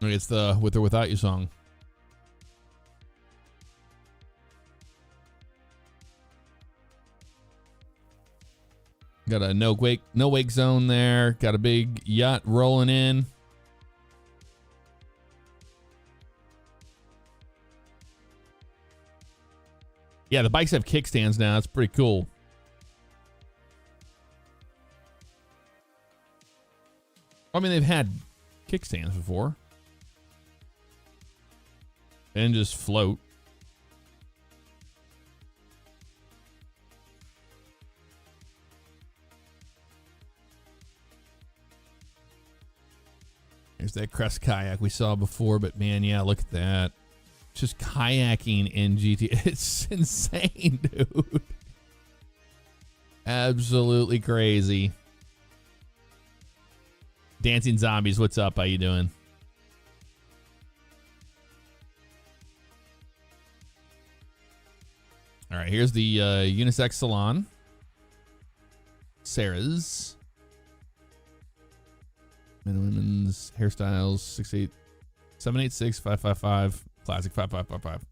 It's the With or Without You song. Got a no wake zone there. Got a big yacht rolling in. Yeah, the bikes have kickstands now. That's pretty cool. I mean, they've had kickstands before. And just float. There's that Crest kayak we saw before, but man, yeah, look at that. Just kayaking in GT. It's insane, dude. Absolutely crazy. Dancing Zombies, what's up? How you doing? All right, here's the unisex salon. Sarah's. Men and women's hairstyles. 786-555. Classic 5555.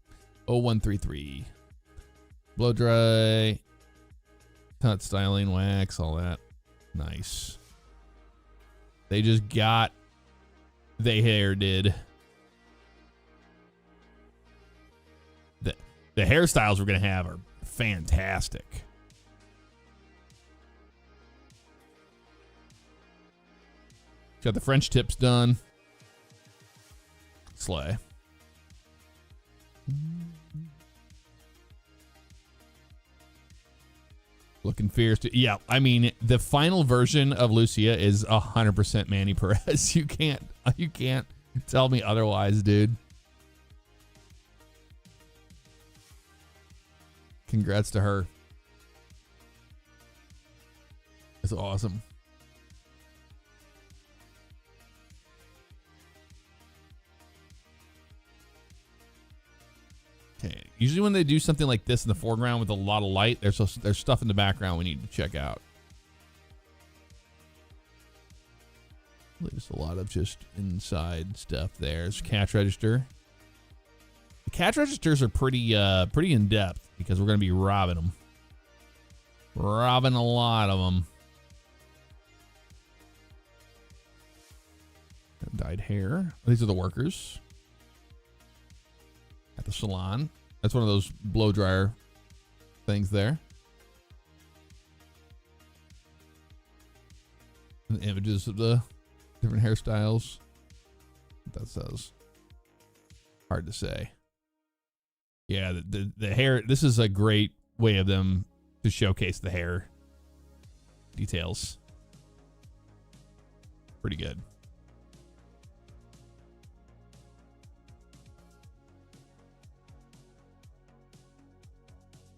0133. Blow dry. Cut styling, wax, all that. Nice. They just got the hair did. The hairstyles we're going to have are fantastic. Got the French tips done. Slay. Looking fierce. Yeah, I mean, the final version of Lucia is 100% Manny Perez. You can't tell me otherwise, dude. Congrats to her. That's awesome. Okay. Usually when they do something like this in the foreground with a lot of light, there's stuff in the background we need to check out. There's a lot of just inside stuff there. There's cash register. The cash registers are pretty in depth because we're going to be robbing them. Robbing a lot of them. Dyed hair. These are the workers at the salon. That's one of those blow dryer things there. And the images of the different hairstyles. What that says. Hard to say. Yeah, the hair. This is a great way of them to showcase the hair details. Pretty good.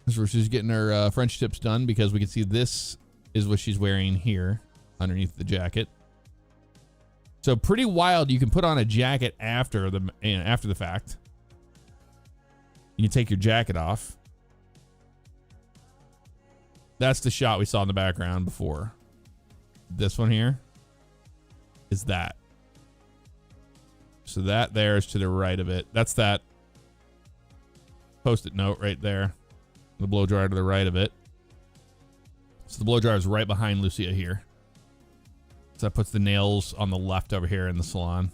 This is where she's getting her French tips done because we can see this is what she's wearing here underneath the jacket. So pretty wild. You can put on a jacket after the fact. You take your jacket off. That's the shot we saw in the background before. This one here is that. So that there is to the right of it. That's that Post-it note right there. The blow dryer to the right of it. So the blow dryer is right behind Lucia here. So that puts the nails on the left over here in the salon.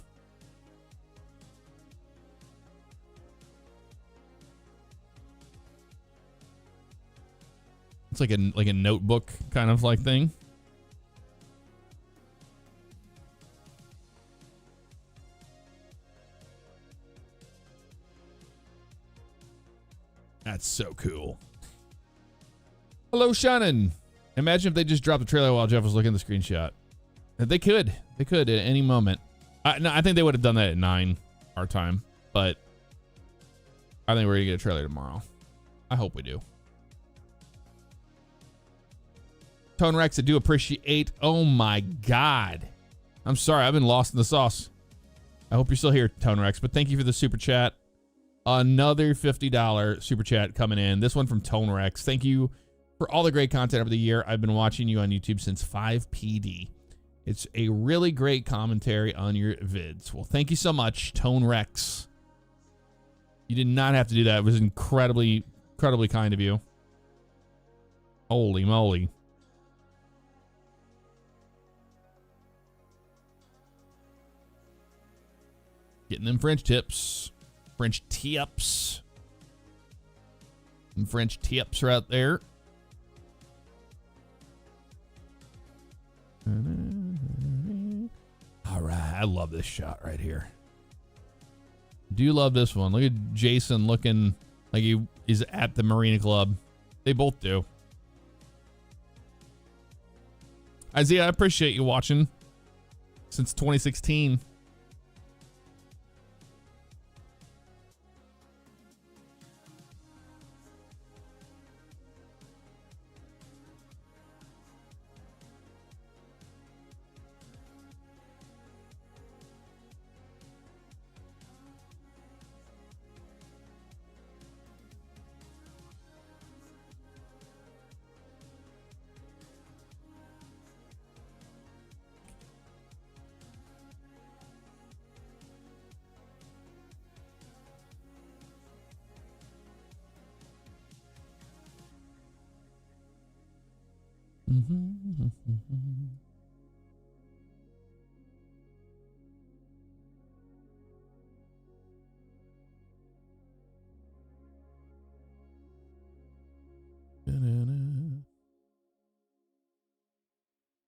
It's like a notebook kind of like thing. That's so cool. Hello, Shannon. Imagine if they just dropped the trailer while Jeff was looking at the screenshot. They could at any moment. No, I think they would have done that at 9 our time, but I think we're gonna get a trailer tomorrow. I hope we do. Tone Rex, I do appreciate. Oh my God. I'm sorry, I've been lost in the sauce. I hope you're still here, Tone Rex, but thank you for the super chat. Another $50 super chat coming in. This one from Tone Rex. Thank you for all the great content over the year. I've been watching you on YouTube since 5PD. It's a really great commentary on your vids. Well, thank you so much, Tone Rex. You did not have to do that. It was incredibly kind of you. Holy moly. Getting them French tips. French tips. Some French tips right there. All right. I love this shot right here. Do love this one. Look at Jason looking like he is at the Marina Club. They both do. Isaiah, I appreciate you watching since 2016.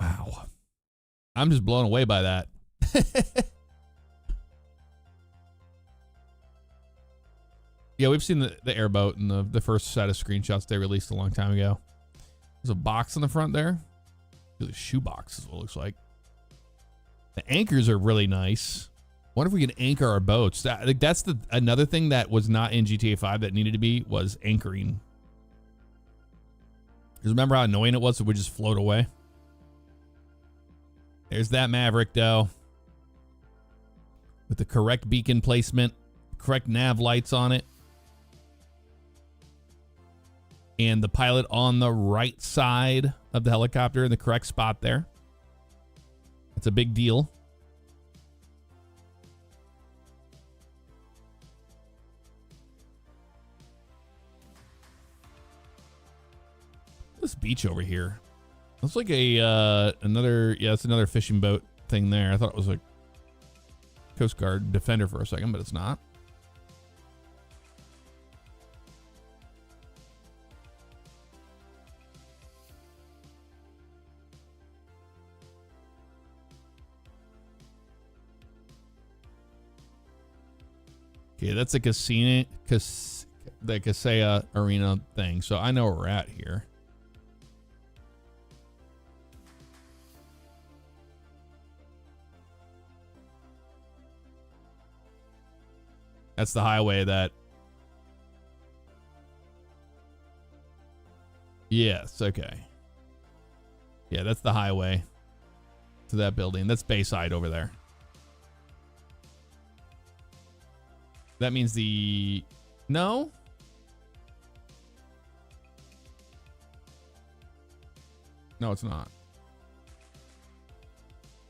Wow. I'm just blown away by that. Yeah, we've seen the airboat and the first set of screenshots they released a long time ago. There's a box on the front there. A shoebox is what it looks like. The anchors are really nice. Wonder if we can anchor our boats. That's another thing that was not in GTA 5 that needed to be was anchoring. Because remember how annoying it was? It would just float away. There's that Maverick, though. With the correct beacon placement, correct nav lights on it. And the pilot on the right side of the helicopter in the correct spot there. That's a big deal. This beach over here. Looks like a another, yeah, it's another fishing boat thing there. I thought it was a Coast Guard Defender for a second, but it's not. Okay, that's a casino, the Kaseya Arena thing. So I know where we're at here. That's the highway that... Yes, okay. Yeah, that's the highway to that building. That's Bayside over there. That means the... No? No, it's not.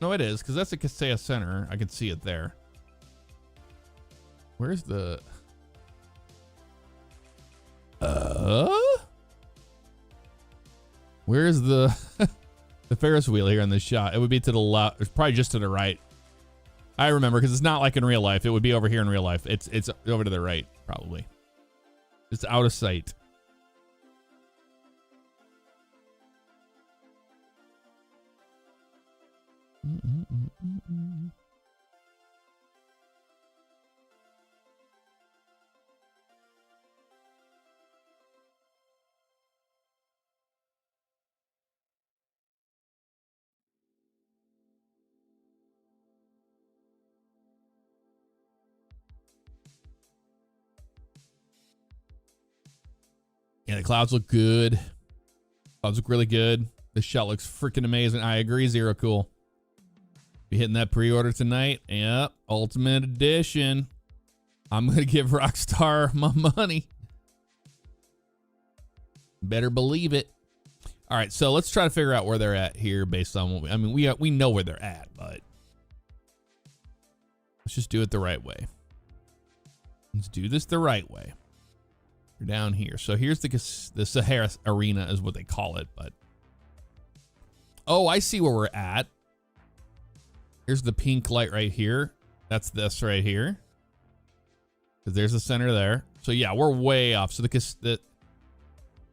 No, it is, because that's the Kaseya Center. I can see it there. Where's the... Where's the... the Ferris wheel here in this shot? It would be to the left. It's probably just to the right. I remember, because it's not like in real life. It would be over here in real life. It's over to the right, probably. It's out of sight. Yeah, the clouds look good. Clouds look really good. This shot looks freaking amazing. I agree, Zero Cool. Be hitting that pre-order tonight. Yep, Ultimate Edition. I'm going to give Rockstar my money. Better believe it. All right, so let's try to figure out where they're at here based on what we know where they're at, but let's just do it the right way. Let's do this the right way. We're down here. So here's the Sahara Arena is what they call it, but oh, I see where we're at. Here's the pink light right here. That's this right here. Because there's the center there. So yeah, we're way off. So it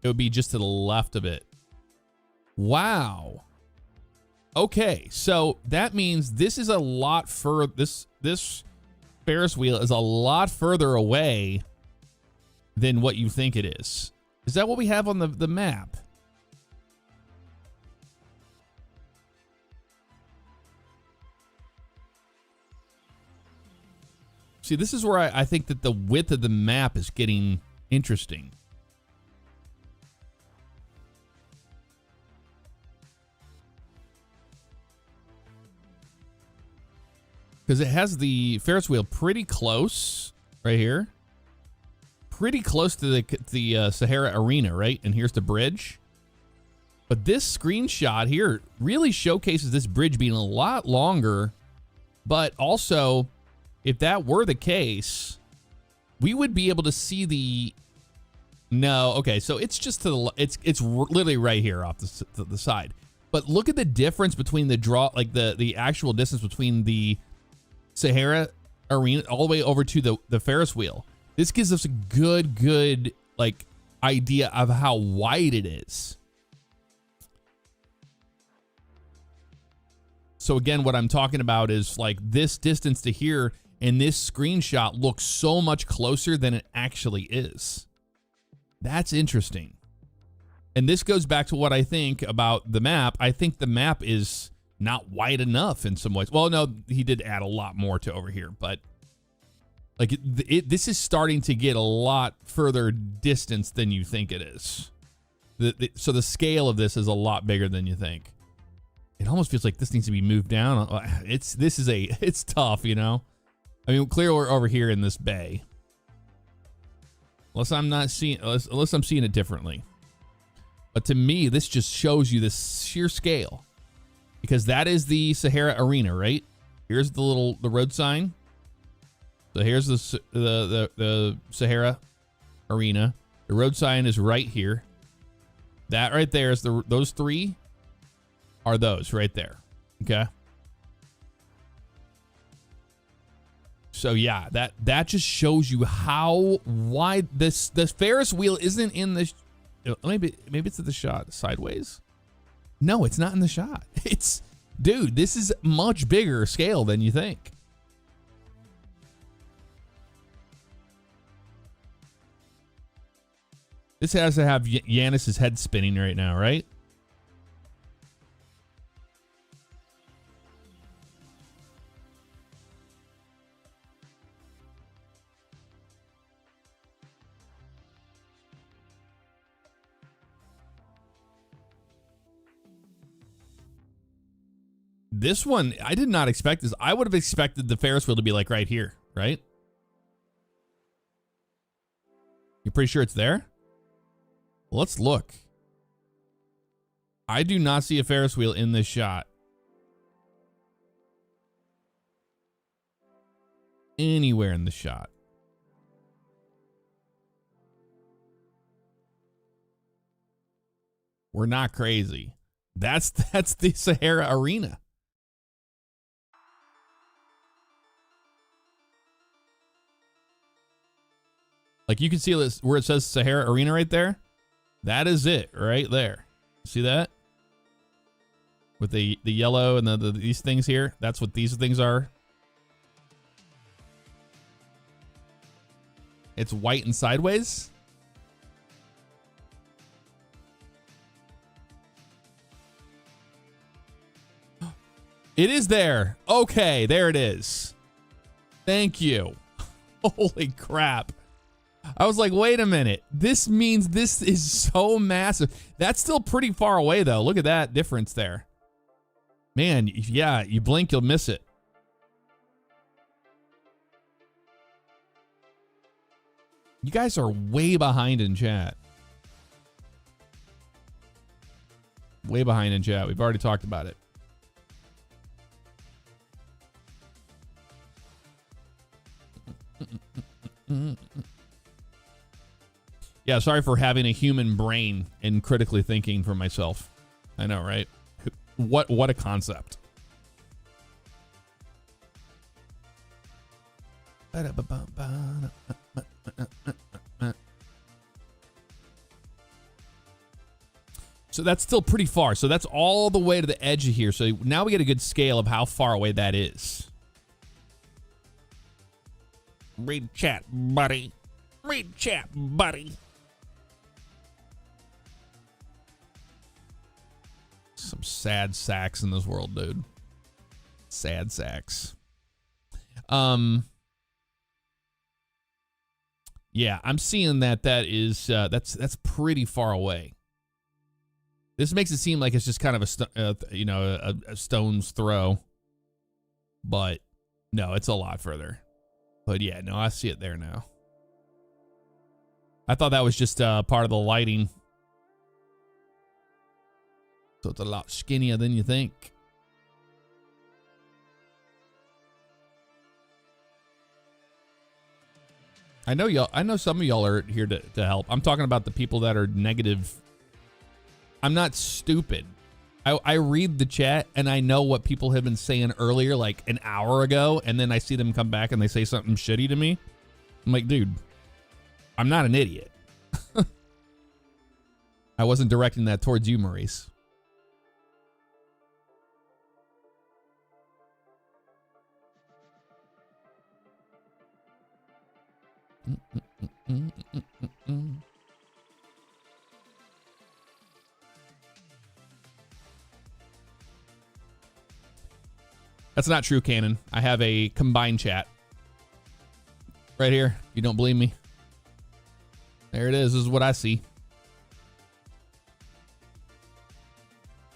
would be just to the left of it. Wow. Okay, so that means this is a lot further. This Ferris wheel is a lot further away than what you think it is. Is that what we have on the map? See, this is where I think that the width of the map is getting interesting. Because it has the Ferris wheel pretty close right here. Pretty close to the Sahara Arena, right? And here's the bridge. But this screenshot here really showcases this bridge being a lot longer. But also, if that were the case, we would be able to see the... No, okay, so it's just to the... It's literally right here off the side. But look at the difference between the draw, like the actual distance between the Sahara Arena all the way over to the Ferris wheel. This gives us a good like idea of how wide it is. So again, what I'm talking about is like this distance to here, and this screenshot looks so much closer than it actually is. That's interesting. And this goes back to what I think about the map. I think the map is not wide enough in some ways. Well, no, he did add a lot more to over here, but like this is starting to get a lot further distance than you think it is. So the scale of this is a lot bigger than you think. It almost feels like this needs to be moved down. It's tough, you know. I mean, clearly we're over here in this bay. Unless I'm seeing it differently. But to me, this just shows you the sheer scale, because that is the Sahara Arena, right? Here's the road sign. So here's the Sahara Arena. The road sign is right here. That right there is those three are those right there. Okay. So yeah, that just shows you how wide this Ferris wheel isn't in the. Maybe it's at the shot sideways. No, it's not in the shot. Dude, this is much bigger scale than you think. This has to have Yanis's head spinning right now, right? This one, I did not expect this. I would have expected the Ferris wheel to be like right here, right? You're pretty sure it's there? Let's look. I do not see a Ferris wheel in this shot. Anywhere in the shot. We're not crazy. That's the Sahara Arena. Like you can see this where it says Sahara Arena right there. That is it right there. See that? With the yellow and these things here. That's what these things are. It's white and sideways. It is there. Okay, there it is. Thank you. Holy crap. I was like, wait a minute. This means this is so massive. That's still pretty far away, though. Look at that difference there. Man, yeah, you blink, you'll miss it. You guys are way behind in chat. Way behind in chat. We've already talked about it. Yeah, sorry for having a human brain and critically thinking for myself. I know, right? What a concept. So that's still pretty far. So that's all the way to the edge of here. So now we get a good scale of how far away that is. Read chat, buddy. Read chat, buddy. Some sad sacks in this world, dude. Sad sacks. Yeah, I'm seeing that is that's pretty far away. This makes it seem like it's just kind of a stone's throw, but no, it's a lot further. But yeah, no, I see it there now. I thought that was just part of the lighting. So it's a lot skinnier than you think. I know some of y'all are here to help. I'm talking about the people that are negative. I'm not stupid. I read the chat and I know what people have been saying earlier, like an hour ago, and then I see them come back and they say something shitty to me. I'm like, dude, I'm not an idiot. I wasn't directing that towards you, Maurice. That's not true, Cannon. I have a combined chat. Right here. You don't believe me? There it is. This is what I see.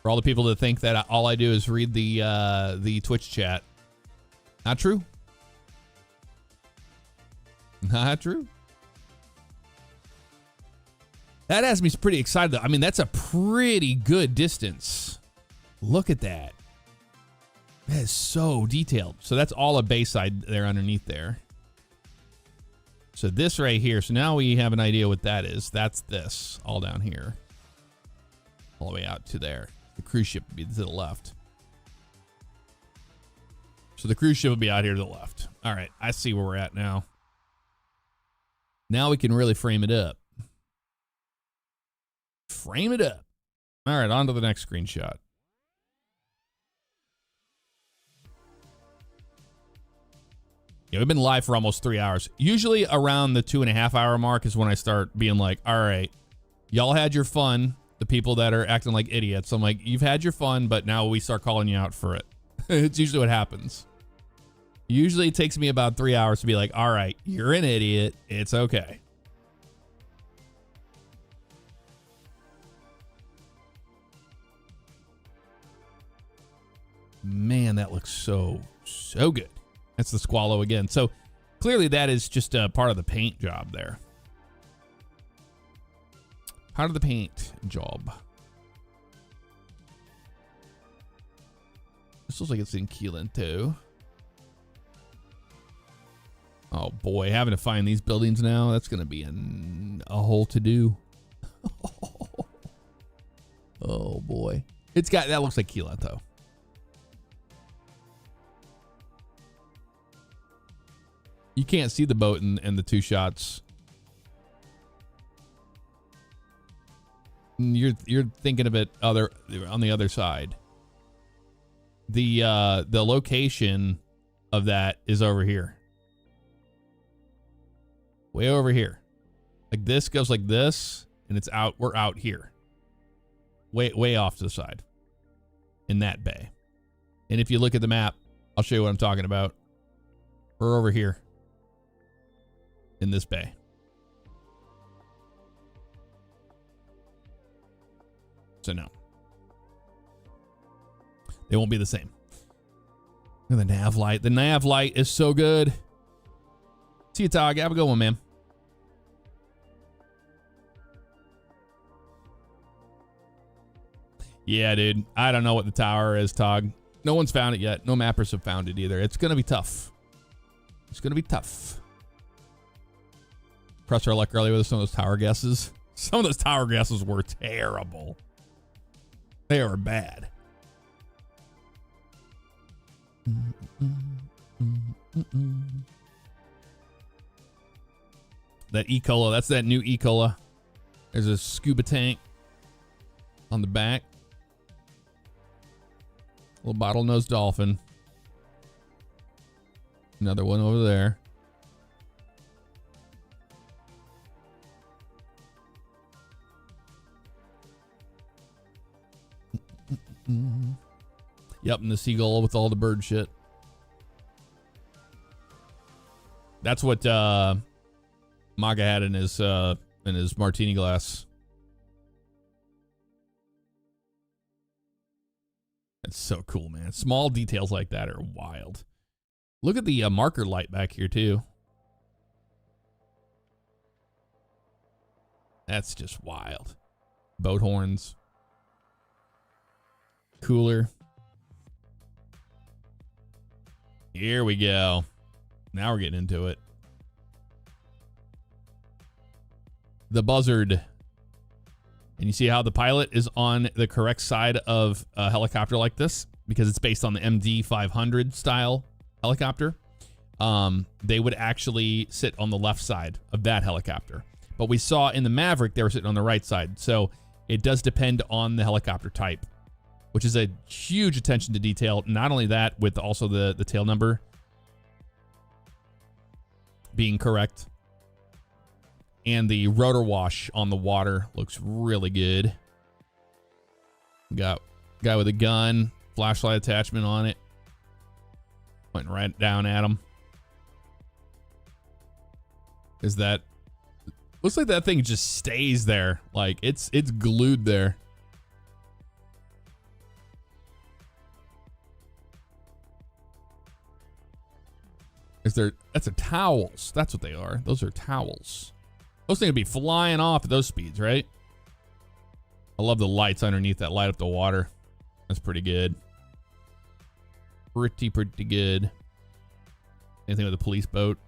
For all the people that think that all I do is read the Twitch chat. Not true. Not true. That has me pretty excited, though. I mean, that's a pretty good distance. Look at that. That is so detailed. So that's all a Bayside there underneath there. So this right here. So now we have an idea what that is. That's this all down here. All the way out to there. The cruise ship would be to the left. So the cruise ship will be out here to the left. All right. I see where we're at now. Now we can really frame it up. Frame it up. All right. On to the next screenshot. Yeah, we've been live for almost 3 hours. Usually around the 2.5 hour mark is when I start being like, all right, y'all had your fun. The people that are acting like idiots. I'm like, you've had your fun, but now we start calling you out for it. It's usually what happens. Usually it takes me about 3 hours to be like, all right, you're an idiot. It's okay. Man, that looks so good. That's the Squallow again. So clearly that is just a part of the paint job there. Part of the paint job. This looks like it's in Keelan too. Oh boy, having to find these buildings now, that's going to be a whole to-do. Oh boy. That looks like Keelan though. You can't see the boat in the two shots. You're thinking of it on the other side. The location of that is over here. Way over here. Like this goes like this, and it's out. We're out here. Way off to the side. In that bay. And if you look at the map, I'll show you what I'm talking about. We're over here. In this bay. So no. They won't be the same. And the nav light. The nav light is so good. See you, Tog. Have a good one, man. Yeah, dude. I don't know what the tower is, Tog. No one's found it yet. No mappers have found it either. It's going to be tough. It's going to be tough. Pressed our luck earlier with some of those tower guesses. Some of those tower guesses were terrible. They were bad. That E-Cola, that's that new E-Cola. There's a scuba tank on the back. Little bottlenose dolphin. Another one over there. Yep, and the seagull with all the bird shit. That's what Maga had in his martini glass. That's so cool, man. Small details like that are wild. Look at the marker light back here too. That's just wild. Boat horns. Cooler. Here we go. Now we're getting into it. The buzzard. And you see how the pilot is on the correct side of a helicopter like this because it's based on the MD-500 style helicopter. They would actually sit on the left side of that helicopter. But we saw in the Maverick, they were sitting on the right side. So it does depend on the helicopter type, which is a huge attention to detail. Not only that, with also the tail number being correct. And the rotor wash on the water looks really good. Got a guy with a gun, flashlight attachment on it. Pointing right down at him. Is that... Looks like that thing just stays there. Like, it's glued there. That's a towels. That's what they are. Those are towels. Those things would be flying off at those speeds, right? I love the lights underneath that light up the water. That's pretty good. Pretty good. Anything with a police boat?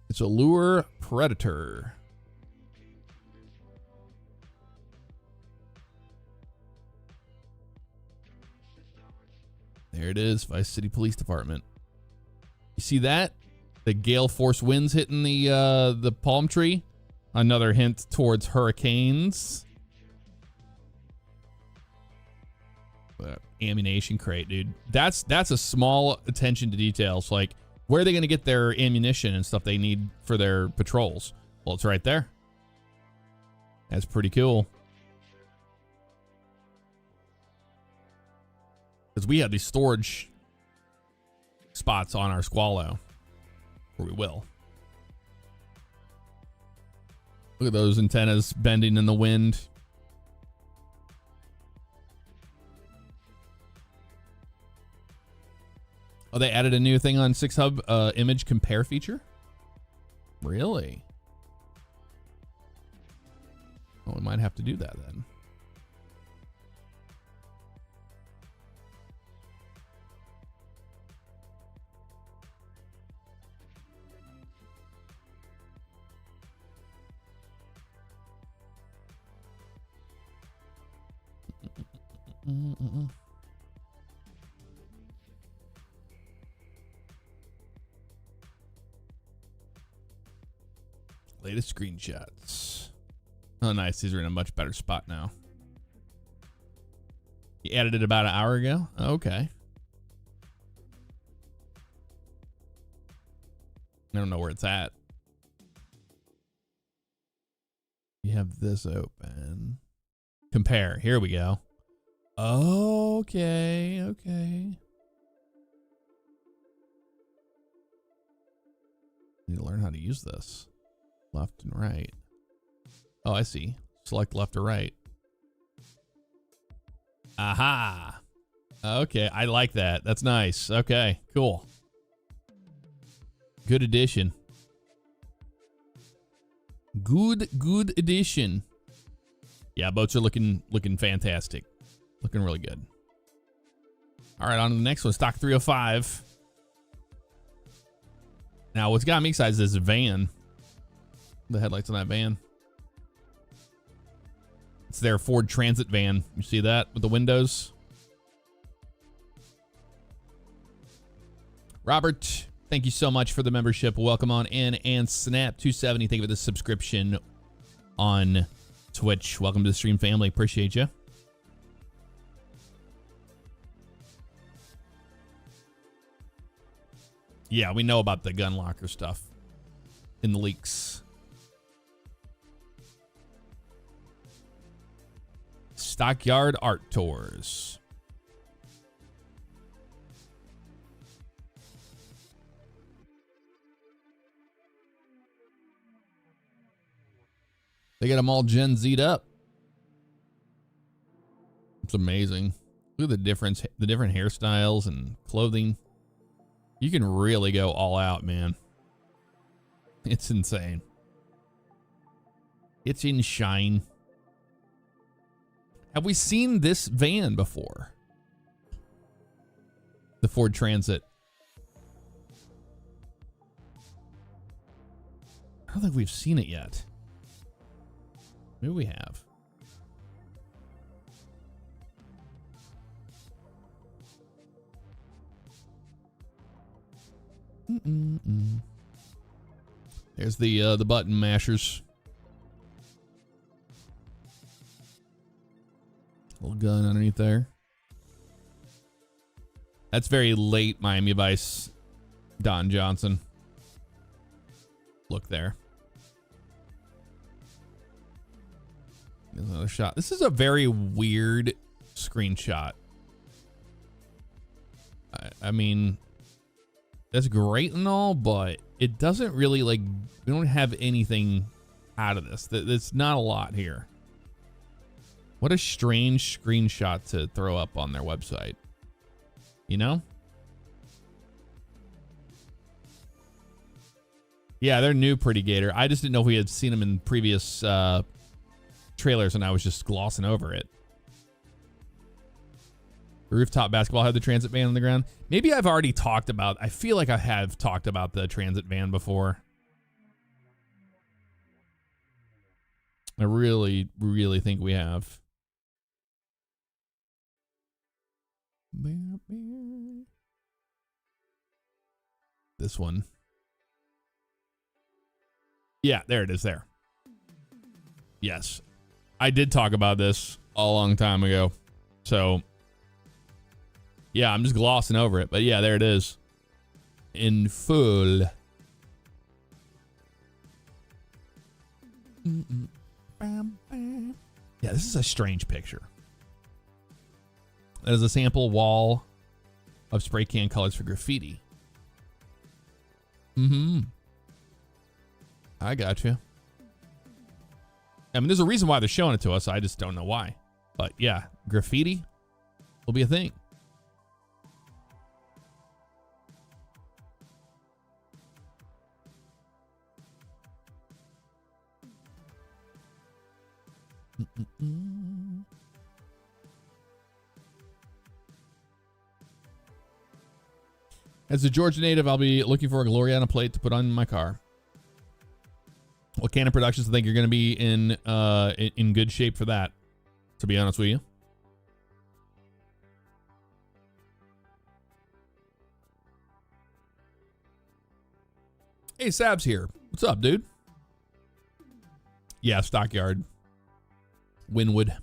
It's a lure predator. There it is, Vice City Police Department. You see that? The gale force winds hitting the palm tree. Another hint towards hurricanes. Ammunition crate, dude. That's a small attention to details. Like, where are they going to get their ammunition and stuff they need for their patrols? Well, it's right there. That's pretty cool. Because we have these storage spots on our Squallow. Or we will. Look at those antennas bending in the wind. Oh, they added a new thing on 6Hub, image compare feature? Really? Well, we might have to do that then. Latest screenshots. Oh, nice. These are in a much better spot now. You added it about an hour ago? Okay. I don't know where it's at. You have this open. Compare. Here we go. Okay. Need to learn how to use this. Left and right. Oh, I see. Select left or right. Aha. Okay, I like that. That's nice. Okay, cool. Good addition. Good addition. Yeah, boats are looking fantastic. Looking really good. All right, on to the next one. Stock 305. Now, what's got me excited is this van. The headlights on that van. It's their Ford Transit van. You see that with the windows? Robert, thank you so much for the membership. Welcome on in. And Snap270, thank you for the subscription on Twitch. Welcome to the stream family. Appreciate you. Yeah, we know about the gun locker stuff in the leaks. Stockyard Art Tours. They got them all Gen Z'd up. It's amazing. Look at the different hairstyles and clothing. You can really go all out, man. It's insane. It's in shine. Have we seen this van before? The Ford Transit. I don't think we've seen it yet. Maybe we have. There's the button mashers. Little gun underneath there. That's very late Miami Vice, Don Johnson. Look there. There's another shot. This is a very weird screenshot. I mean, that's great and all, but it doesn't really, like, we don't have anything out of this. There's not a lot here. What a strange screenshot to throw up on their website. You know? Yeah, they're new, Pretty Gator. I just didn't know if we had seen them in previous trailers, and I was just glossing over it. Rooftop basketball had the transit van on the ground. Maybe I've already talked about, I feel like I have talked about the transit van before. I really, really think we have. This one. Yeah, there it is there. Yes. I did talk about this a long time ago. So, yeah, I'm just glossing over it. But yeah, there it is. In full. Yeah, this is a strange picture. That is a sample wall of spray can colors for graffiti. I got you. I mean, there's a reason why they're showing it to us. I just don't know why. But yeah, graffiti will be a thing. As a Georgia native, I'll be looking for a Gloriana plate to put on my car. What Canon Productions think you're going to be in good shape for that, to be honest with you. Hey, Sab's here. What's up, dude? Yeah, Stockyard. Winwood.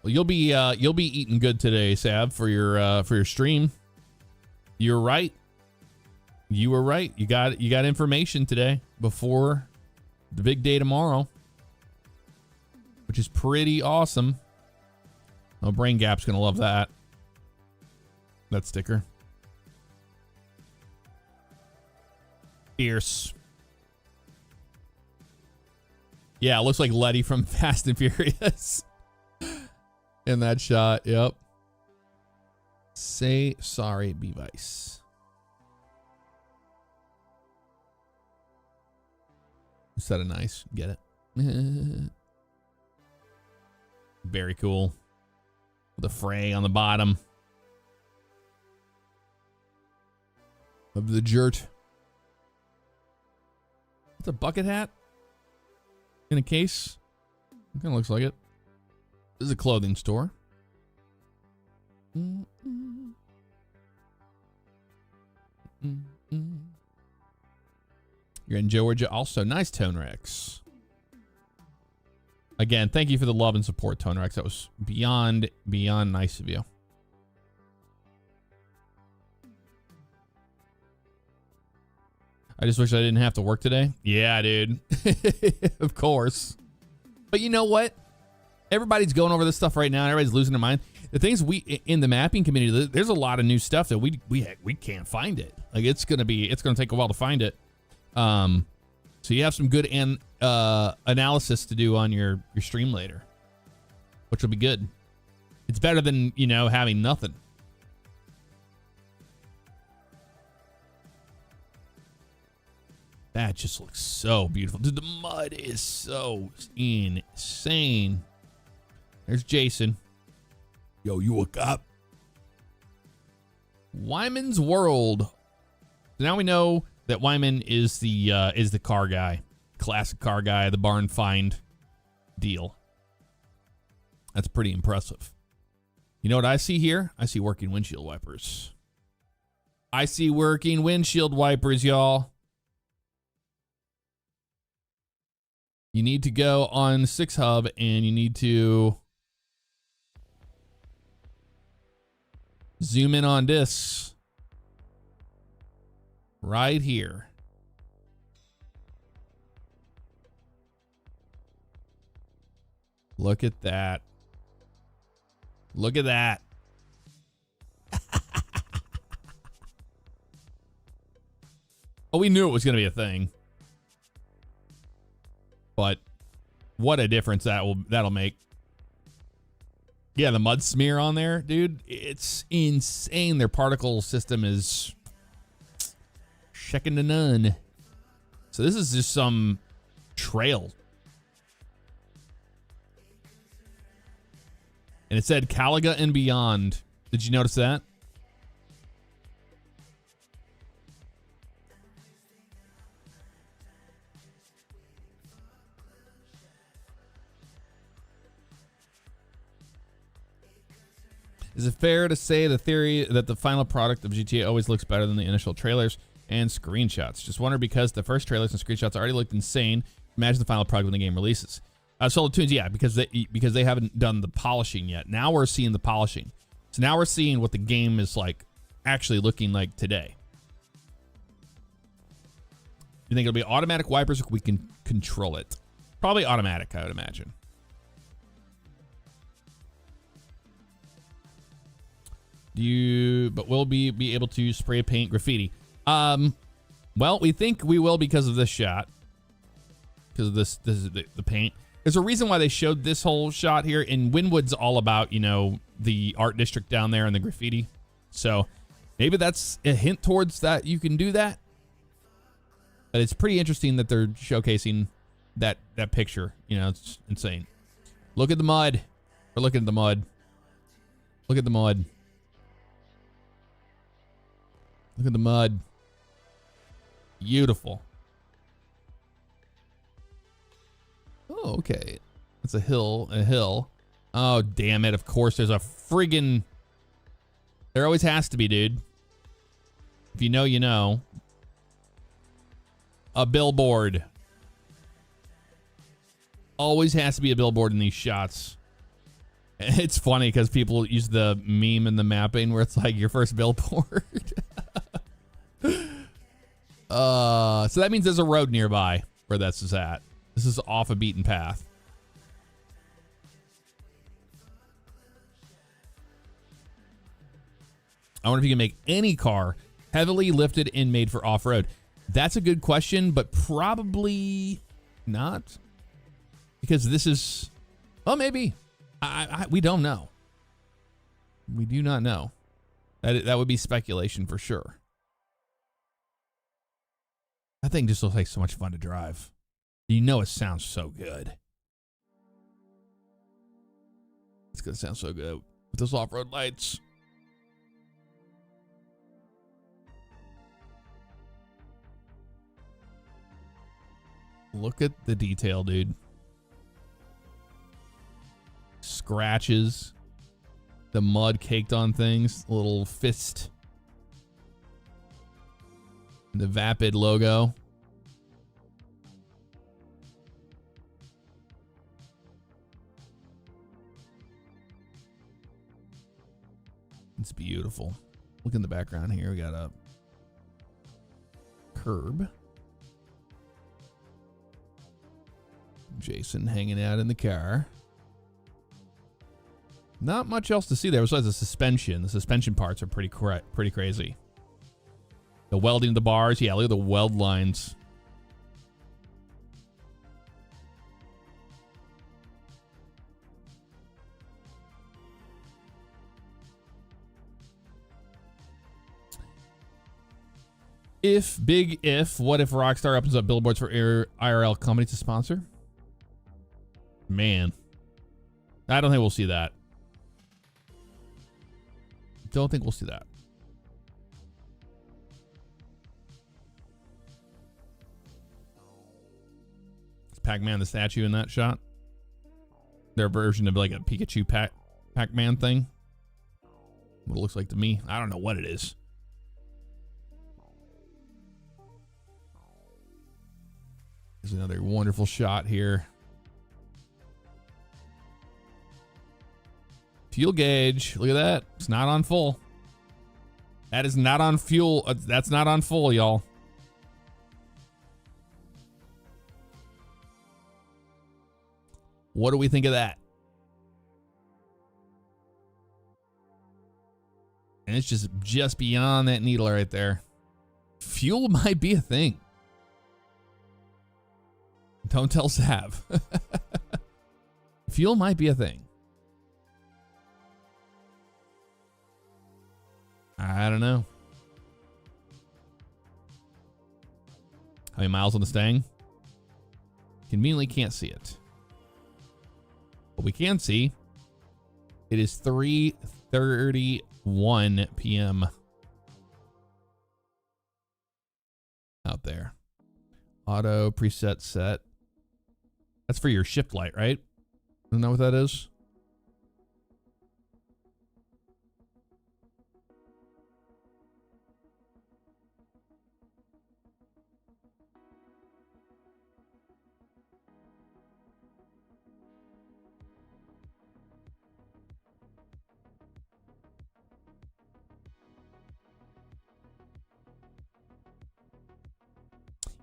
Well, you'll be eating good today, Sab, for your stream. You're right. You were right. You got information today before the big day tomorrow, which is pretty awesome. Oh, Brain Gap's gonna love that sticker. Fierce. Yeah, it looks like Letty from Fast and Furious in that shot. Yep. Say sorry, Bevice. Instead of nice. Get it? Very cool. With a fray on the bottom of the jert. It's a bucket hat in a case. It kind of looks like it. This is a clothing store. You're in Georgia. Also, nice Tone Rex. Again, thank you for the love and support, Tone Rex. That was beyond nice of you. I just wish I didn't have to work today. Yeah, dude. Of course. But you know what? Everybody's going over this stuff right now. Everybody's losing their mind. The things we in the mapping community, there's a lot of new stuff that we can't find it. Like it's gonna take a while to find it. So you have some good analysis to do on your stream later, which will be good. It's better than, having nothing. That just looks so beautiful. Dude, the mud is so insane. There's Jason. Yo, you woke up. Wyman's World. So now we know that Wyman is the car guy. Classic car guy, the barn find deal. That's pretty impressive. You know what I see here? I see working windshield wipers. I see working windshield wipers, y'all. You need to go on 6 Hub and you need to zoom in on this right here. Look at that. Look at that. But we knew it was going to be a thing. But what a difference that'll make. Yeah, the mud smear on there, dude, it's insane. Their particle system is second to none. So this is just some trail. And it said Caliga and beyond. Did you notice that? Is it fair to say the theory that the final product of GTA always looks better than the initial trailers and screenshots? Just wonder because the first trailers and screenshots already looked insane. Imagine the final product when the game releases. Solo Tunes, yeah, because they haven't done the polishing yet. Now we're seeing the polishing. So now we're seeing what the game is like actually looking like today. You think it'll be automatic wipers or we can control it? Probably automatic, I would imagine. But will be able to spray paint graffiti? Well, we think we will because of this shot. Because of this is the paint. There's a reason why they showed this whole shot here. And Wynwood's all about, you know, the art district down there and the graffiti. So maybe that's a hint towards that you can do that. But it's pretty interesting that they're showcasing that picture. You know, it's insane. Look at the mud. We're looking at the mud. Look at the mud. Look at the mud. Beautiful. Oh, okay. It's a hill. A hill. Oh, damn it. Of course, there's a friggin'... There always has to be, dude. If you know, you know. A billboard. Always has to be a billboard in these shots. It's funny because people use the meme in the mapping where it's like your first billboard. So that means there's a road nearby where this is at. This is off a beaten path. I wonder if you can make any car heavily lifted and made for off-road. That's a good question, but probably not. Because this is... Well, maybe. We don't know. We do not know. That would be speculation for sure. That thing just looks like so much fun to drive. You know it sounds so good. It's going to sound so good with those off-road lights. Look at the detail, dude. Scratches. The mud caked on things. A little fist. The Vapid logo. It's beautiful. Look in the background here. We got a curb. Jason hanging out in the car. Not much else to see there besides the suspension. The suspension parts are pretty crazy. The welding of the bars. Yeah, look at the weld lines. What if Rockstar opens up billboards for IRL companies to sponsor? Man. I don't think we'll see that. Don't think we'll see that. Is Pac-Man the statue in that shot? Their version of like a Pikachu Pac-Man thing? What it looks like to me. I don't know what it is. There's another wonderful shot here. Fuel gauge. Look at that. It's not on full. That is not on fuel. That's not on full, y'all. What do we think of that? And it's just beyond that needle right there. fuel might be a thing. Don't tell Sav. Fuel might be a thing. I don't know. How many miles on the Stang? Conveniently can't see it. But we can see it is 3:31 p.m. out there. Auto preset set. That's for your shift light, right? Isn't that what that is?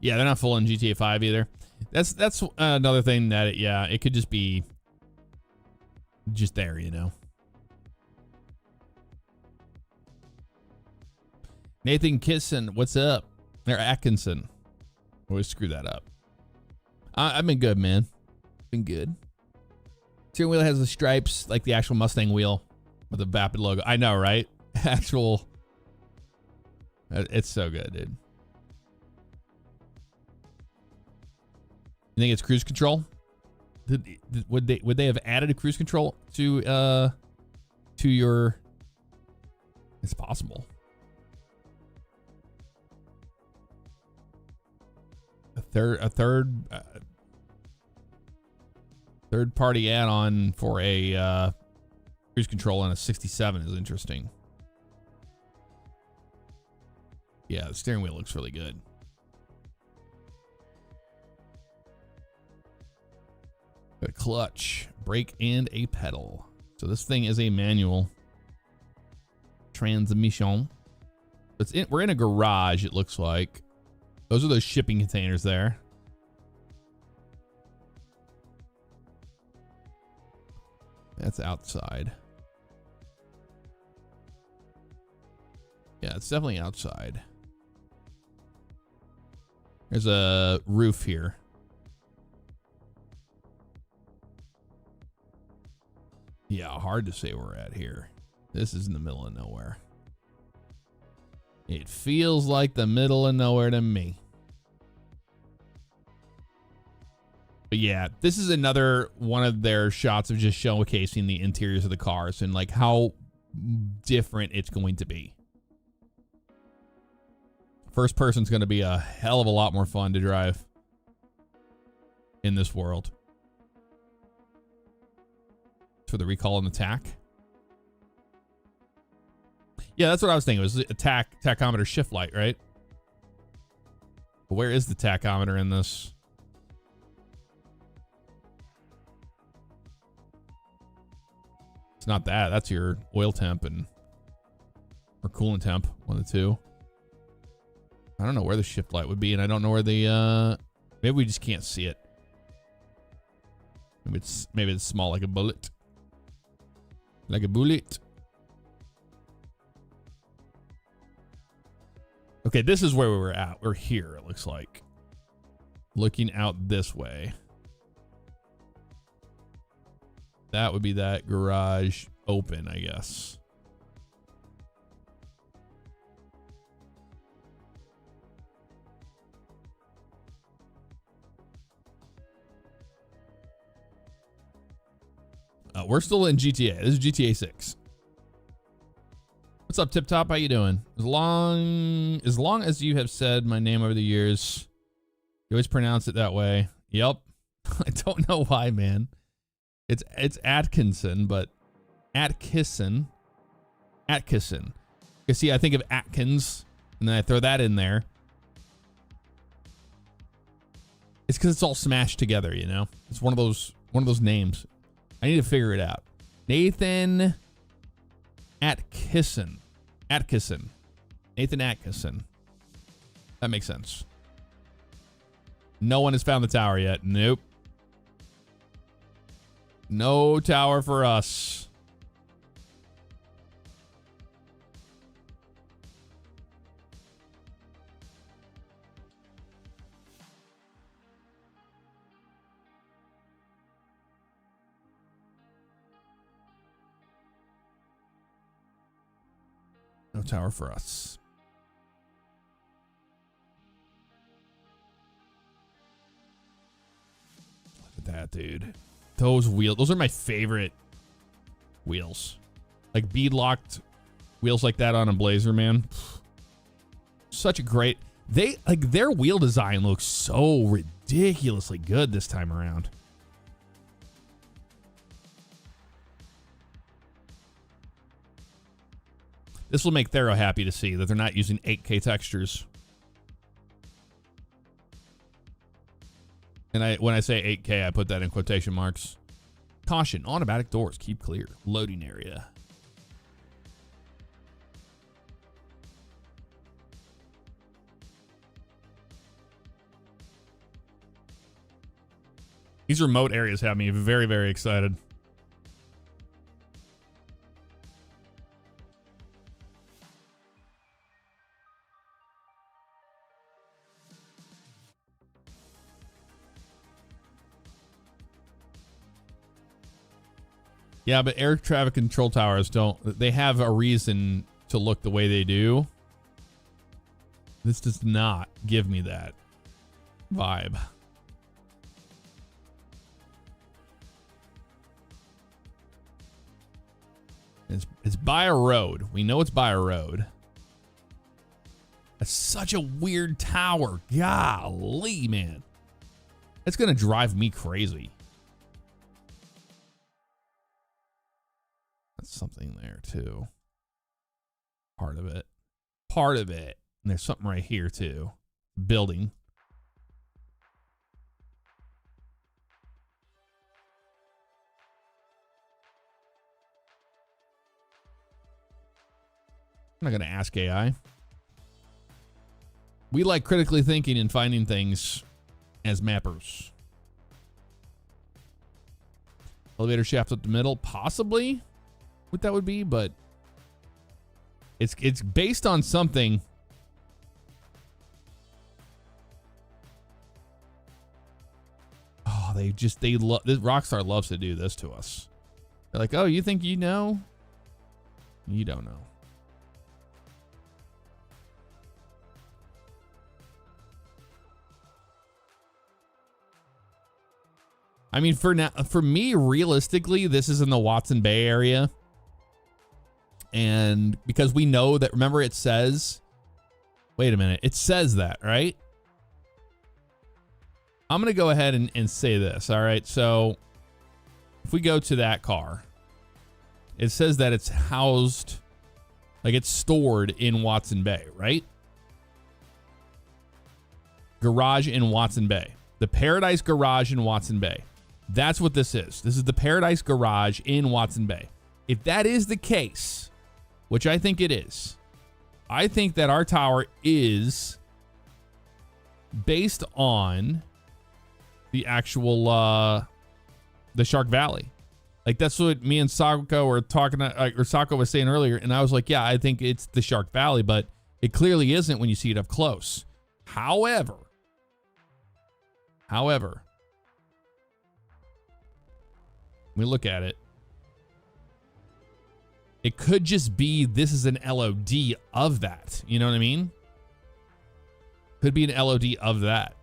Yeah, they're not full in GTA 5 either. That's another thing that it could just be just there, you know. Nathan Kisson, what's up? Or Atkinson. Always screw that up. I've been good, man. Been good. Steering wheel has the stripes like the actual Mustang wheel with the Vapid logo. I know, right? Actual. It's so good, dude. You think it's cruise control? Would they have added a cruise control to your? It's possible. A third party add-on for a cruise control on a 67 is interesting. Yeah, the steering wheel looks really good. A clutch, brake, and a pedal. So this thing is a manual transmission. We're in a garage, it looks like. Those are those shipping containers there. That's outside. Yeah, it's definitely outside. There's a roof here. Yeah, hard to say where we're at here. This is in the middle of nowhere. It feels like the middle of nowhere to me. But yeah, this is another one of their shots of just showcasing the interiors of the cars and like how different it's going to be. First person's going to be a hell of a lot more fun to drive in this world. For the recall and attack. Yeah, that's what I was thinking. It was tachometer shift light, right? But where is the tachometer in this? It's not that. That's your oil temp and or coolant temp, one of the two. I don't know where the shift light would be, and I don't know where the maybe we just can't see it. Maybe it's small like a bullet. Like a bullet. Okay, this is where we were at. We're here, it looks like. Looking out this way. That would be that garage open, I guess. We're still in GTA. This is GTA 6. What's up, Tip Top? How you doing? As long as you have said my name over the years, you always pronounce it that way. Yep. I don't know why, man. It's Atkinson, but Atkinson. You see, I think of Atkins, and then I throw that in there. It's because it's all smashed together, you know. It's one of those names. I need to figure it out. Nathan Atkinson. Nathan Atkinson. That makes sense. No one has found the tower yet. Nope. No tower for us. tower for us. Look at that, dude. Those wheels, those are my favorite wheels. Like bead-locked wheels like that on a Blazer, man. Such a great... They, like, their wheel design looks so ridiculously good this time around. This will make Thero happy to see that they're not using 8K textures. And when I say 8K, I put that in quotation marks. Caution, automatic doors, keep clear. Loading area. These remote areas have me very, very excited. Yeah, but air traffic control towers they have a reason to look the way they do. This does not give me that vibe. It's by a road. We know it's by a road. That's such a weird tower. Golly, man. It's going to drive me crazy. That's something there, too. Part of it. Part of it. And there's something right here, too. Building. I'm not going to ask AI. We like critically thinking and finding things as mappers. Elevator shaft up the middle, possibly what that would be, but it's based on something. Oh, they love this. Rockstar loves to do this to us. They're like, oh, you think you know? You don't know. I mean, for me, realistically, this is in the Watson Bay area. And because we know that, remember it says, wait a minute, it says that, right? I'm going to go ahead and say this, all right? So if we go to that car, it says that it's housed, like it's stored in Watson Bay, right? Garage in Watson Bay. The Paradise Garage in Watson Bay. That's what this is. This is the Paradise Garage in Watson Bay. If that is the case, which I think it is, I think that our tower is based on the actual, the Shark Valley. Like, that's what me and Sako were talking, or Sako was saying earlier, and I was like, yeah, I think it's the Shark Valley, but it clearly isn't when you see it up close. However, we look at it. It could just be this is an LOD of that. You know what I mean? Could be an LOD of that.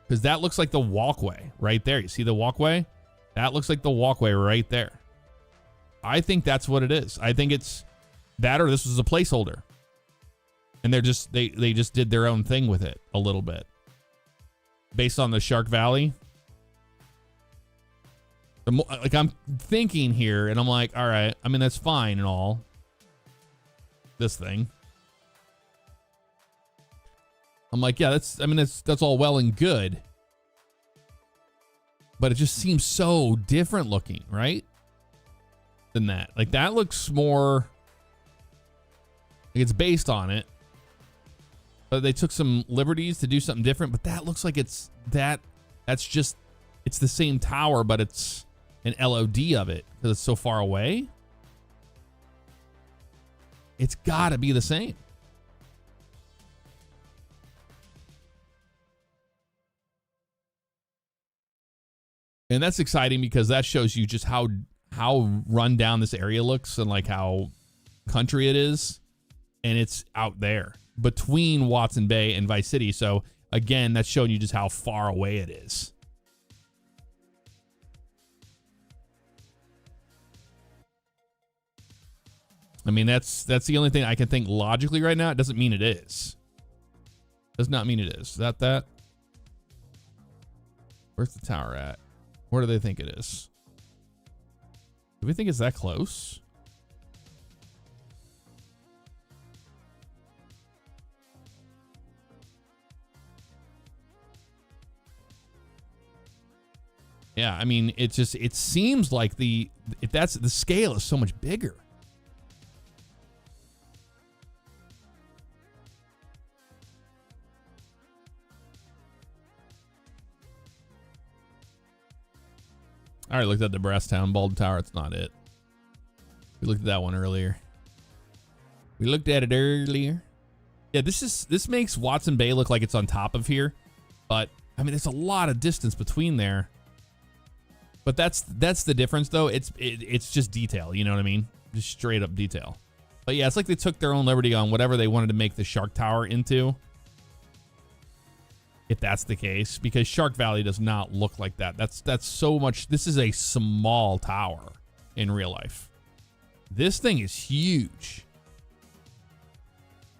Because that looks like the walkway right there. You see the walkway? That looks like the walkway right there. I think that's what it is. I think it's that, or this was a placeholder. And they just did their own thing with it a little bit. Based on the Shark Valley. Like, I'm thinking here, and I'm like, all right, I mean, that's fine and all. This thing. I'm like, yeah, that's all well and good. But it just seems so different looking, right? Than that. Like, that looks more, like it's based on it. But they took some liberties to do something different, but that looks like it's the same tower, but it's an LOD of it because it's so far away. It's got to be the same. And that's exciting because that shows you just how run down this area looks and like how country it is. and it's out there between Watson Bay and Vice City. So again, that's showing you just how far away it is. I mean, that's the only thing I can think logically right now. It doesn't mean it is. Does not mean it is. Is that? Where's the tower at? Where do they think it is? Do we think it's that close? Yeah, I mean, it seems like the scale is so much bigger. I already looked at the Brasstown Bald Tower. It's not it. We looked at that one earlier. Yeah, this makes Watson Bay look like it's on top of here, but I mean, there's a lot of distance between there. But that's the difference, though. It's just detail. You know what I mean? Just straight up detail. But yeah, it's like they took their own liberty on whatever they wanted to make the Shark Tower into. If that's the case, because Shark Valley does not look like that. That's so much. This is a small tower in real life. This thing is huge.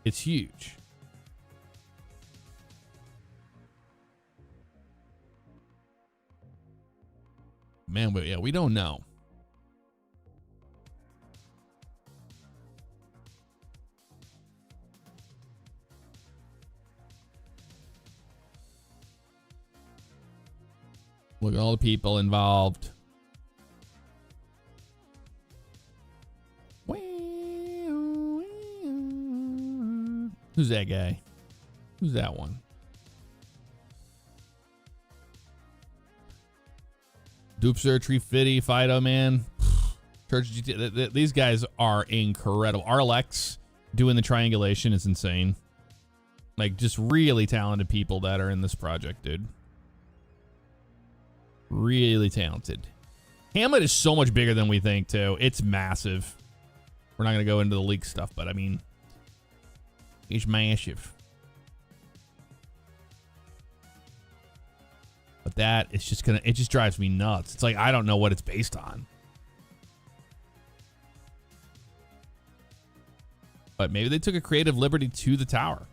It's huge. Man, but yeah, we don't know. Look at all the people involved. Who's that guy? Who's that one? Doopster, Tree Fitty, Fido, man. Church GT. These guys are incredible. RLX doing the triangulation is insane. Like, just really talented people that are in this project, dude. Really talented. Hamlet is so much bigger than we think, too. It's massive. We're not going to go into the leak stuff, but I mean, it's massive. But that is just gonna, it just drives me nuts. It's like, I don't know what it's based on. But maybe they took a creative liberty to the tower.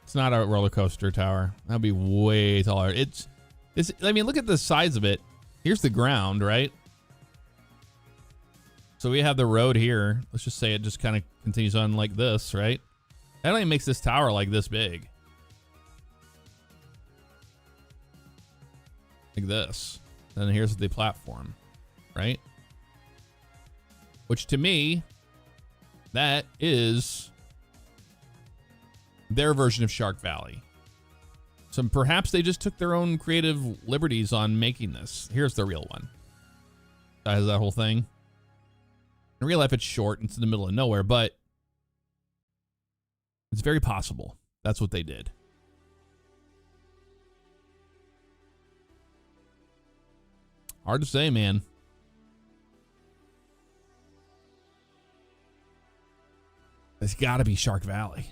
It's not a roller coaster tower. That'd be way taller. It's, I mean, look at the size of it. Here's the ground, right? So we have the road here. Let's just say it just kind of continues on like this, right? That only makes this tower like this big. Like this. And then here's the platform, right? Which to me, that is their version of Shark Valley. So perhaps they just took their own creative liberties on making this. Here's the real one. That has that whole thing. In real life, it's short. It's in the middle of nowhere, but it's very possible. That's what they did. Hard to say, man. It's got to be Shark Valley.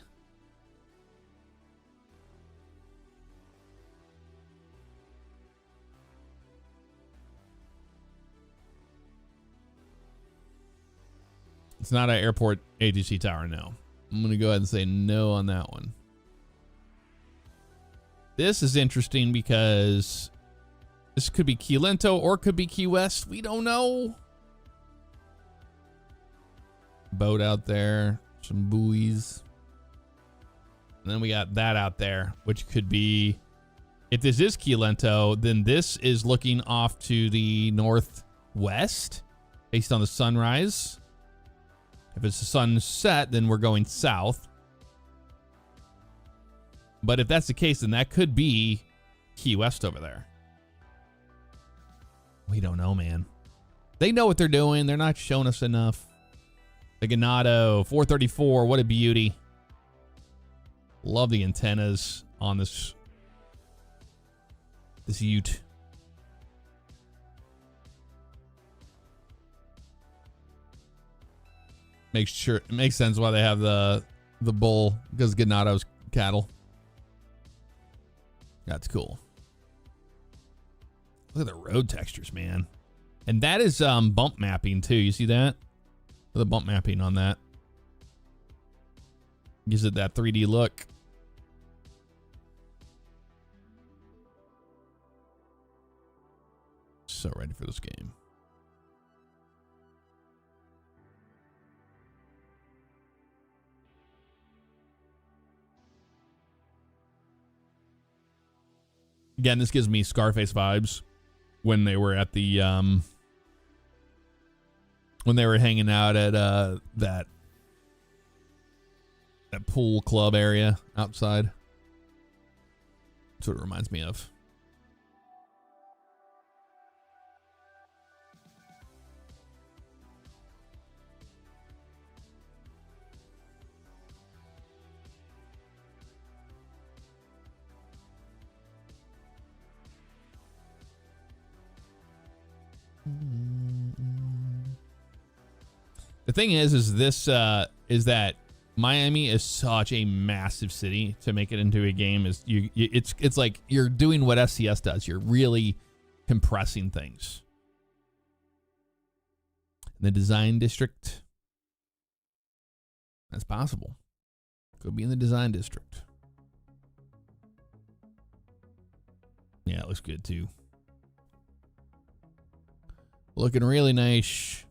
It's not an airport ATC tower, no. I'm going to go ahead and say no on that one. This is interesting because this could be Key Lento or could be Key West. We don't know. Boat out there. Some buoys. And then we got that out there, which could be, if this is Key Lento, then this is looking off to the northwest based on the sunrise. If it's the sunset, then we're going south. But if that's the case, then that could be Key West over there. We don't know, man. They know what they're doing. They're not showing us enough. The Ganado 434, what a beauty. Love the antennas on this ute. It makes sense why they have the bull, because Ganado's cattle. That's cool. Look at the road textures, man. And that is bump mapping too. You see that? The bump mapping on that gives it that 3D look. So ready for this game. Again, this gives me Scarface vibes when they were at the when they were hanging out at that pool club area outside. That's what it reminds me of. The thing is this is that Miami is such a massive city to make it into a game. It's like you're doing what FCS does. You're really compressing things. The design district. That's possible. Could be in the design district. Yeah, it looks good too. Looking really nice.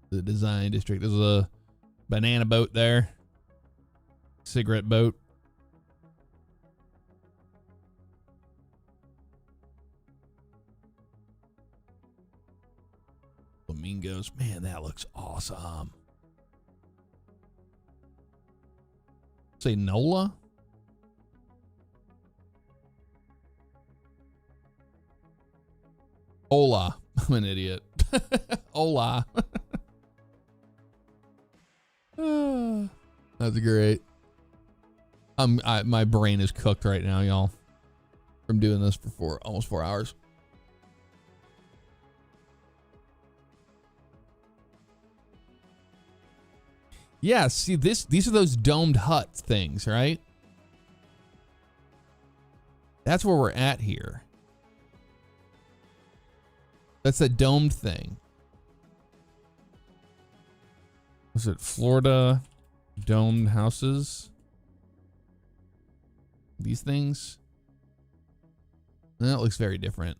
The design district. There's a banana boat there. Cigarette boat. Flamingos. Man, that looks awesome. Say NOLA? Hola. I'm an idiot. Hola. That's great. My brain is cooked right now, y'all. From doing this for almost 4 hours. Yeah, see these are those domed hut things, right? That's where we're at here. That's a domed thing. Was it Florida domed houses? These things? That looks very different.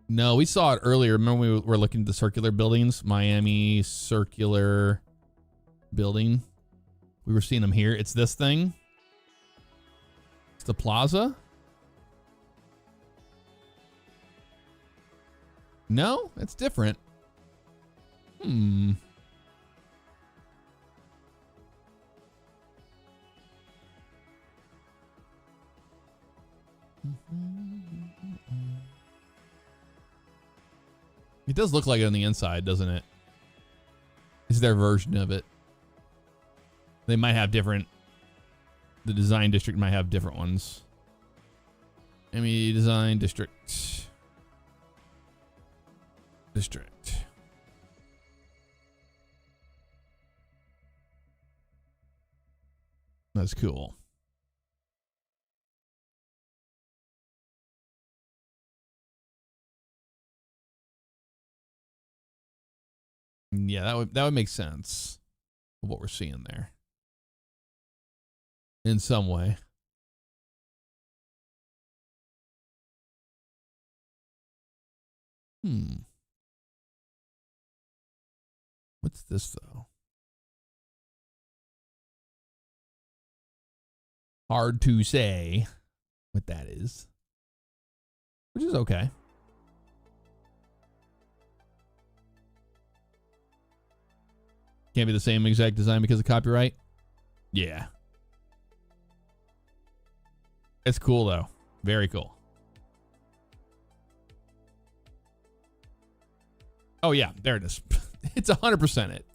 No, we saw it earlier. Remember we were looking at the circular buildings? Miami circular building. We were seeing them here. It's this thing. It's the plaza. No, it's different. It does look like it on the inside, doesn't it? It's their version of it. They might have different. The design district might have different ones. Miami design district. That's cool. Yeah, that would make sense of what we're seeing there. In some way. What's this though? Hard to say what that is. Which is okay. Can't be the same exact design because of copyright? Yeah. It's cool though. Very cool. Oh yeah, there it is. It's 100% it.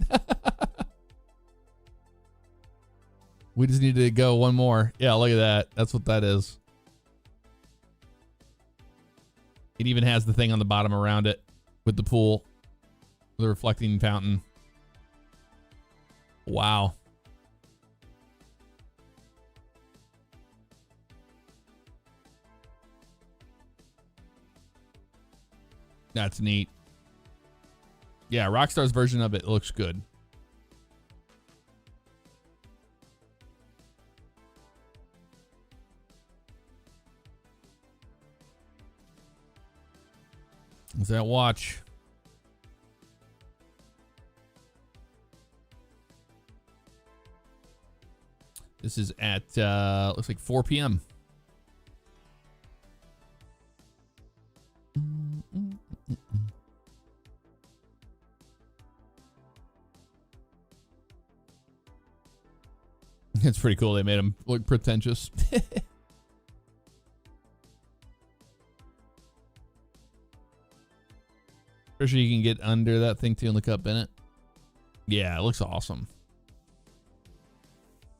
We just need to go one more. Yeah, look at that. That's what that is. It even has the thing on the bottom around it with the pool. The reflecting fountain. Wow. That's neat. Yeah, Rockstar's version of it looks good. Is that watch? This is at looks like 4 p.m. It's pretty cool. They made him look pretentious. Pretty sure you can get under that thing too and look up in it. Yeah, it looks awesome.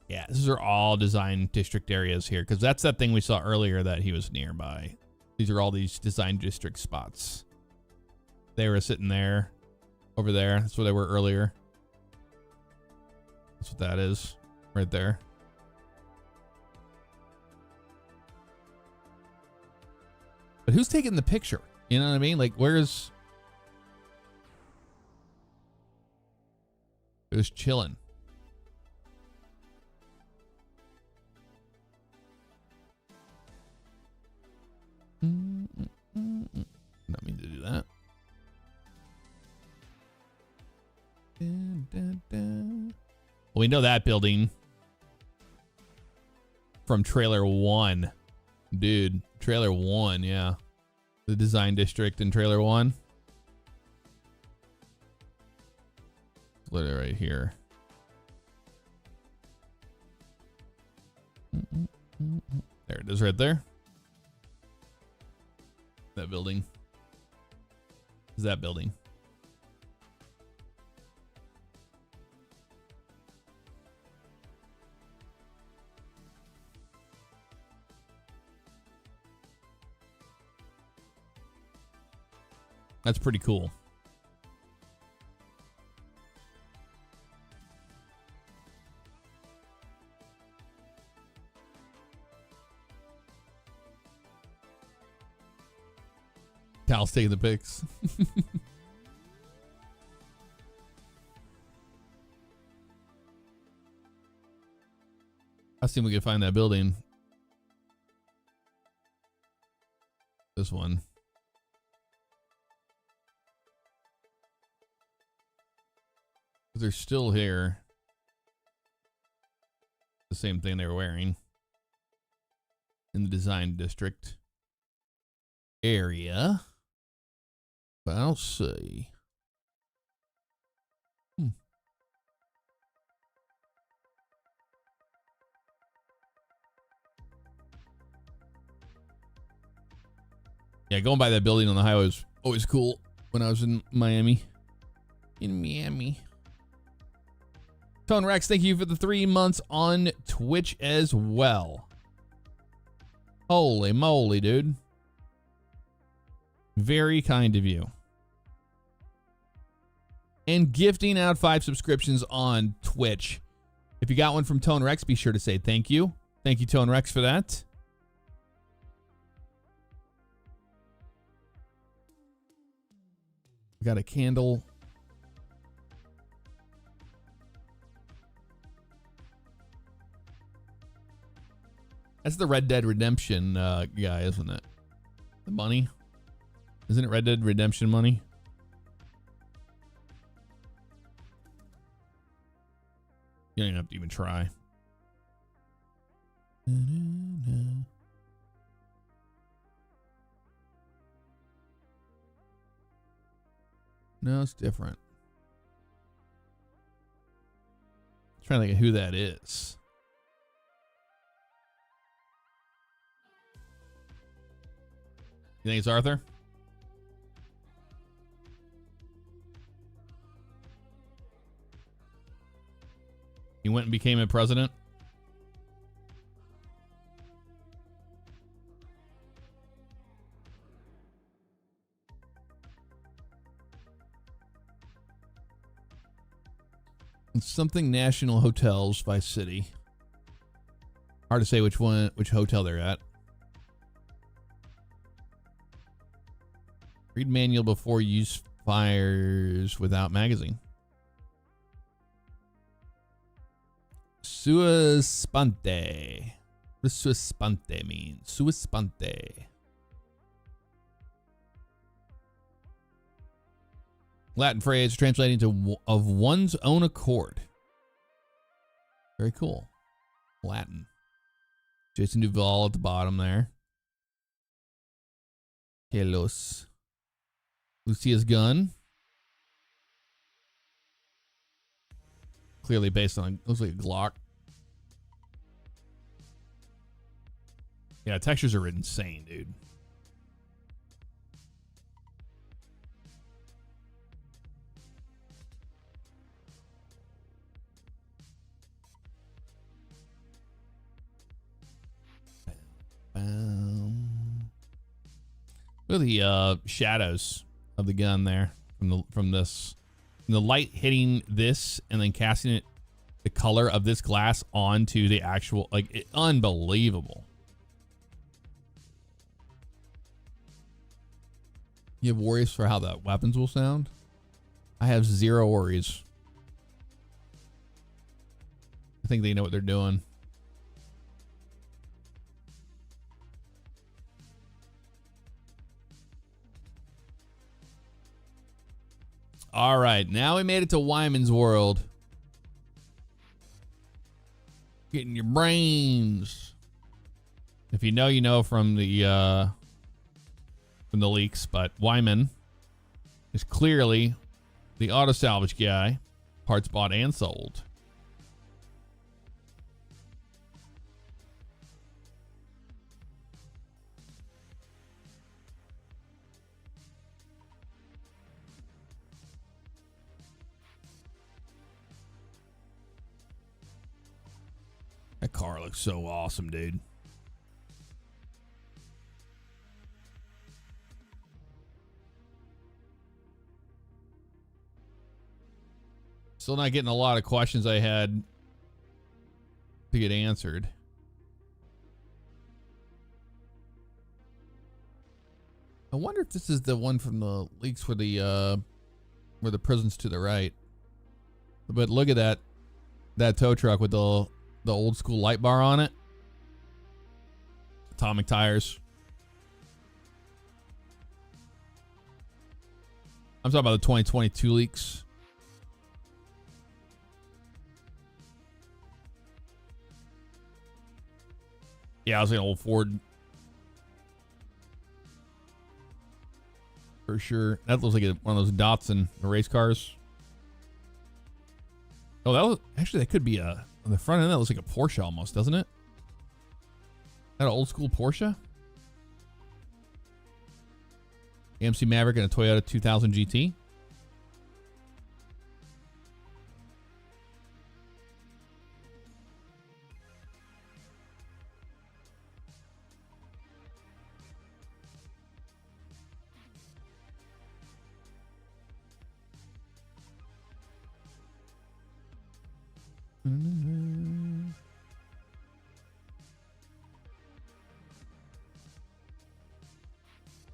Yeah, these are all design district areas here because that's that thing we saw earlier that he was nearby. These are all these design district spots. They were sitting there, over there. That's where they were earlier. That's what that is, right there. But who's taking the picture? You know what I mean? Like, where's chilling? Not mean to do that. Well, we know that building from trailer 1. Dude, trailer 1, yeah. The design district in trailer 1. Literally right here. There it is right there. That building. Is that building? That's pretty cool. Cal's taking the pics. I see if we can find that building. This one. They're still here. The same thing they were wearing in the design district area. But I'll see. Yeah, going by that building on the highway was always cool when I was in Miami. Tone Rex, thank you for the 3 months on Twitch as well. Holy moly, dude. Very kind of you. And gifting out 5 subscriptions on Twitch. If you got one from Tone Rex, be sure to say thank you. Thank you, Tone Rex, for that. We got a candle. That's the Red Dead Redemption guy, isn't it? The money? Isn't it Red Dead Redemption money? You don't even have to even try. No, it's different. I'm trying to think of who that is. You think it's Arthur? He went and became a president? Something National Hotels by City. Hard to say which hotel they're at. Read manual before use fires without magazine. Suespante. What does suespante mean? Suespante. Latin phrase translating to of one's own accord. Very cool. Latin. Jason Duval at the bottom there. Helos. Lucia's gun. Clearly based on, looks like a Glock. Yeah, textures are insane, dude. Look at the shadows of the gun there from this. And the light hitting this and then casting it, the color of this glass onto the actual, like, unbelievable. You have worries for how the weapons will sound? I have zero worries. I think they know what they're doing. All right, now we made it to Wyman's world. Getting your brains. If you know, you know from the leaks, but Wyman is clearly the auto salvage guy, parts bought and sold. That car looks so awesome, dude. Still not getting a lot of questions I had to get answered. I wonder if this is the one from the leaks where the prison's to the right. But look at that tow truck with the old school light bar on it. Atomic tires. I'm talking about the 2022 leaks. Yeah, I was like an old Ford. For sure. That looks like one of those Datsun race cars. Oh, that could be on the front end, that looks like a Porsche almost, doesn't it? That an old school Porsche? AMC Maverick and a Toyota 2000 GT.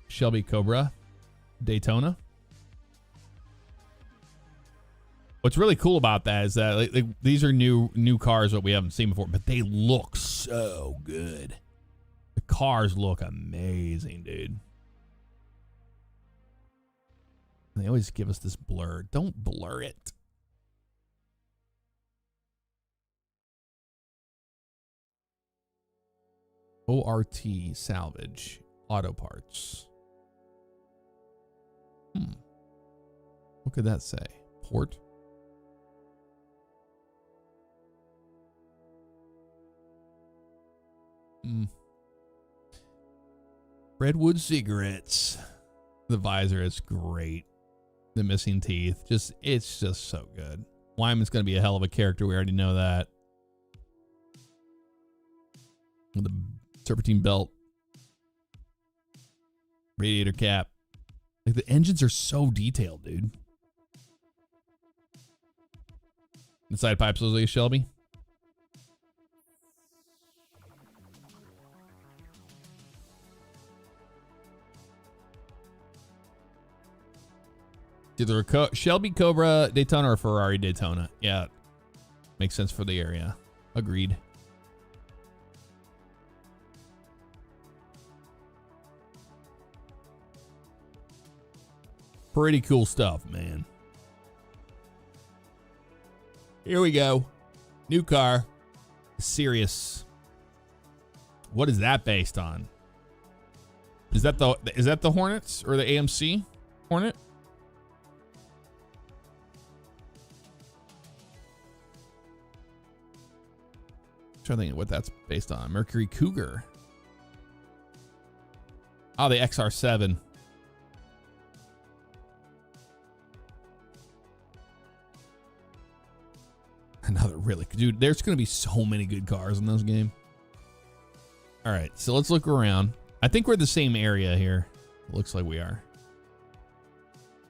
Shelby Cobra Daytona. What's really cool about that is that like, these are new cars that we haven't seen before, but they look so good. The cars look amazing, dude. They always give us this blur. Don't blur it. ORT salvage auto parts. What could that say? Port? Redwood cigarettes. The visor is great. The missing teeth. It's just so good. Wyman's going to be a hell of a character. We already know that. With the serpentine belt. Radiator cap. Like the engines are so detailed, dude. The side pipes looks like a Shelby. Either a Shelby Cobra Daytona or Ferrari Daytona. Yeah. Makes sense for the area. Agreed. Pretty cool stuff, man. Here we go. New car. Sirius. What is that based on? Is that the Hornets or the AMC Hornet? I'm trying to think of what that's based on. Mercury Cougar. Oh, the XR7. Another really, dude, there's going to be so many good cars in this game. All right, so let's look around. I think we're the same area here. Looks like we are.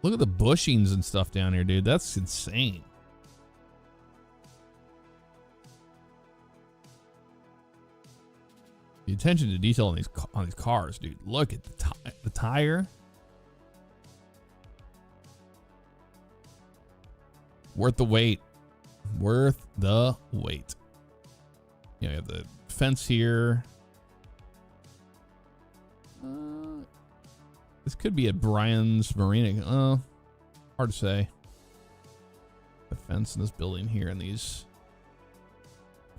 Look at the bushings and stuff down here, dude. That's insane. The attention to detail on these cars, dude. Look at the tire. Worth the wait. Worth the wait. Yeah, we have the fence here. This could be at Brian's Marina. Hard to say. The fence in this building here, and these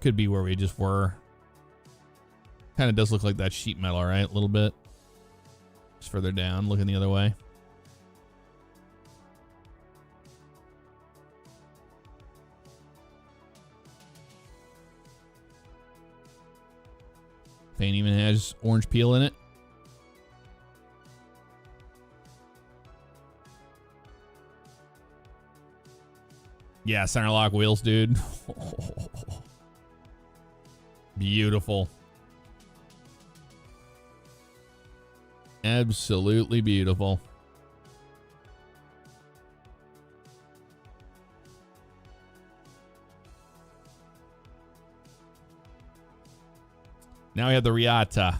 could be where we just were. Kind of does look like that sheet metal, right? A little bit. Just further down, looking the other way. Paint even has orange peel in it. Yeah, center lock wheels, dude. Beautiful. Absolutely beautiful. Now we have the Riata.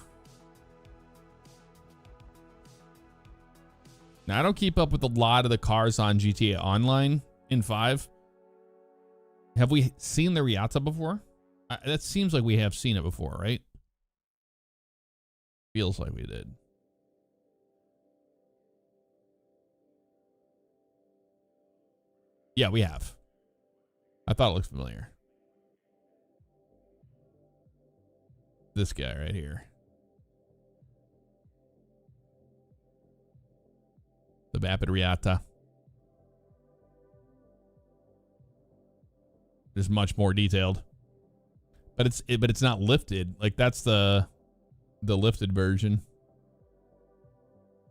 Now, I don't keep up with a lot of the cars on GTA Online in 5. Have we seen the Riata before? That seems like we have seen it before, right? Feels like we did. Yeah, we have. I thought it looked familiar. This guy right here. The Vapid Riata. Is much more detailed. But it's not lifted. Like, that's the lifted version.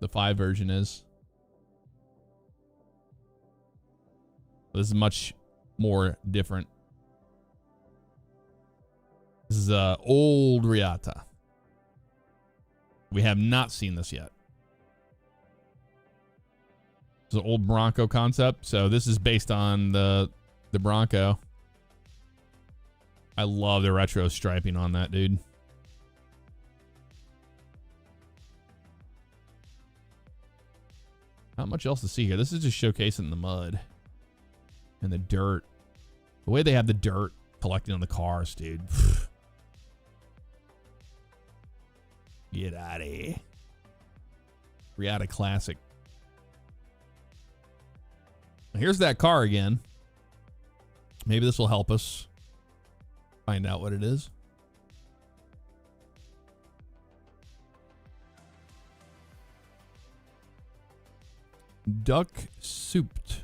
The 5 version is. This is much more different. This is old Riata. We have not seen this yet. It's an old Bronco concept. So this is based on the Bronco. I love the retro striping on that, dude. Not much else to see here. This is just showcasing the mud and the dirt. The way they have the dirt collecting on the cars, dude. Get out of here. Riata Classic. Here's that car again. Maybe this will help us find out what it is. Duck souped.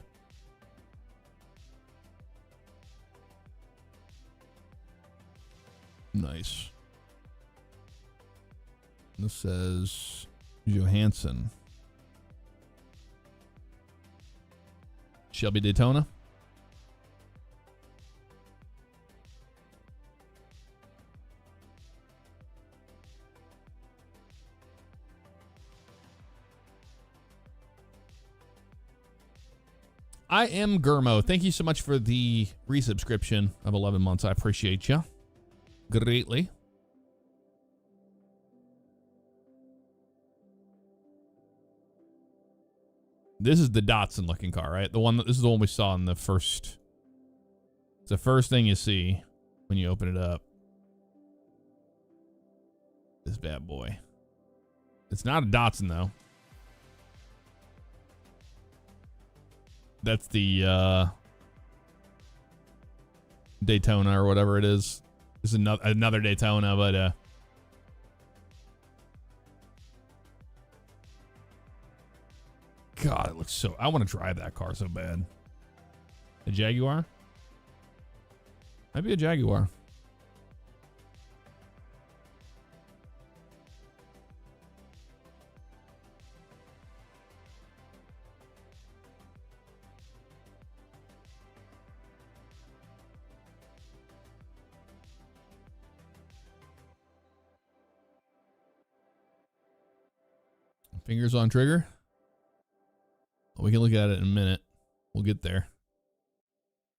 Nice. This says Johansson. Shelby Daytona. I am Gurmo. Thank you so much for the resubscription of 11 months. I appreciate you greatly. This is the Datsun looking car, right? This is the one we saw in the first. It's the first thing you see when you open it up. This bad boy. It's not a Datsun though. That's the Daytona or whatever it is. This is another Daytona, but God, it looks so. I want to drive that car so bad. A Jaguar? Might be a Jaguar. Fingers on trigger. We can look at it in a minute. We'll get there.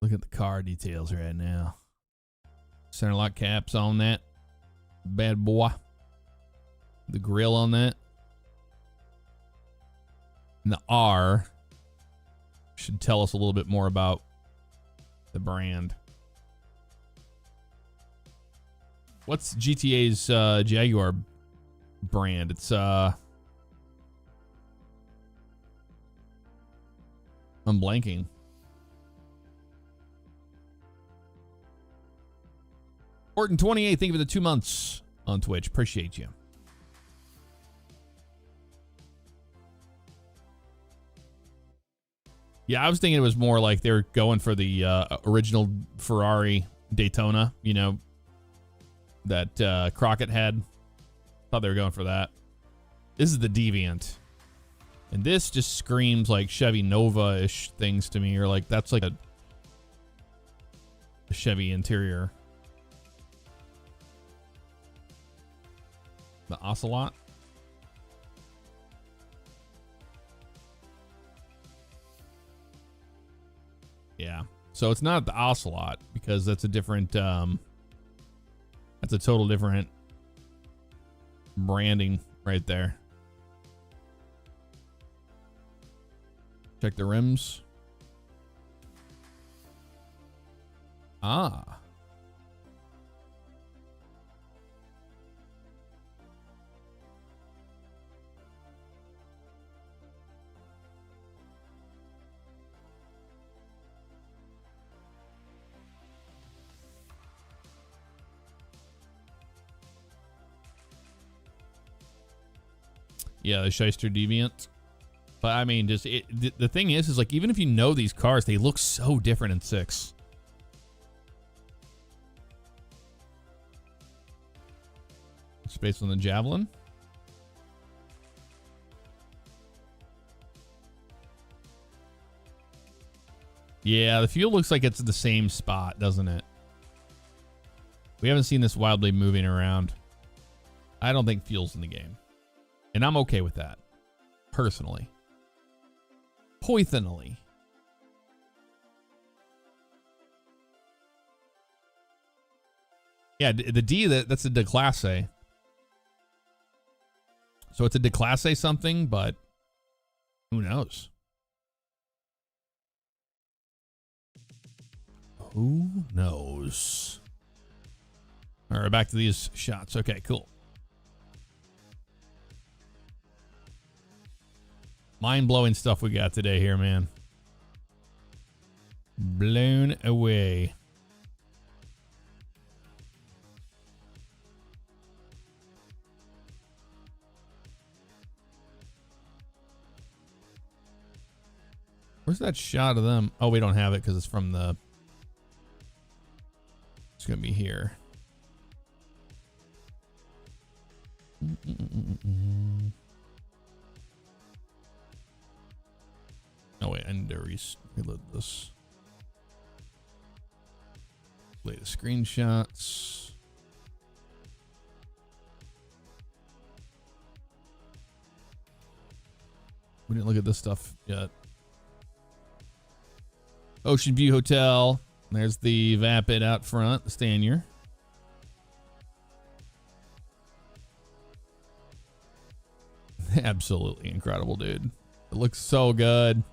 Look at the car details right now. Center lock caps on that bad boy. The grill on that. And the R should tell us a little bit more about the brand. What's GTA's Jaguar brand? It's I'm blanking. Orton 28, thank you for the 2 months on Twitch. Appreciate you. Yeah, I was thinking it was more like they were going for the original Ferrari Daytona, you know, that Crockett had. Thought they were going for that. This is the Deviant. And this just screams like Chevy Nova-ish things to me, or like that's like a Chevy interior. The Ocelot. Yeah. So it's not the Ocelot because that's a different, that's a total different branding right there. Check the rims. Ah. Yeah, the Shyster Deviant. But I mean, just the thing is like even if you know these cars, they look so different in 6. Space on the Javelin. Yeah, the fuel looks like it's the same spot, doesn't it? We haven't seen this wildly moving around. I don't think fuel's in the game. And I'm okay with that. Personally. Poisonally. Yeah, the D, that's a Declasse. So it's a Declasse something, but who knows? Who knows? All right, back to these shots. Okay, cool. Mind-blowing stuff we got today here, man. Blown away. Where's that shot of them? Oh, we don't have it because it's from the... It's going to be here. Oh, wait. I need to reload this. Latest screenshots. We didn't look at this stuff yet. Ocean View Hotel. There's the Vapid out front, the Stanier. Absolutely incredible, dude. It looks so good.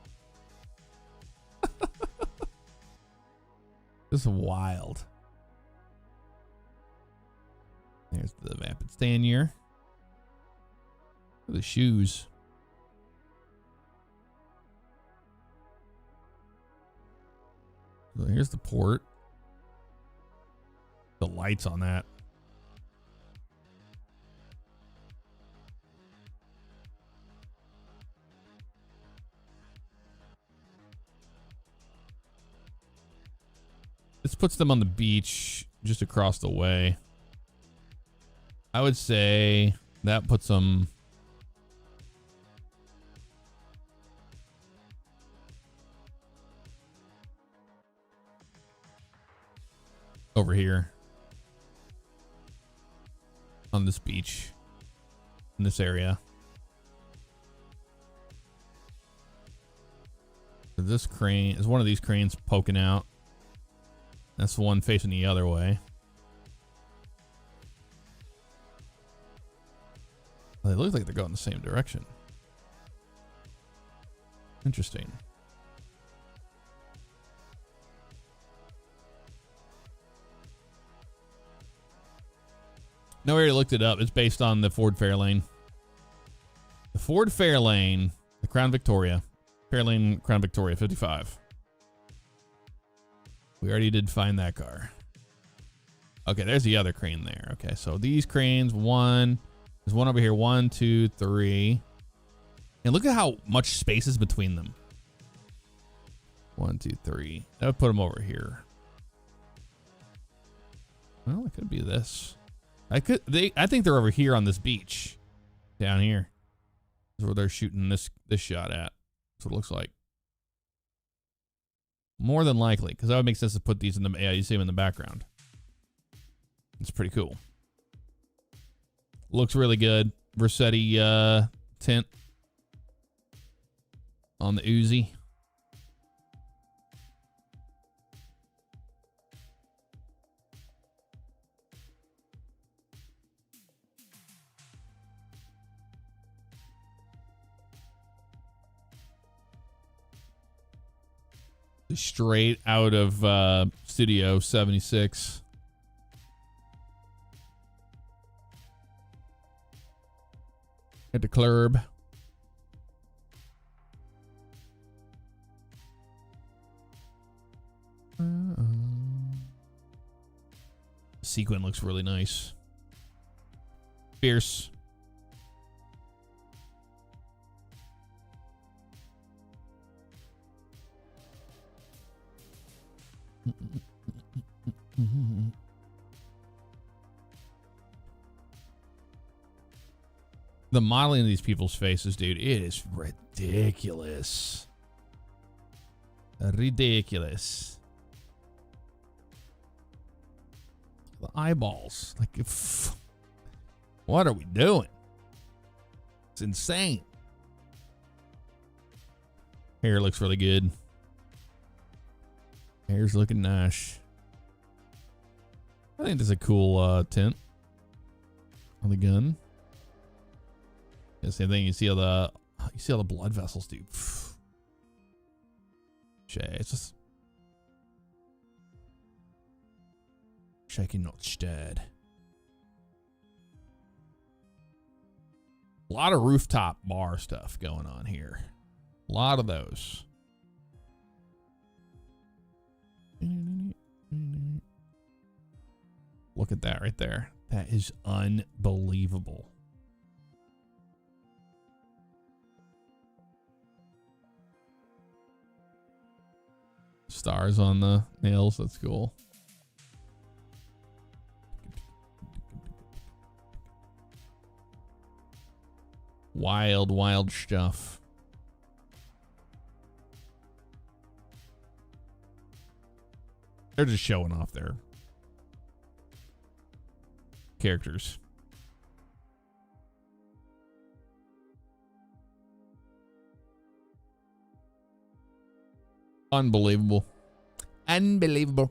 This is wild. There's the Vapid Stanier. Look at the shoes. So here's the port. The lights on that. This puts them on the beach just across the way. I would say that puts them over here on this beach in this area. So this crane is one of these cranes poking out. That's the one facing the other way. Well, they look like they're going the same direction. Interesting. No, we already looked it up. It's based on the Ford Fairlane. The Ford Fairlane, the Crown Victoria. Fairlane Crown Victoria 55. We already did find that car. Okay, there's the other crane there. Okay, so these cranes, there's one over here. 1, 2, 3. And look at how much space is between them. 1, 2, 3. That would put them over here. Well, it could be this. I think they're over here on this beach. Down here. That's where they're shooting this shot at. That's what it looks like. More than likely, because that would make sense to put these in the, yeah, you see them in the background. It's pretty cool. Looks really good. Versetti tint on the Uzi. Straight out of Studio 76. At the club. Sequin looks really nice. Fierce. The modeling of these people's faces, dude, it is ridiculous. Ridiculous. The eyeballs. Like, what are we doing? It's insane. Hair looks really good. Hair's looking nice. I think this is a cool tint on the gun. Yeah, same thing. You see all the blood vessels, dude. It's just shaking, not stirred. A lot of rooftop bar stuff going on here. A lot of those. Look at that right there. That is unbelievable. Stars on the nails. That's cool. Wild, wild stuff. They're just showing off their characters. Unbelievable. Unbelievable.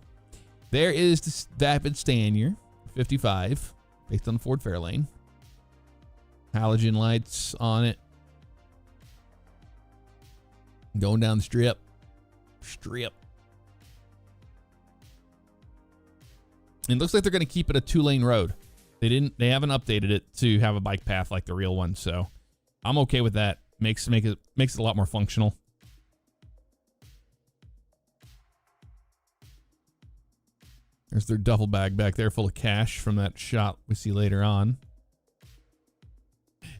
There is the Vapid Stanier, 55, based on the Ford Fairlane. Halogen lights on it. Going down the strip. It looks like they're going to keep it a 2-lane road. They haven't updated it to have a bike path like the real one, so I'm okay with that. Makes it a lot more functional. There's their duffel bag back there full of cash from that shot we see later on.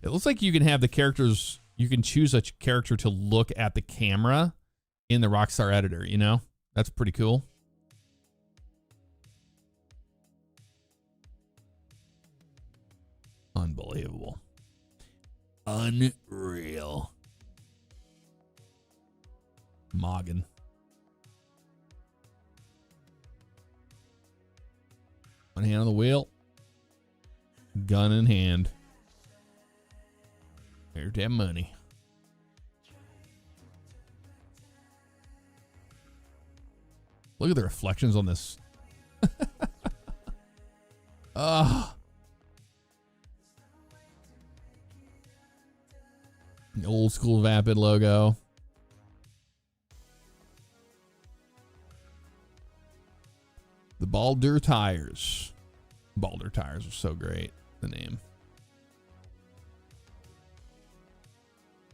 It looks like you can have the characters, you can choose a character to look at the camera in the Rockstar editor, you know? That's pretty cool. Unbelievable. Unreal. Moggin. One hand on the wheel. Gun in hand. There's that money. Look at the reflections on this. Oh. The old school Vapid logo. The Baldur tires. Baldur tires are so great. The name.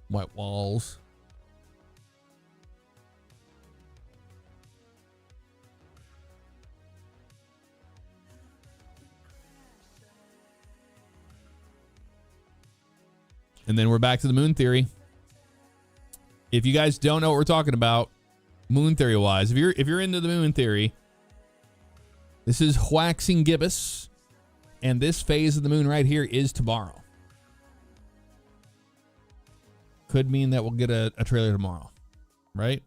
White walls. And then we're back to the moon theory. If you guys don't know what we're talking about, moon theory wise, if you're into the moon theory, this is waxing gibbous, and this phase of the moon right here is tomorrow. Could mean that we'll get a trailer tomorrow, right?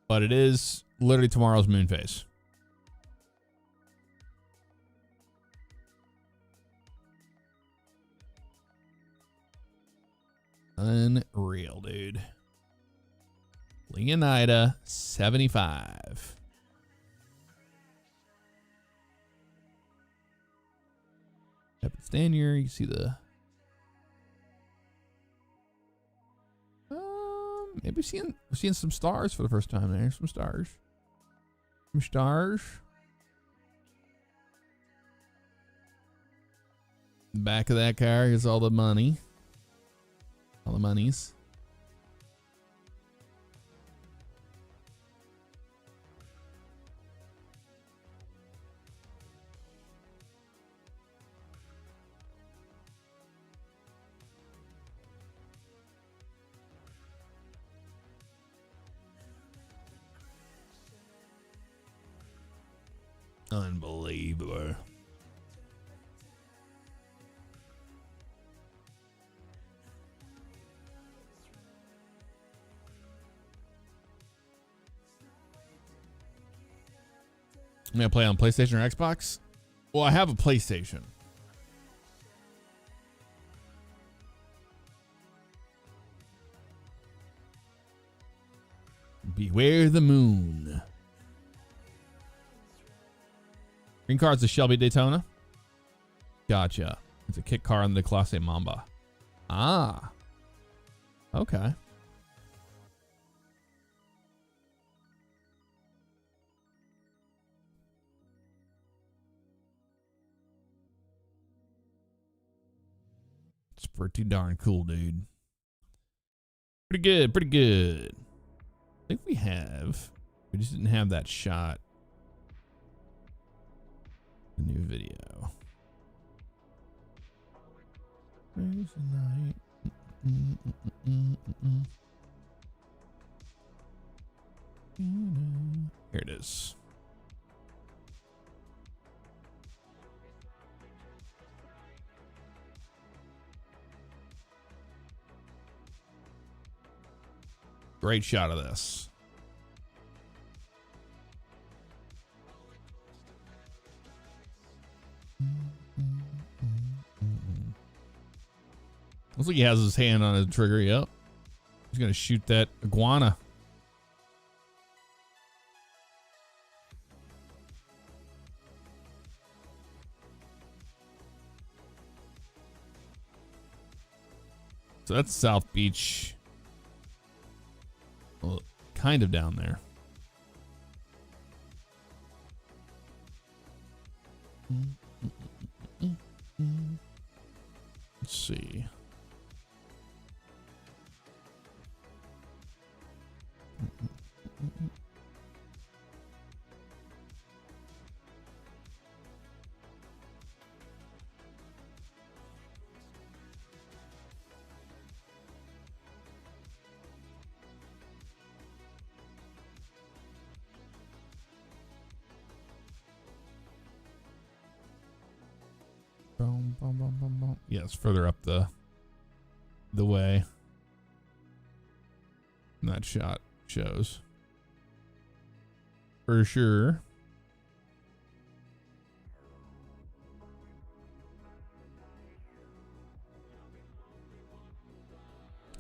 But it is literally tomorrow's moon phase. Unreal, dude. Leonida 75. Stand here, you see the maybe we're seeing some stars for the first time there. Some stars. The back of that car is all the money. All the monies. Unbelievable. I'm gonna play on PlayStation or Xbox. Well, I have a PlayStation. Beware the moon. Green card's a Shelby Daytona. Gotcha. It's a kit car on the Class A Mamba. Ah. Okay. It's pretty darn cool, dude. Pretty good, pretty good. I think we just didn't have that shot. The new video. Where's the night? Here it is. Great shot of this. Looks like he has his hand on the trigger. Yep. He's going to shoot that iguana. So that's South Beach. Well, kind of down there. Let's see. Boom, boom, boom, boom, boom. Yeah, it's further up the way. And that shot shows. For sure.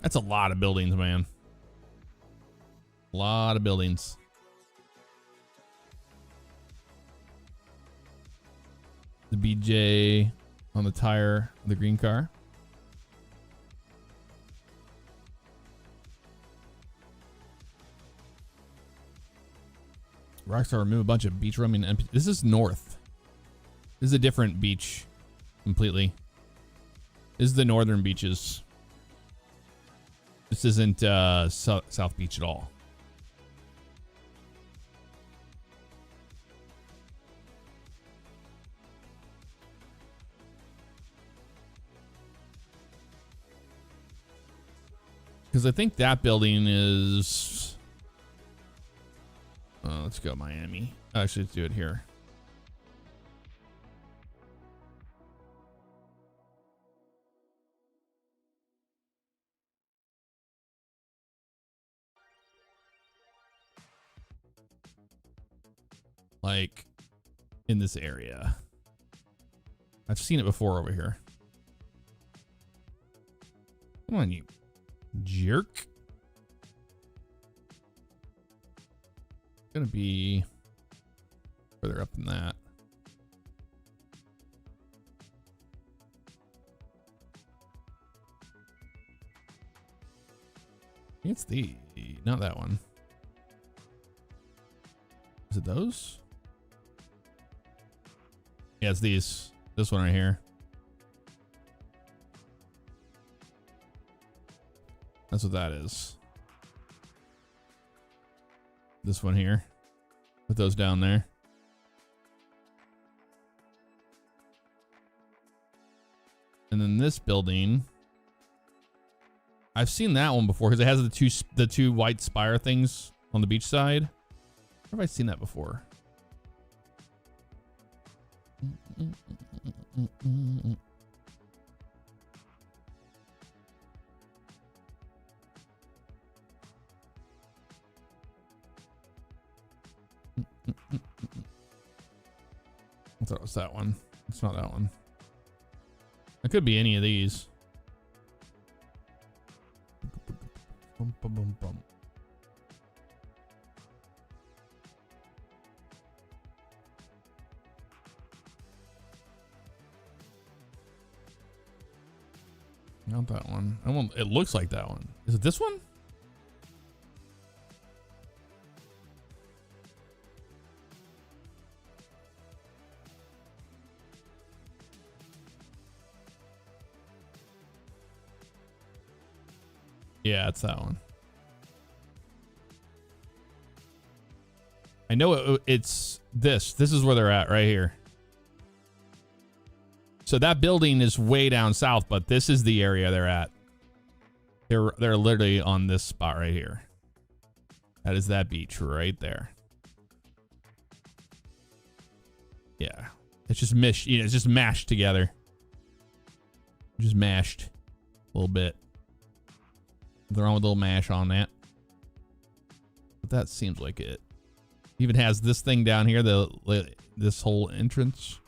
That's a lot of buildings, man. A lot of buildings. The BJ on the tire of the green car. Rockstar remove a bunch of beach roaming. This is north. This is a different beach completely. This is the northern beaches. This isn't South Beach at all. Because I think that building is... let's go Miami. Actually, let's do it here. Like, in this area. I've seen it before over here. Come on, you jerk. It's gonna be further up than that. It's the, not that one. Is it those? Yeah, it's these. This one right here. That's what that is. This one here. With those down there. And then this building. I've seen that one before because it has the two white spire things on the beach side. Where have I seen that before? I thought it was that one. It's not that one. It could be any of these. Bum, bum, bum, bum. Not that one. It looks like that one. Is it this one? Yeah, it's that one. I know it's this. This is where they're at right here. So that building is way down south, but this is the area they're at. They're literally on this spot right here. That is that beach right there. Yeah. It's just it's just mashed together. Just mashed a little bit. They're on with a little mash on that. But that seems like it. Even has this thing down here, this whole entrance.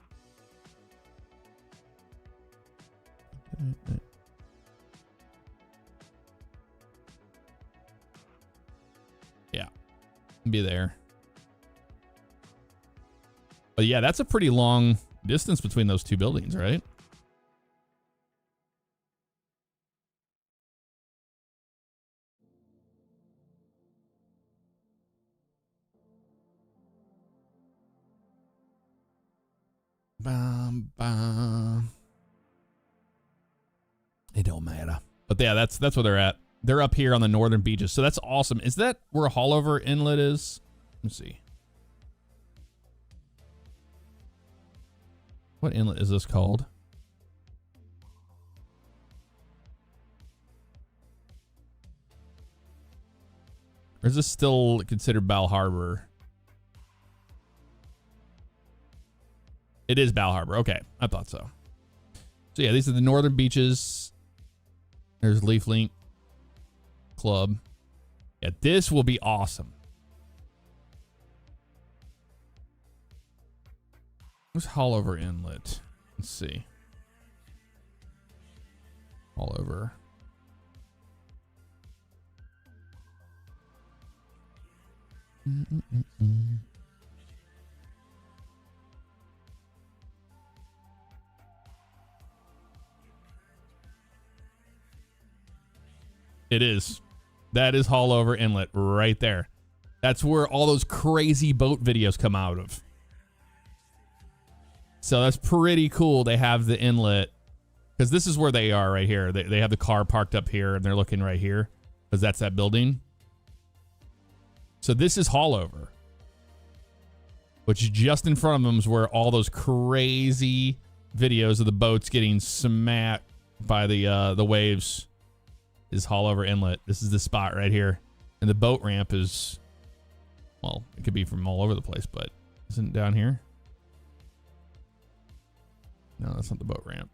Yeah. Be there. But yeah, that's a pretty long distance between those two buildings, right? Bum, bum. It don't matter. But yeah, that's where they're at. They're up here on the northern beaches. So that's awesome. Is that where Haulover Inlet is? Let me see. What inlet is this called? Or is this still considered Bal Harbor? It is Bal Harbor. Okay, I thought so. So yeah, these are the northern beaches. There's Leaf Link Club. Yeah, this will be awesome. Where's Haulover Inlet? Let's see. Haulover. It is. That is Haulover Inlet right there. That's where all those crazy boat videos come out of. So that's pretty cool. They have the inlet because this is where they are right here. They have the car parked up here and they're looking right here because that's that building. So this is Haulover, which just in front of them is where all those crazy videos of the boats getting smacked by the waves is Haulover Inlet. This is the spot right here. And the boat ramp is, well, it could be from all over the place, but isn't it down here? No, that's not the boat ramp.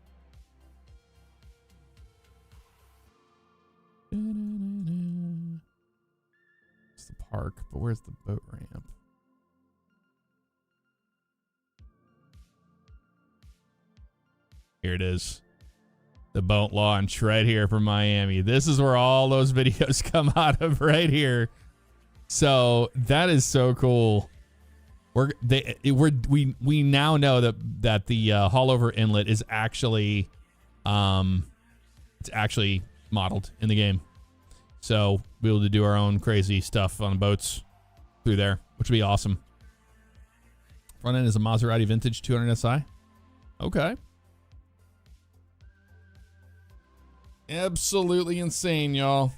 It's the park, but where's the boat ramp? Here it is. The boat launch right here from Miami. This is where all those videos come out of right here. So that is so cool. We now know that the Haulover Inlet is actually it's actually modeled in the game. So we'll be able to do our own crazy stuff on boats through there, which would be awesome. Front end is a Maserati Vintage 200 SI. Okay. Absolutely insane, y'all.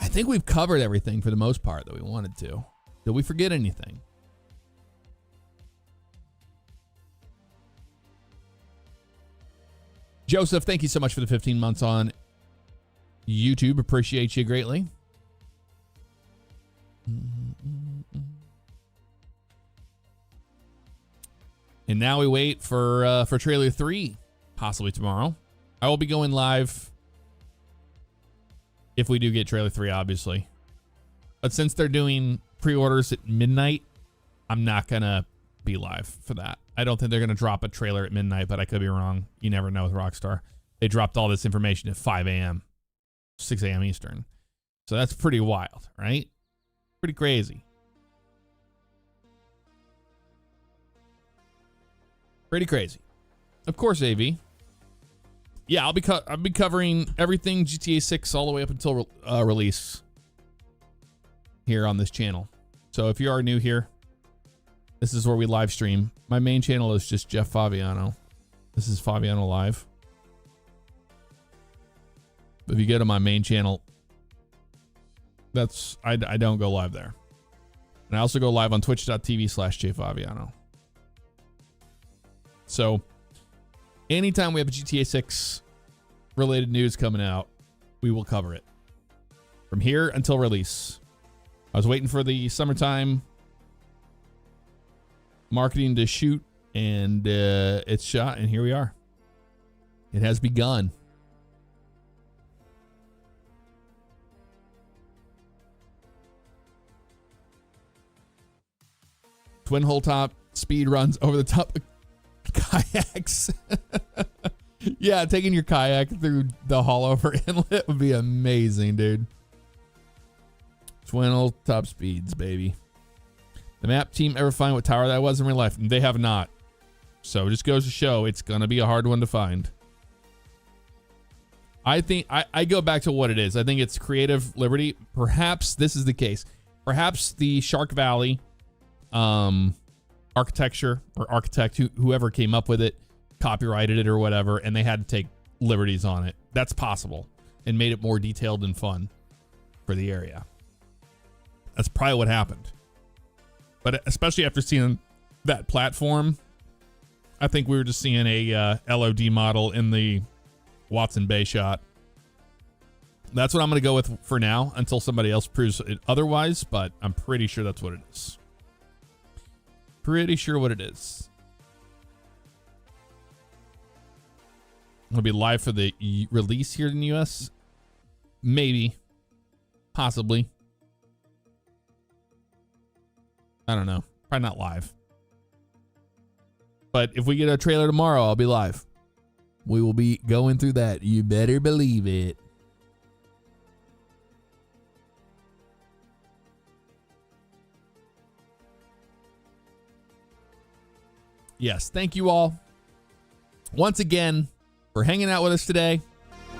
I think we've covered everything for the most part that we wanted to. Did we forget anything? Joseph, thank you so much for the 15 months on YouTube. Appreciate you greatly. And now we wait for trailer 3, possibly tomorrow. I will be going live if we do get trailer 3, obviously. But since they're doing pre-orders at midnight, I'm not going to be live for that. I don't think they're going to drop a trailer at midnight, but I could be wrong. You never know with Rockstar. They dropped all this information at 5 a.m., 6 a.m. Eastern. So that's pretty wild, right? Pretty crazy. Pretty crazy. Of course, AV. Yeah, I'll be covering everything GTA 6 all the way up until release here on this channel. So if you are new here, this is where we live stream. My main channel is just Jeff Favignano. This is Favignano Live. But if you go to my main channel, that's I don't go live there. And I also go live on twitch.tv/jfavignano. So anytime we have a GTA 6 related news coming out, we will cover it from here until release. I was waiting for the summertime marketing to shoot, and it's shot, and here we are. It has begun. Twin hull top speed runs over the top of kayaks. Yeah, taking your kayak through the Haulover Inlet would be amazing, dude. Twin hull top speeds, baby. The map team ever find what tower that was in real life? They have not. So it just goes to show it's going to be a hard one to find. I think I go back to what it is. I think it's creative liberty. Perhaps this is the case. Perhaps the Shark Valley architecture or architect, whoever came up with it, copyrighted it or whatever, and they had to take liberties on it. That's possible, and made it more detailed and fun for the area. That's probably what happened. But especially after seeing that platform, I think we were just seeing a LOD model in the Watson Bay shot. That's what I'm going to go with for now until somebody else proves it otherwise, but I'm pretty sure that's what it is. Pretty sure what it is. It'll be live for the release here in the US. Maybe. Possibly. I don't know. Probably not live. But if we get a trailer tomorrow, I'll be live. We will be going through that. You better believe it. Yes, thank you all once again for hanging out with us today.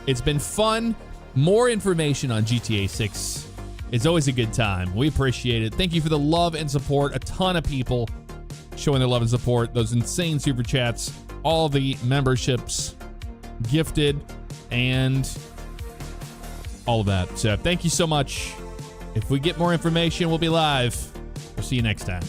It's been fun. More information on GTA 6 is always a good time. We appreciate it. Thank you for the love and support. A ton of people showing their love and support. Those insane super chats, all the memberships gifted, and all of that. So thank you so much. If we get more information, we'll be live. We'll see you next time.